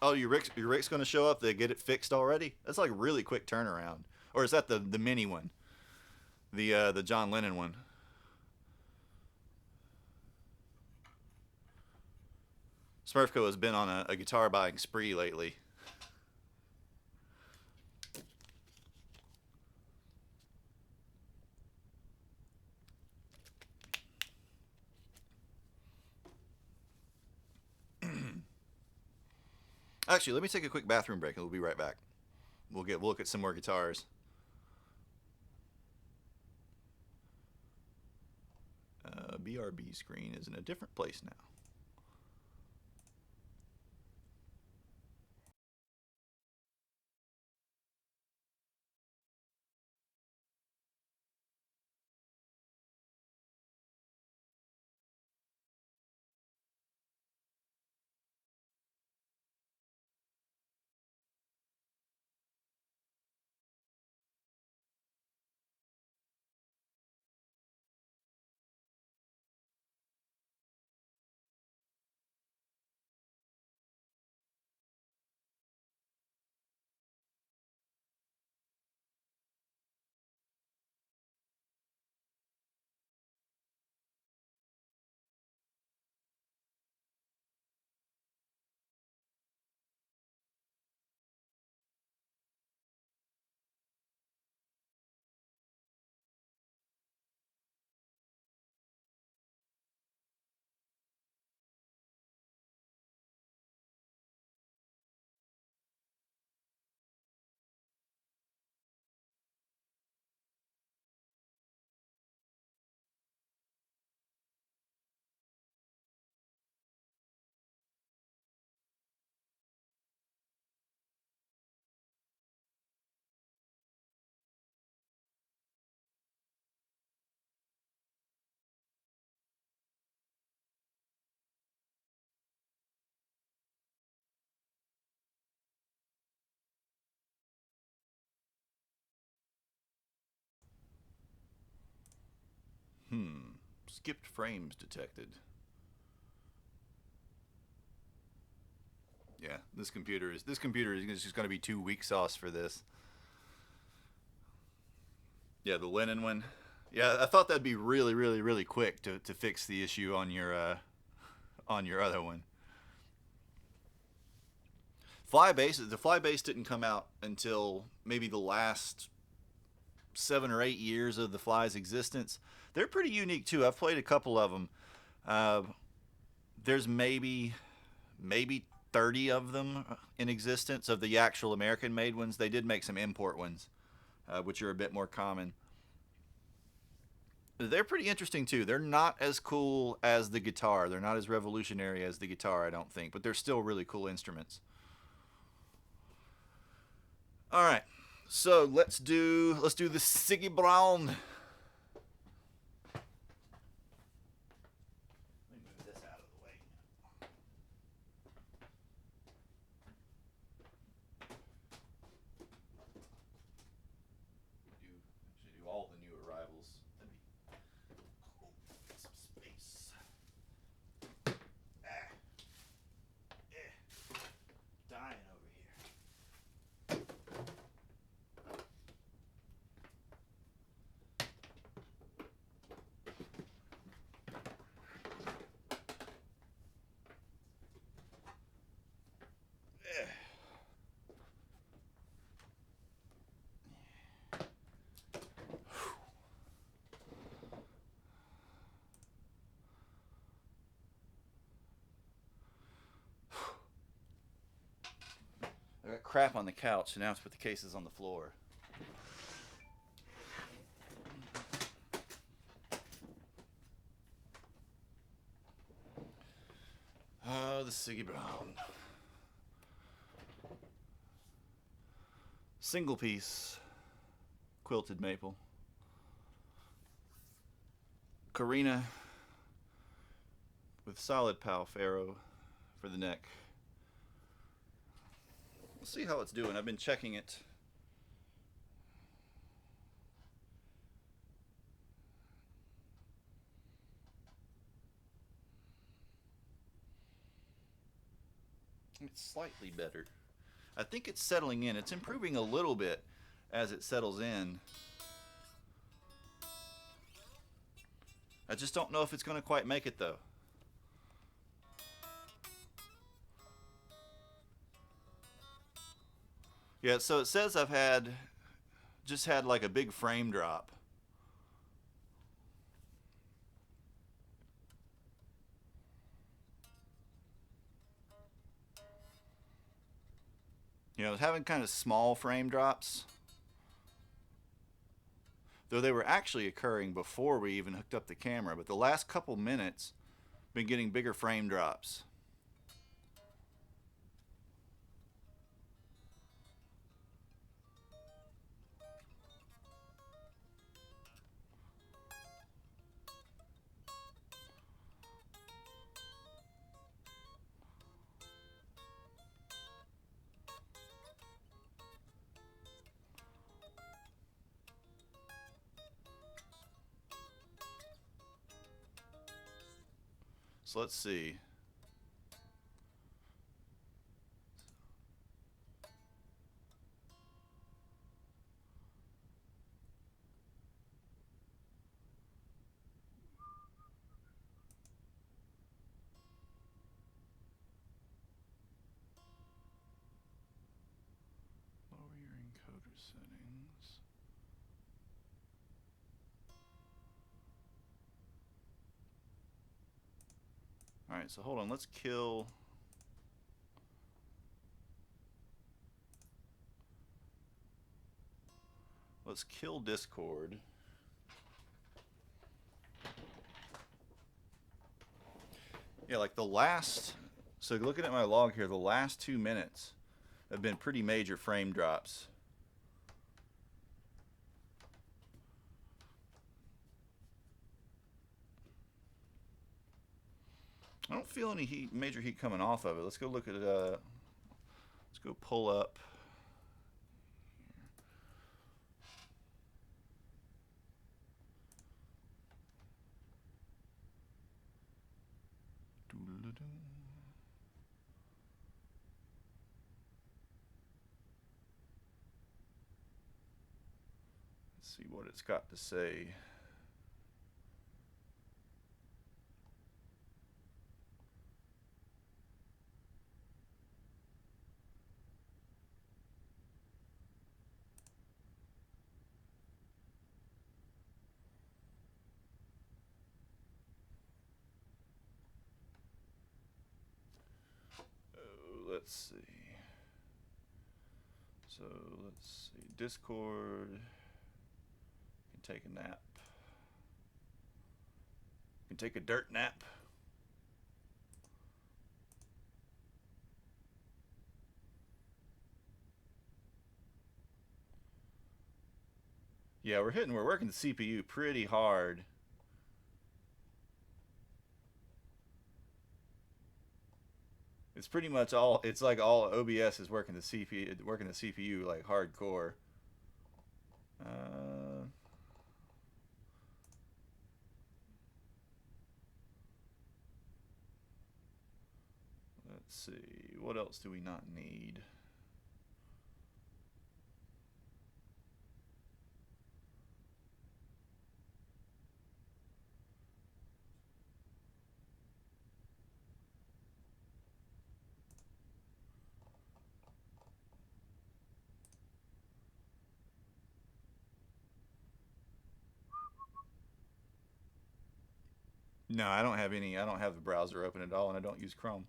oh, your rick's going to show up. They get it fixed already. That's like really quick turnaround. Or is that the mini one, the John Lennon one? Smurfco has been on a guitar buying spree lately. Actually, let me take a quick bathroom break and we'll be right back. We'll look at some more guitars. BRB screen is in a different place now. Skipped frames detected. Yeah, this computer is just going to be too weak sauce for this. Yeah, the linen one. Yeah, I thought that'd be really, really, really quick to fix the issue on your other one. The fly base didn't come out until maybe the last 7 or 8 years of the fly's existence. They're pretty unique too. I've played a couple of them. Uh, there's maybe 30 of them in existence of the actual American made ones. They did make some import ones, which are a bit more common. They're pretty interesting too. They're not as cool as the guitar. They're not as revolutionary as the guitar, I don't think, but they're still really cool instruments. All right, so let's do the Siggy Brown. Let me move this out of the way. Do all the new arrivals. Get some space. Dying over here. I got crap on the couch, so now I have to put the cases on the floor. Siggy Brown. Single piece quilted maple. Carina with solid pal ferro for the neck. We'll see how it's doing. I've been checking it. It's slightly better. I think it's settling in. It's improving a little bit as it settles in. I just don't know if it's going to quite make it though. Yeah, so it says I've just had like a big frame drop. You know, I was having kind of small frame drops. Though they were actually occurring before we even hooked up the camera, but the last couple minutes, been getting bigger frame drops. So let's see. Lower your encoder settings. All right, so hold on. Let's kill. Let's kill Discord. Yeah, like the last. So looking at my log here, the last 2 minutes have been pretty major frame drops. I don't feel any heat, major heat coming off of it. Let's go look at let's go pull up. Let's see what it's got to say. Let's see. So let's see. Discord. You can take a nap. You can take a dirt nap. Yeah, we're working the CPU pretty hard. It's pretty much all. It's like all OBS is working the CPU like hardcore. Let's see. What else do we not need? No, I don't have any. I don't have the browser open at all, and I don't use Chrome.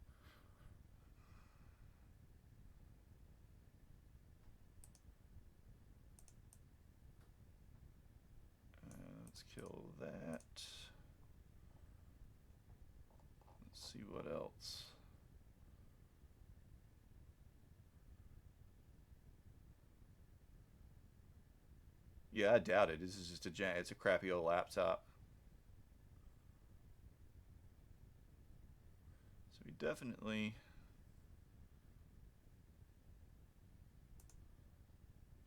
Let's kill that. Let's see what else. Yeah, I doubt it. This is just it's a crappy old laptop. So we definitely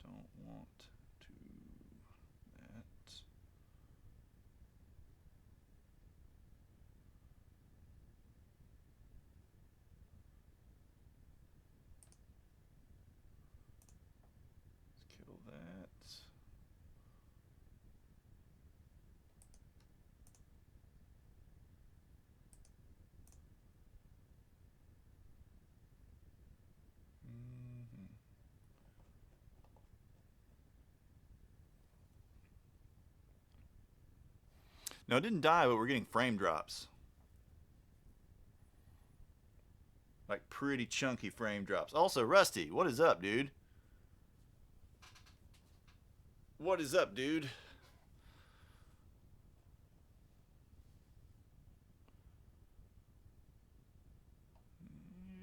don't want to that. Let's kill that. Mm-hmm. No, it didn't die, but we're getting frame drops. Like pretty chunky frame drops. Also, Rusty, what is up, dude? What is up, dude?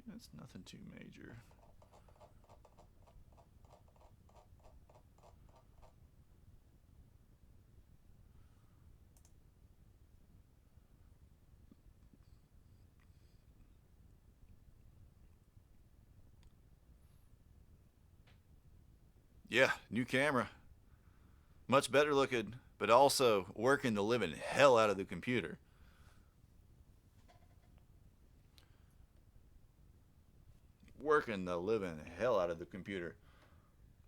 That's nothing too major. Yeah, new camera. Much better looking, but also working the living hell out of the computer. Working the living hell out of the computer.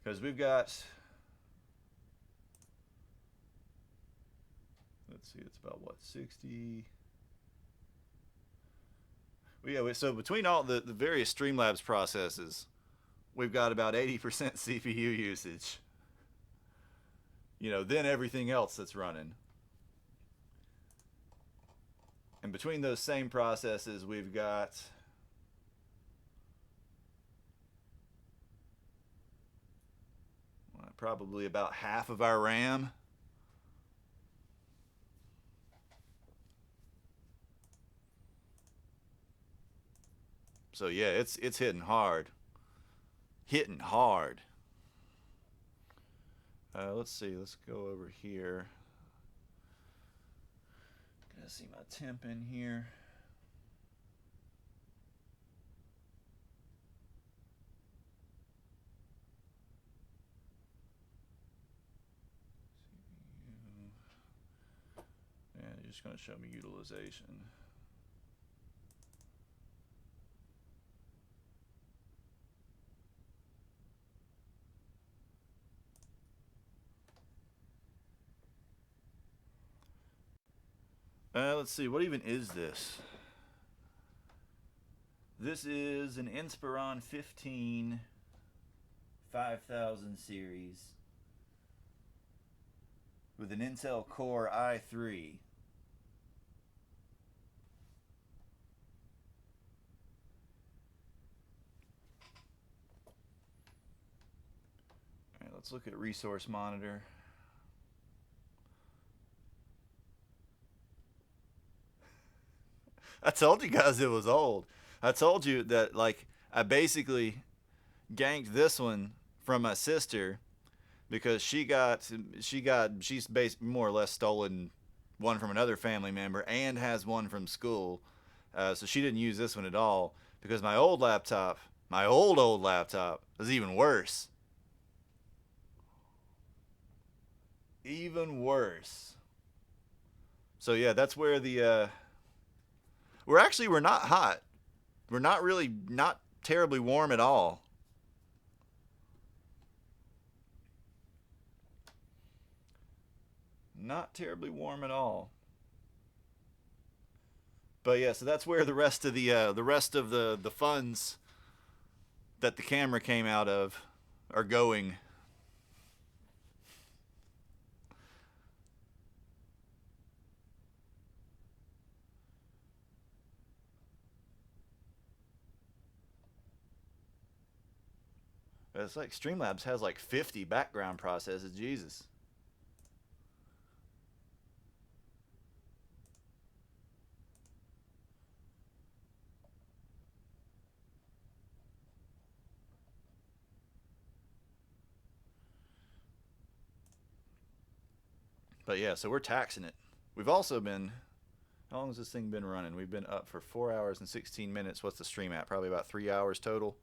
Because we've got, let's see, it's about what, 60? Well, yeah, so between all the various Streamlabs processes, we've got about 80% CPU usage. You know, then everything else that's running. And between those same processes, we've got probably about half of our RAM. So yeah, it's hitting hard. Hitting hard. Let's see. Let's go over here. Gonna see my temp in here. Yeah, you're just gonna show me utilization. Let's see. What even is this? This is an Inspiron 15 5000 series with an Intel Core i3. All right, let's look at Resource Monitor. I told you guys it was old. I told you that, like, I basically ganked this one from my sister because she's basically more or less stolen one from another family member and has one from school. So she didn't use this one at all because my old laptop, my old laptop, was even worse. Even worse. So yeah, that's where the we're not hot. We're not terribly warm at all. Not terribly warm at all. But yeah, so that's where the rest of the funds that the camera came out of are going. It's like Streamlabs has like 50 background processes. Jesus. But yeah, so we're taxing it. We've also been, how long has this thing been running? We've been up for 4 hours and 16 minutes. What's the stream at? Probably about 3 hours total.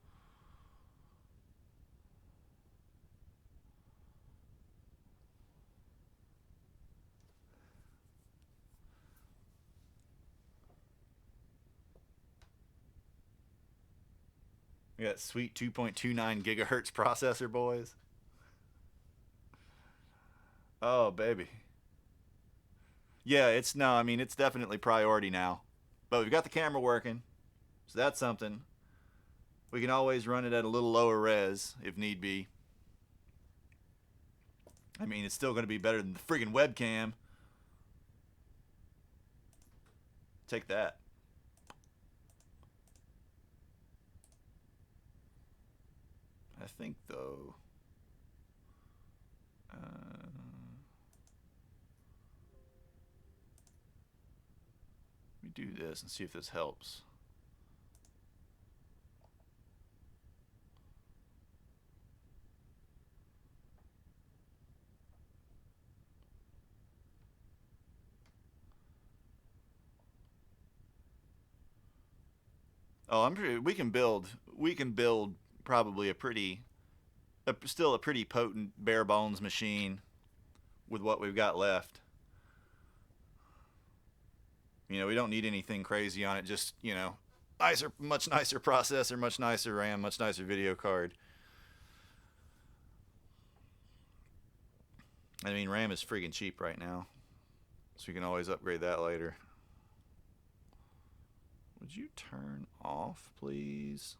We got sweet 2.29 gigahertz processor, boys. Oh, baby. Yeah, it's no, I mean, it's definitely priority now. But we've got the camera working, so that's something. We can always run it at a little lower res if need be. I mean, it's still going to be better than the friggin' webcam. Take that. I think, though, let me do this and see if this helps. Oh, I'm sure we can build. We can build probably still a pretty potent bare bones machine with what we've got left. You know, we don't need anything crazy on it. Just, you know, much nicer processor, much nicer RAM, much nicer video card. I mean, RAM is freaking cheap right now, so we can always upgrade that later. Would you turn off, please?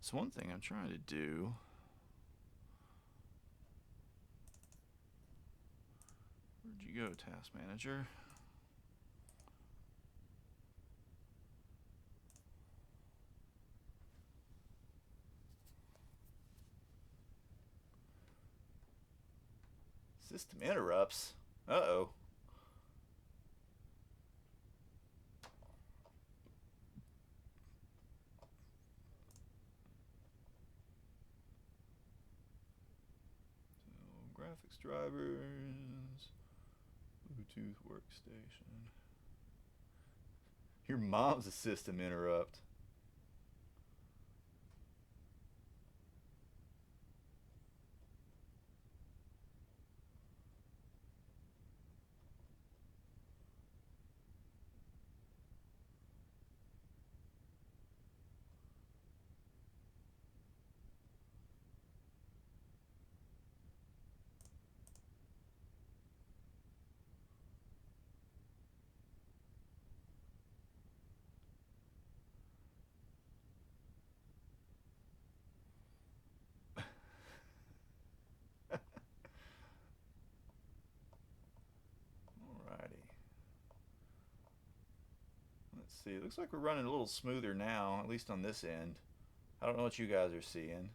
So one thing I'm trying to do. Where'd you go, Task Manager? System interrupts. Uh-oh. So, graphics drivers, Bluetooth workstation. Your mom's a system interrupt. Alrighty. Let's see. It looks like we're running a little smoother now, at least on this end. I don't know what you guys are seeing.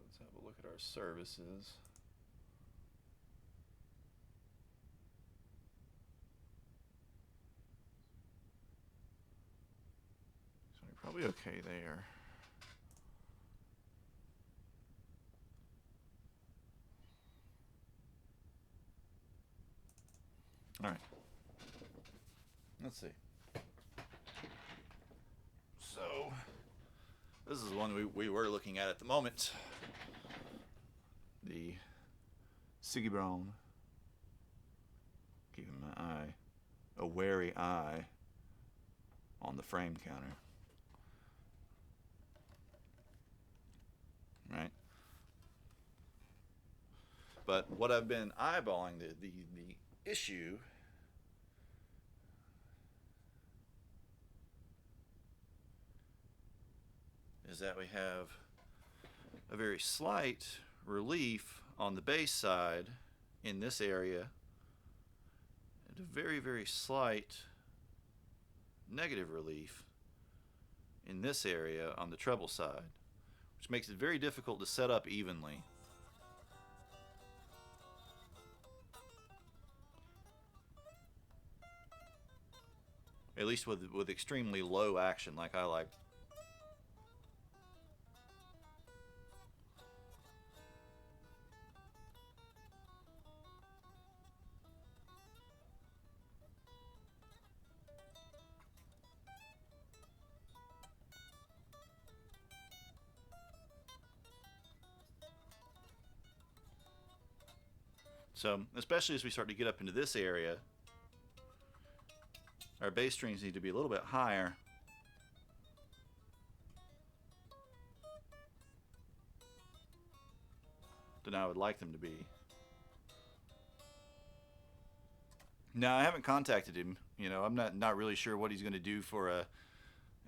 Let's have a look at our services. So we're probably okay there. All right. Let's see. So, this is the one we were looking at the moment. The Siggy Brown. Keeping my eye, a wary eye, on the frame counter. Right? But what I've been eyeballing, the issue is that we have a very slight relief on the base side in this area, and a very, very slight negative relief in this area on the treble side, which makes it very difficult to set up evenly. At least with extremely low action like I like. So, especially as we start to get up into this area, our bass strings need to be a little bit higher. Than I would like them to be. Now, I haven't contacted him. You know, I'm not really sure what he's going to do for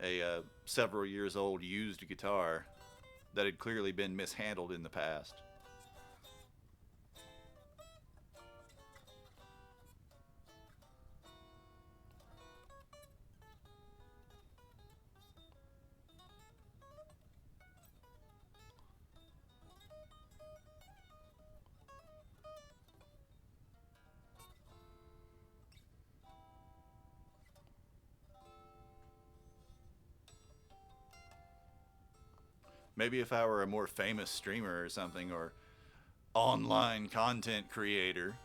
a several years old used guitar that had clearly been mishandled in the past. Maybe if I were a more famous streamer or something, or online content creator.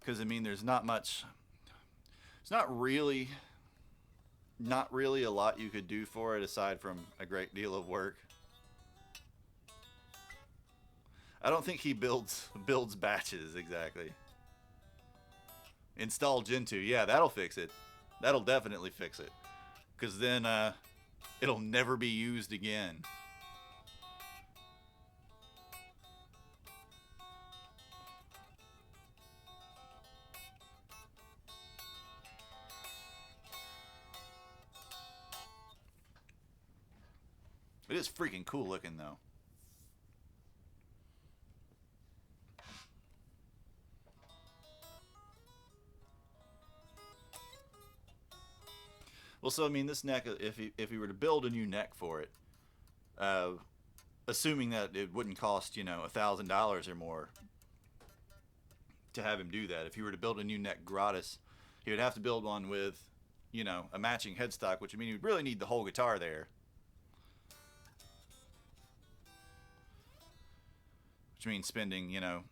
Because, I mean, there's not much... It's not really a lot you could do for it aside from a great deal of work. I don't think he builds batches exactly. Install Gentoo. Yeah, that'll fix it. That'll definitely fix it. Because then it'll never be used again. It is freaking cool looking, though. Well, so I mean, this neck, if he were to build a new neck for it, assuming that it wouldn't cost, you know, $1,000 or more to have him do that, if he were to build a new neck gratis, he would have to build one with, you know, a matching headstock, which I mean, he would really need the whole guitar there. Which means spending, you know,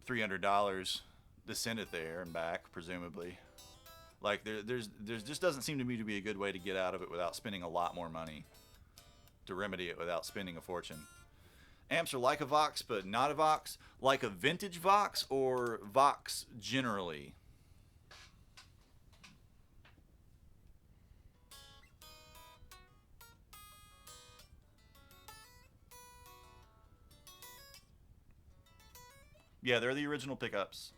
$300 to send it there and back, presumably. Like, there's just doesn't seem to me to be a good way to get out of it without spending a lot more money. To remedy it without spending a fortune. Amps are like a Vox, but not a Vox. Like a vintage Vox, or Vox generally. Yeah, they're the original pickups.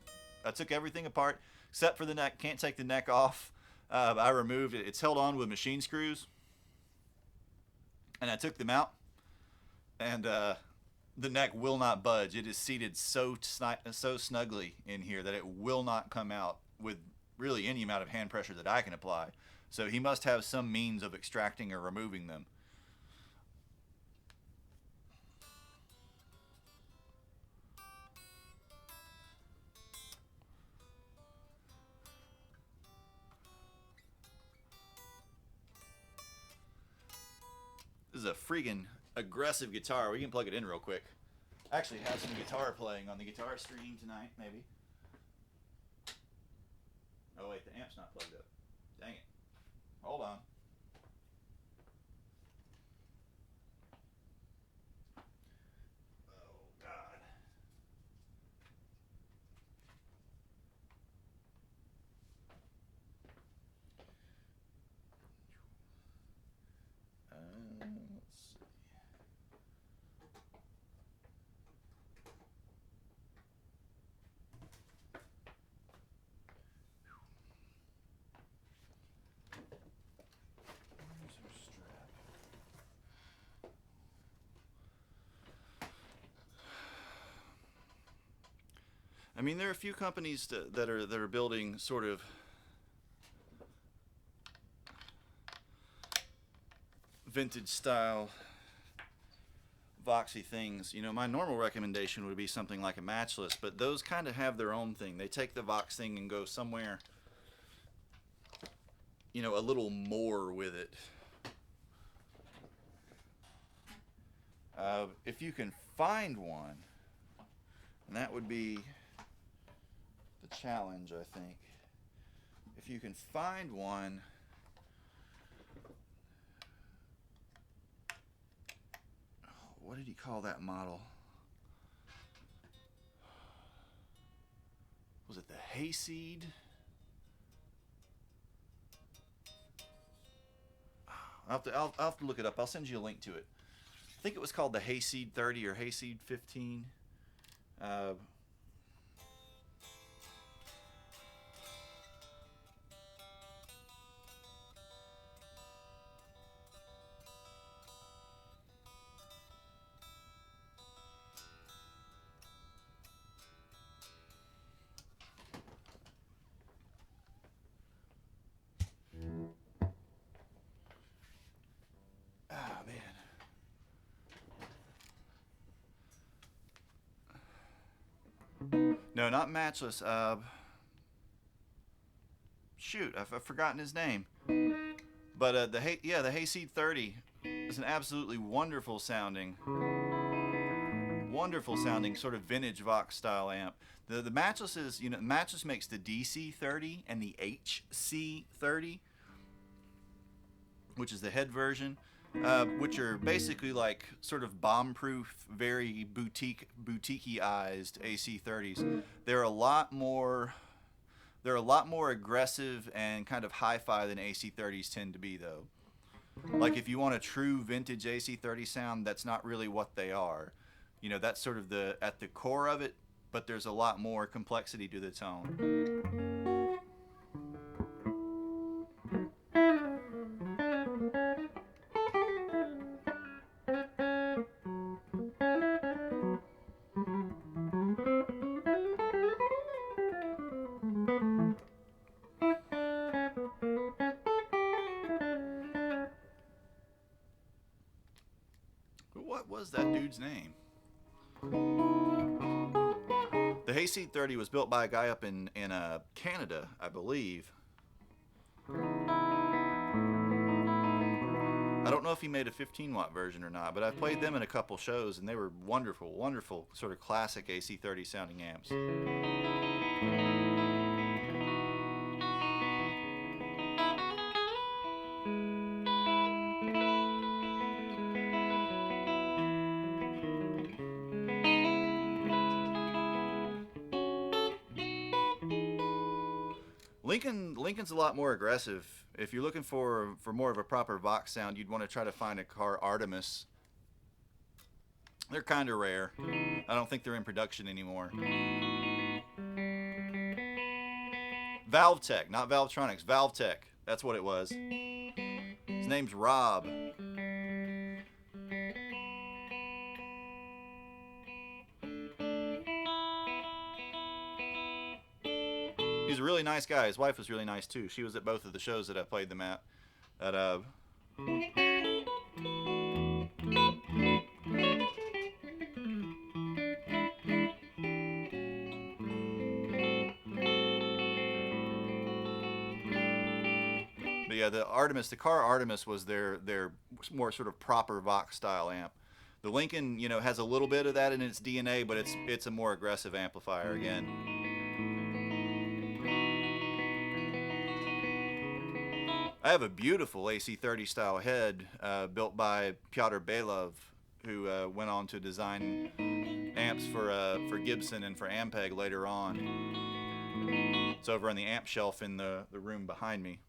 I took everything apart except for the neck. Can't take the neck off. I removed it. It's held on with machine screws. And I took them out. And the neck will not budge. It is seated so snugly in here that it will not come out with really any amount of hand pressure that I can apply. So he must have some means of extracting or removing them. This is a freaking aggressive guitar. We can plug it in real quick. Actually, have some guitar playing on the guitar stream tonight, maybe. Oh wait, the amp's not plugged up. Dang it. Hold on. Oh God. Let's see. Where's our strap? I mean, there are a few companies that are building sort of vintage style Voxy things. You know, my normal recommendation would be something like a Matchless, but those kind of have their own thing. They take the Vox thing and go somewhere, you know, a little more with it. If you can find one, and that would be the challenge, I think. If you can find one what did he call that model? Was it the Hayseed? I'll have to look it up. I'll send you a link to it. I think it was called the Hayseed 30 or Hayseed 15. Ah, man. No, not Matchless. Shoot, I've forgotten his name. But the Hayseed 30 is an absolutely wonderful sounding sort of vintage Vox style amp. The Matchless is, you know, Matchless makes the DC30 and the HC30, which is the head version, which are basically like sort of bomb-proof, very boutique-ized AC30s. They're a lot more aggressive and kind of hi-fi than AC30s tend to be, though. Like if you want a true vintage AC30 sound, that's not really what they are. You know, that's sort of at the core of it, but there's a lot more complexity to the tone. What was that dude's name? The Hayseed 30 was built by a guy up in Canada, I believe. I don't know if he made a 15-watt version or not, but I've played them in a couple shows, and they were wonderful, wonderful sort of classic AC30 sounding amps. Lincoln's a lot more aggressive. If you're looking for more of a proper Vox sound, you'd want to try to find a car Artemis. They're kind of rare. I don't think they're in production anymore. Valvetech, not Valvetronics. Valvetech. That's what it was. His name's Rob. He's a really nice guy. His wife was really nice too. She was at both of the shows that I played them at. But yeah, the car Artemis was their more sort of proper Vox style amp. The Lincoln, you know, has a little bit of that in its DNA, but it's a more aggressive amplifier again. I have a beautiful AC30 style head built by Piotr Belov, who went on to design amps for Gibson and for Ampeg later on. It's over on the amp shelf in the room behind me.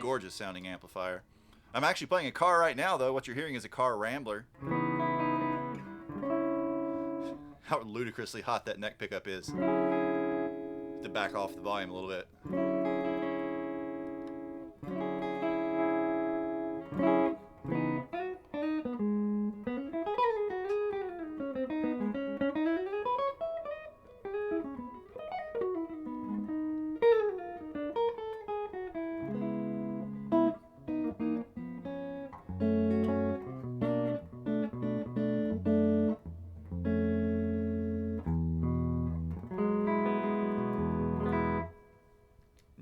Gorgeous sounding amplifier. I'm actually playing a car right now, though. What you're hearing is a car rambler. How ludicrously hot that neck pickup is. To back off the volume a little bit.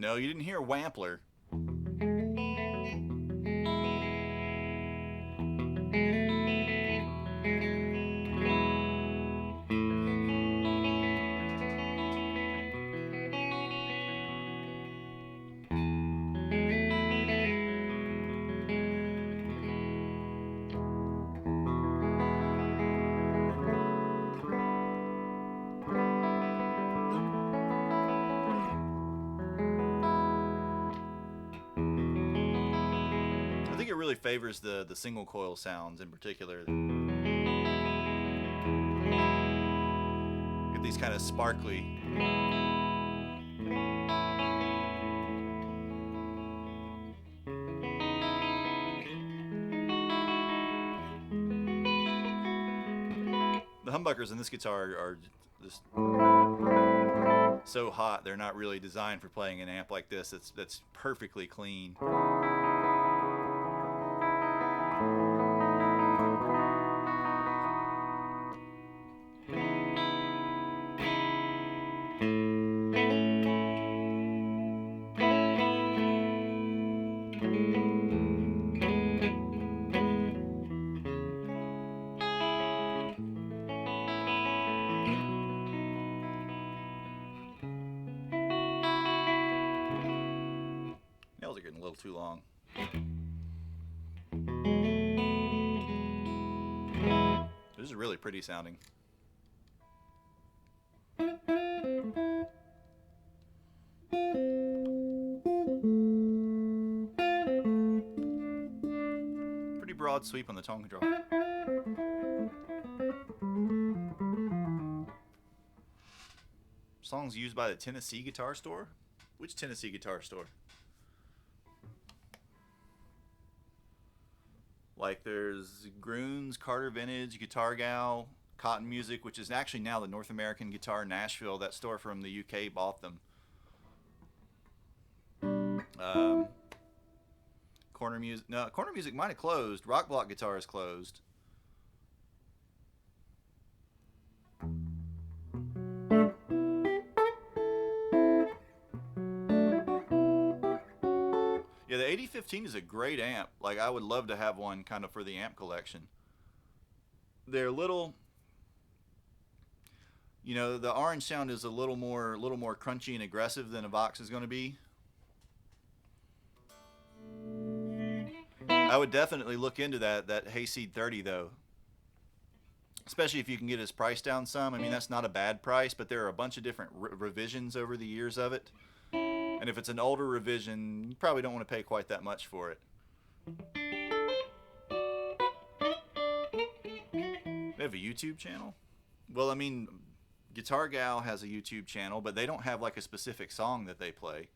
No, you didn't hear Wampler. I think it really favors the single coil sounds in particular. Get these kind of sparkly. The humbuckers in this guitar are just so hot. They're not really designed for playing an amp like this. That's perfectly clean. Nails are getting a little too long. This is really pretty sounding. Pretty broad sweep on the tone control. Songs used by the Tennessee Guitar Store? Which Tennessee Guitar Store? Like there's Groons, Carter Vintage, Guitar Gal, Cotton Music, which is actually now the North American Guitar Nashville. That store from the UK bought them. Corner Music, no, Corner Music might have closed. Rock Block Guitar is closed. Yeah, the 8015 is a great amp. Like, I would love to have one kind of for the amp collection. They're little, you know, the orange sound is a little more crunchy and aggressive than a Vox is going to be. I would definitely look into that Hayseed 30 though. Especially if you can get his price down some. I mean, that's not a bad price, but there are a bunch of different revisions over the years of it. And if it's an older revision, you probably don't want to pay quite that much for it. They have a YouTube channel? Well, I mean, Guitar Gal has a YouTube channel, but they don't have like a specific song that they play.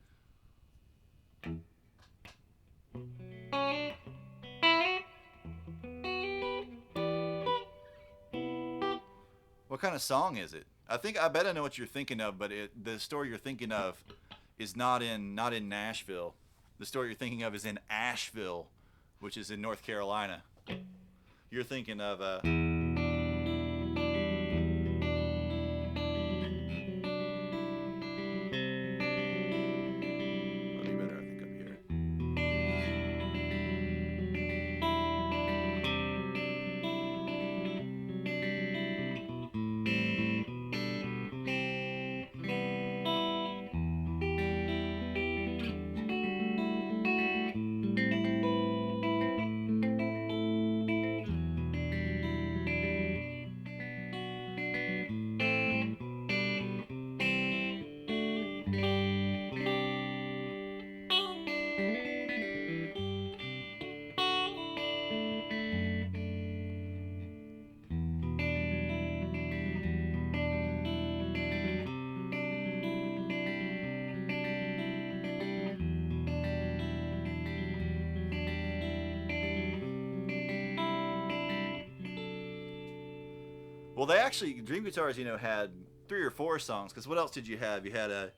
What kind of song is it? I bet I know what you're thinking of, but the store you're thinking of is not in Nashville. The store you're thinking of is in Asheville, which is in North Carolina. You're thinking of that'd be better, I think, up here. Well, they actually, Dream Guitars, you know, had 3 or 4 songs. Because what else did you have? You had a...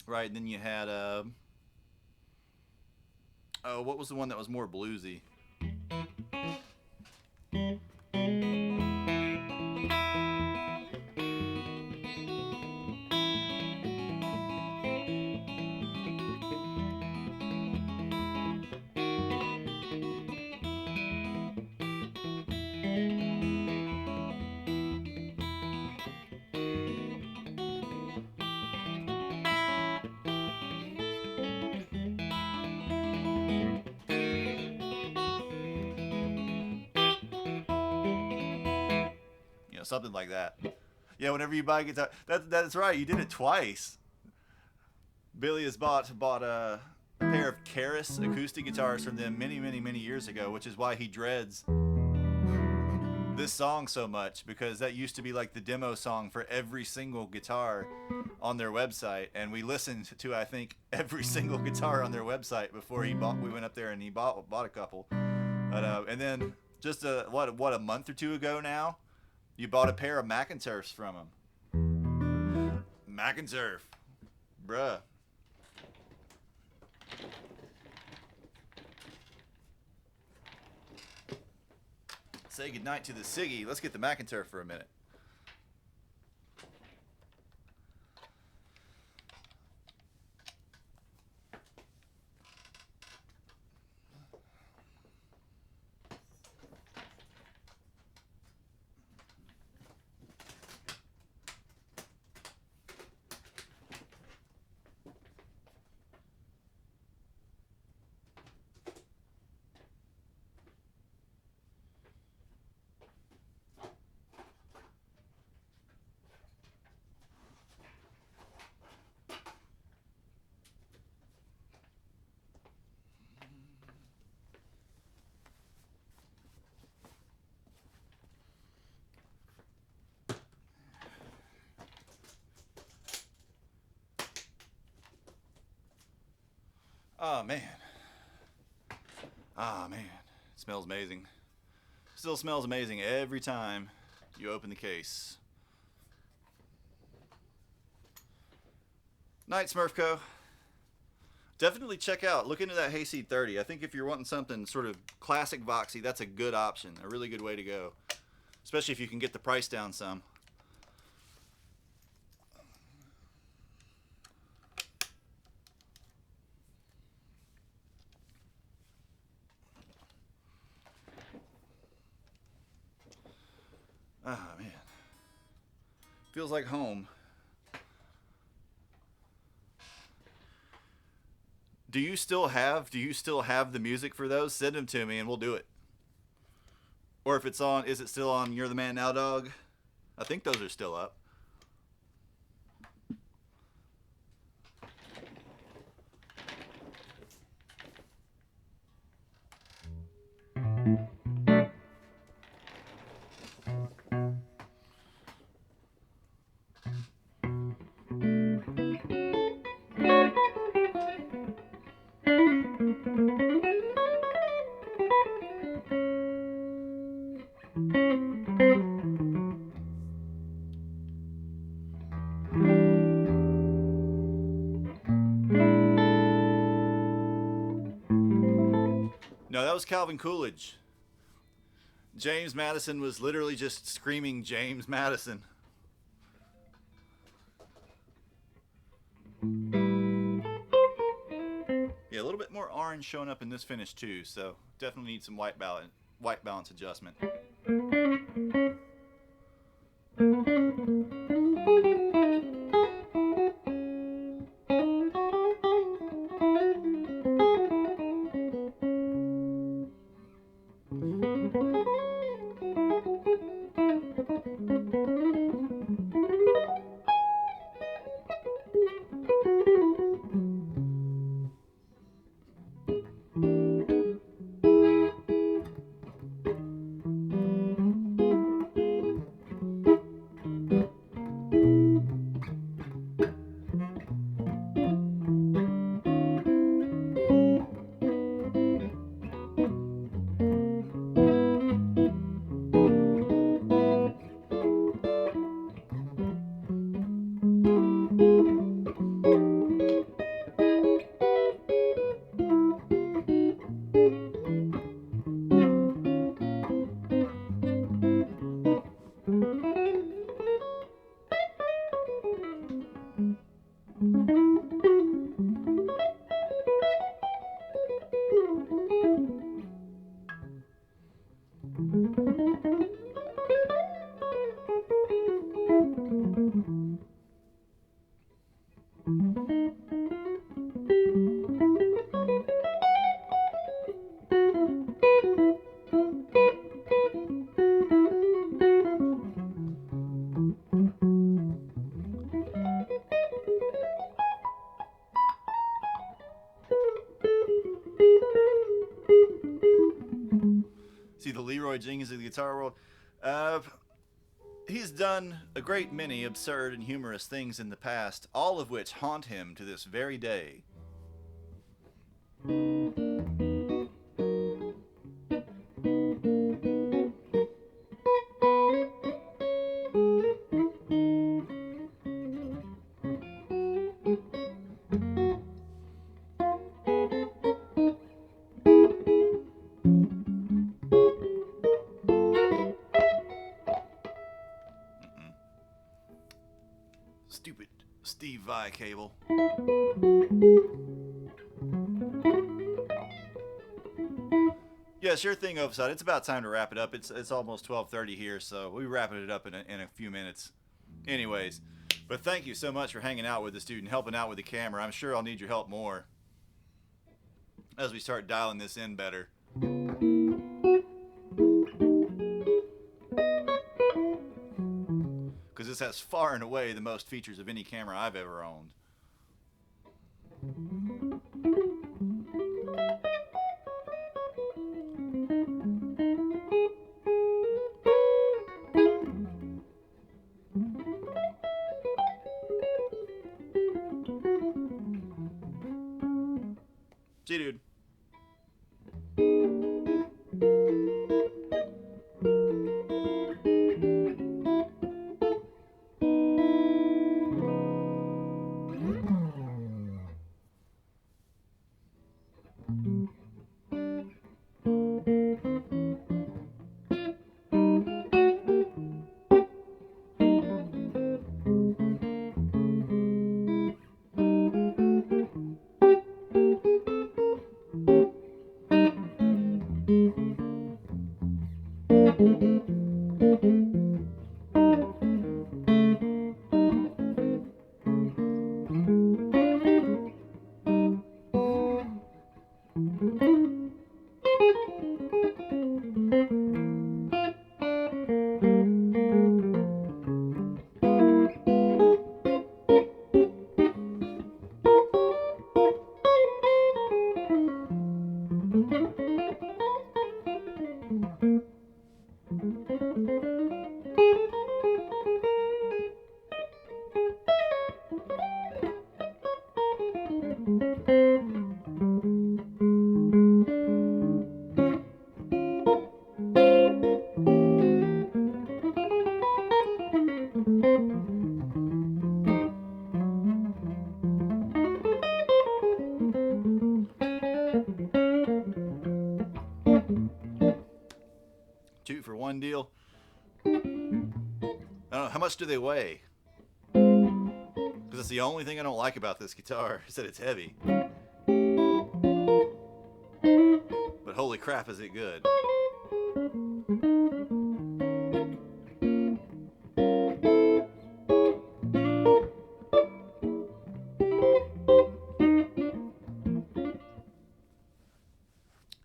Right, and then you had, oh, what was the one that was more bluesy? You know, something like that. Yeah, whenever you buy a guitar, that's right. You did it twice. Billy has bought a pair of Keras acoustic guitars from them many years ago, which is why he dreads this song so much, because that used to be like the demo song for every single guitar on their website, and we listened to, I think, every single guitar on their website before we went up there and he bought a couple. But and then just a month or two ago now, you bought a pair of McInturfs from him. McInturf, bruh. Say goodnight to the Siggy. Let's get the McInturf for a minute. Oh man. Ah man. It smells amazing. Still smells amazing every time you open the case. Night, Smurfco. Definitely check out, look into that Hayseed 30. I think if you're wanting something sort of classic Voxy, that's a good option, a really good way to go. Especially if you can get the price down some. Ah, man. Feels like home. Do you still have the music for those? Send them to me and we'll do it. Or if it's on, is it still on You're the Man Now, Dog? I think those are still up. No, that was Calvin Coolidge. James Madison was literally just screaming James Madison. Yeah, a little bit more orange showing up in this finish too, so definitely need some white balance adjustment. guitar world. He's done a great many absurd and humorous things in the past, all of which haunt him to this very day. Stupid Steve Vai cable. Yeah, sure thing, Overside. It's about time to wrap it up. It's almost 12:30 here, so we'll be wrapping it up in a few minutes. Anyways, but thank you so much for hanging out with us, dude, and helping out with the camera. I'm sure I'll need your help more as we start dialing this in better. Because this has far and away the most features of any camera I've ever owned. See you, dude. Two for one deal. I don't know, how much do they weigh? Because it's the only thing I don't like about this guitar is that it's heavy. But holy crap, is it good.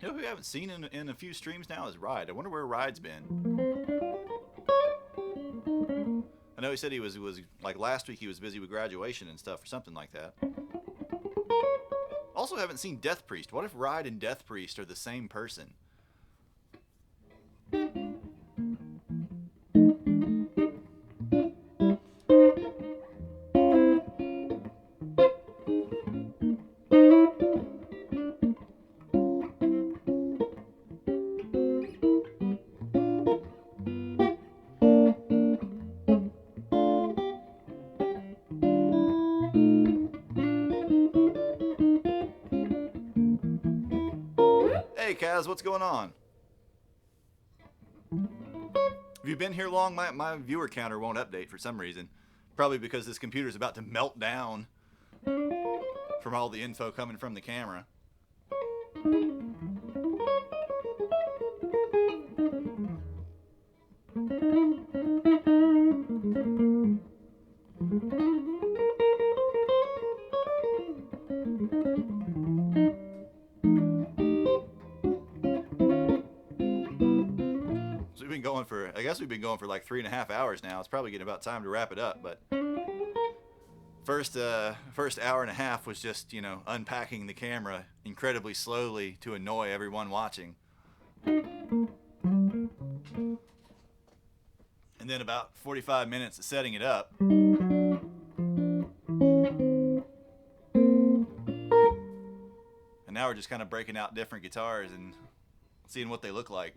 You know who we haven't seen in a few streams now is Ride. I wonder where Ride's been. I know he said he was like last week he was busy with graduation and stuff or something like that. Also haven't seen Death Priest. What if Ride and Death Priest are the same person? Hey Kaz, what's going on? Have you been here long? My viewer counter won't update for some reason. Probably because this computer's about to melt down from all the info coming from the camera. I guess we've been going for like 3.5 hours now. It's probably getting about time to wrap it up, but first hour and a half was just, you know, unpacking the camera incredibly slowly to annoy everyone watching. And then about 45 minutes of setting it up. And now we're just kind of breaking out different guitars and seeing what they look like.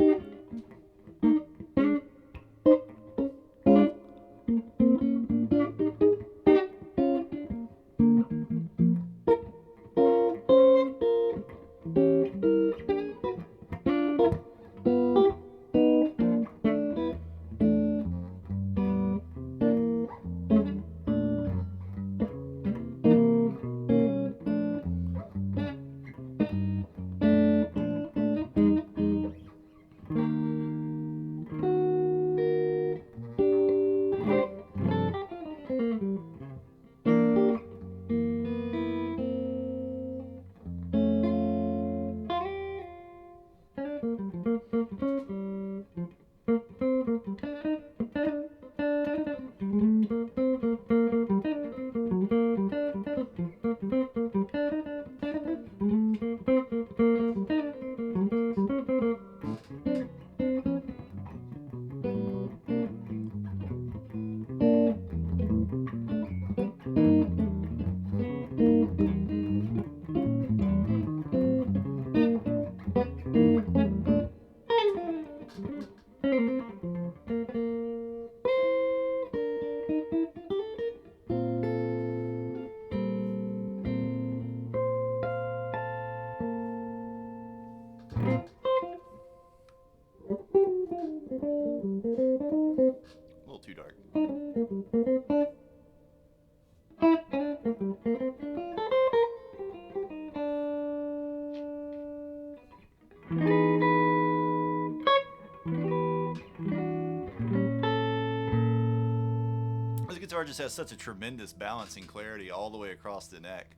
A little too dark. This guitar just has such a tremendous balancing clarity all the way across the neck.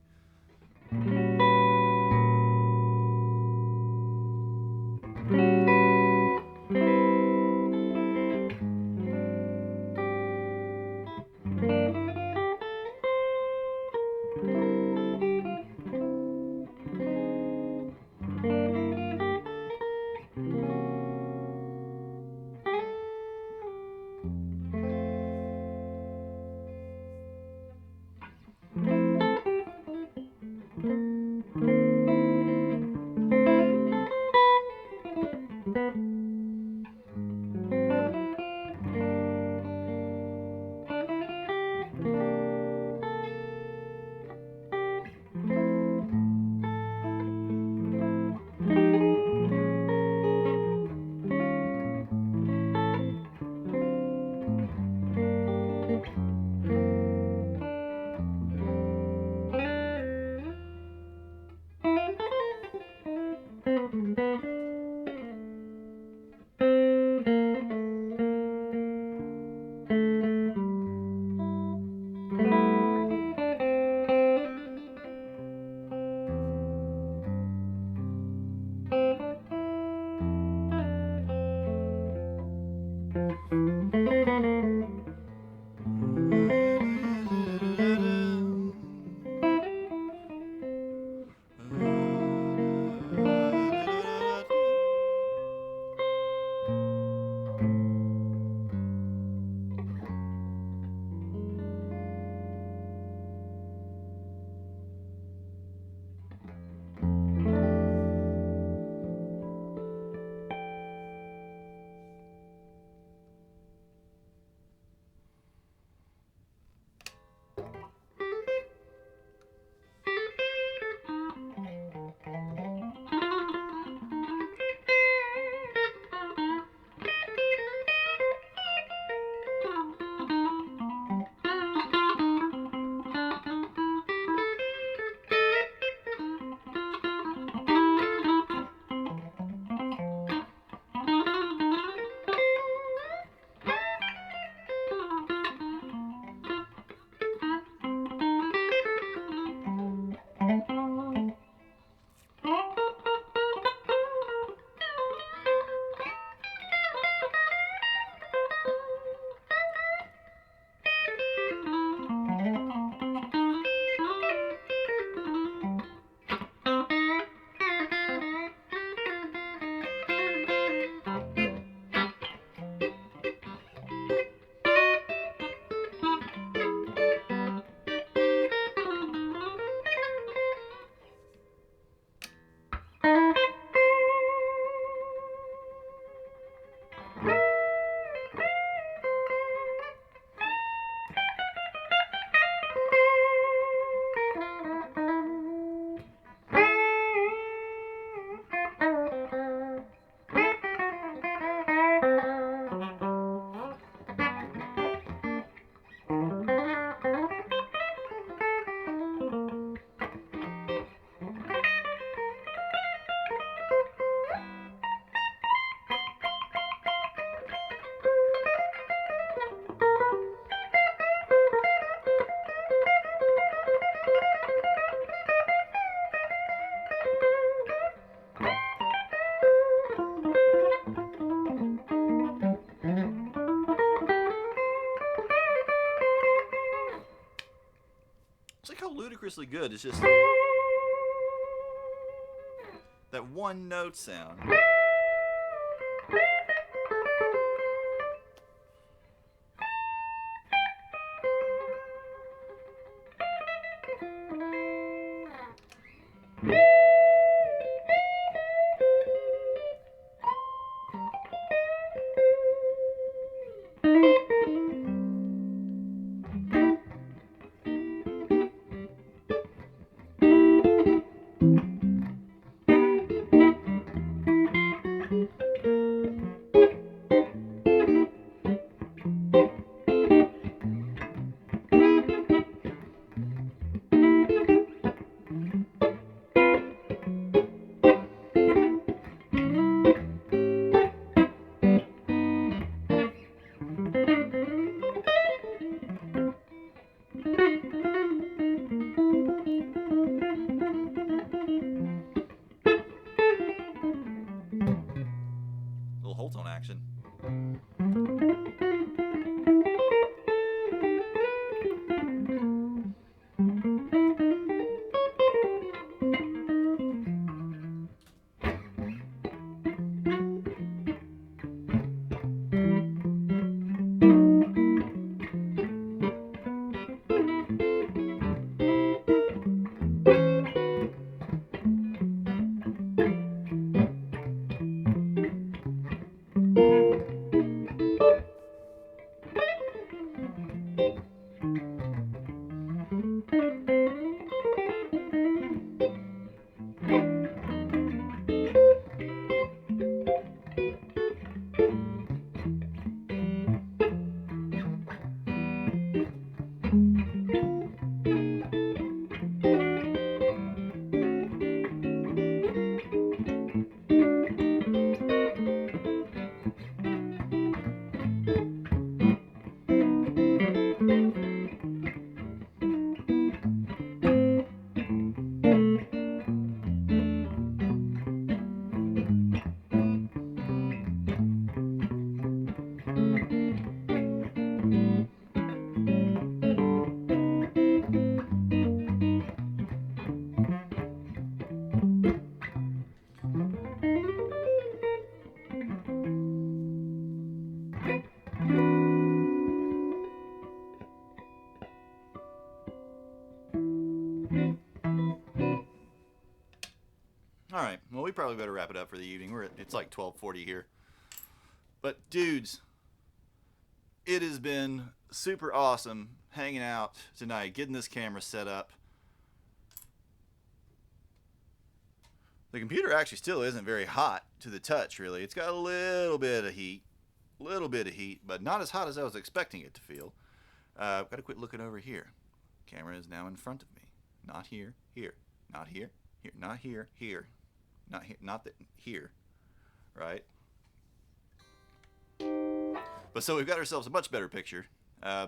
like how ludicrously good it's just that one note sound. Little whole tone action. All right, well, we probably better wrap it up for the evening. It's like 12:40 here. But dudes, it has been super awesome hanging out tonight, getting this camera set up. The computer actually still isn't very hot to the touch, really. It's got a little bit of heat, but not as hot as I was expecting it to feel. I've got to quit looking over here. Camera is now in front of me. Not here, here, not here, here, not here, here. Not here, not that here, right? But so we've got ourselves a much better picture.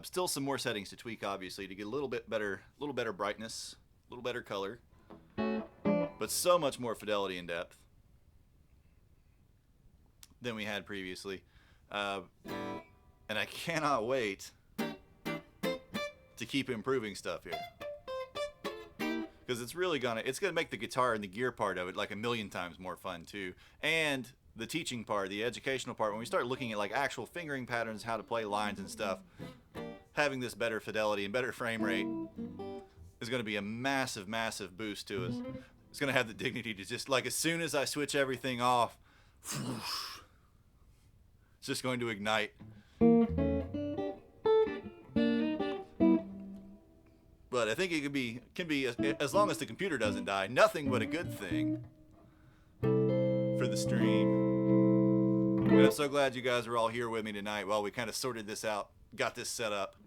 Still some more settings to tweak, obviously, to get a little better brightness, a little better color, but so much more fidelity and depth than we had previously. And I cannot wait to keep improving stuff here. Because it's really gonna make the guitar and the gear part of it like a million times more fun too. And the teaching part, the educational part, when we start looking at like actual fingering patterns, how to play lines and stuff, having this better fidelity and better frame rate is going to be a massive, massive boost to us. It's going to have the dignity to just, like, as soon as I switch everything off, it's just going to ignite. But I think it can be as long as the computer doesn't die, nothing but a good thing for the stream. And I'm so glad you guys are all here with me tonight while we kind of sorted this out, got this set up.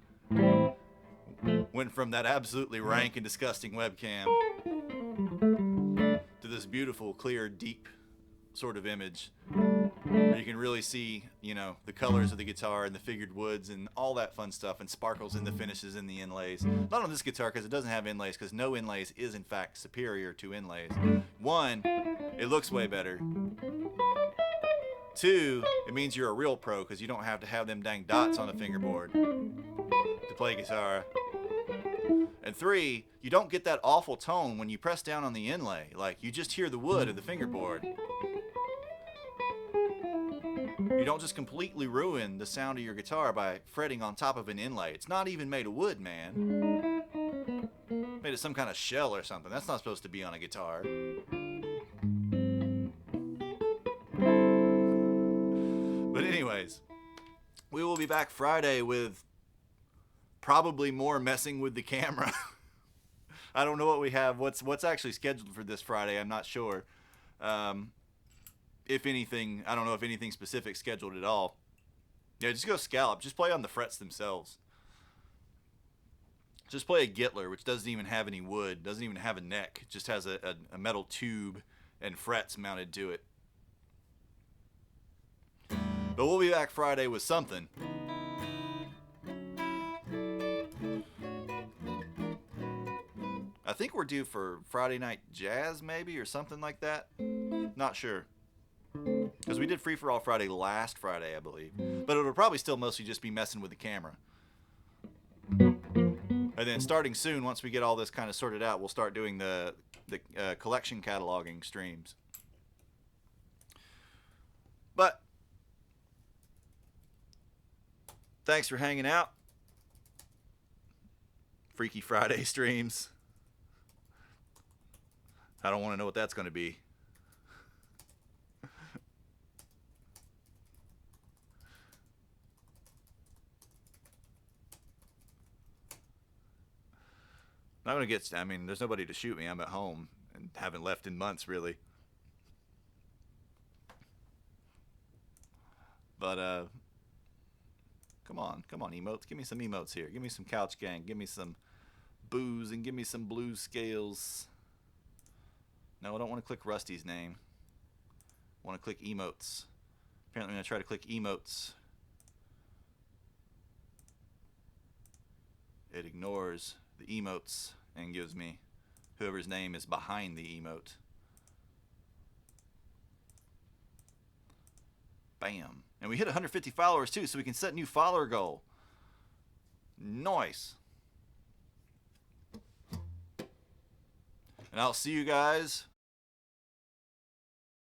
Went from that absolutely rank and disgusting webcam to this beautiful, clear, deep sort of image where you can really see, you know, the colors of the guitar and the figured woods and all that fun stuff, and sparkles in the finishes and the inlays. Not on this guitar because it doesn't have inlays, because no inlays is in fact superior to inlays. One, it looks way better. Two, it means you're a real pro because you don't have to have them dang dots on a fingerboard to play guitar. And 3, you don't get that awful tone when you press down on the inlay. Like, you just hear the wood of the fingerboard. You don't just completely ruin the sound of your guitar by fretting on top of an inlay. It's not even made of wood, man. Made of some kind of shell or something. That's not supposed to be on a guitar. But anyways, we will be back Friday with probably more messing with the camera. I don't know what we have. What's actually scheduled for this Friday? I'm not sure. If anything, I don't know if anything specific scheduled at all. Yeah, just go scallop. Just play on the frets themselves. Just play a Gittler, which doesn't even have any wood, doesn't even have a neck. It just has a metal tube and frets mounted to it. But we'll be back Friday with something. I think we're due for Friday Night Jazz, maybe, or something like that. Not sure. Because we did Free For All Friday last Friday, I believe. But it'll probably still mostly just be messing with the camera. And then starting soon, once we get all this kind of sorted out, we'll start doing the collection cataloging streams. But thanks for hanging out. Freaky Friday streams. I don't want to know what that's going to be. Not gonna get. I mean, there's nobody to shoot me. I'm at home and haven't left in months, really. But come on, emotes. Give me some emotes here. Give me some couch gang. Give me some booze and give me some blue scales. No, I don't want to click Rusty's name. I want to click emotes. Apparently, I'm gonna try to click emotes. It ignores the emotes and gives me whoever's name is behind the emote. Bam. And we hit 150 followers too, so we can set a new follower goal. Nice. And I'll see you guys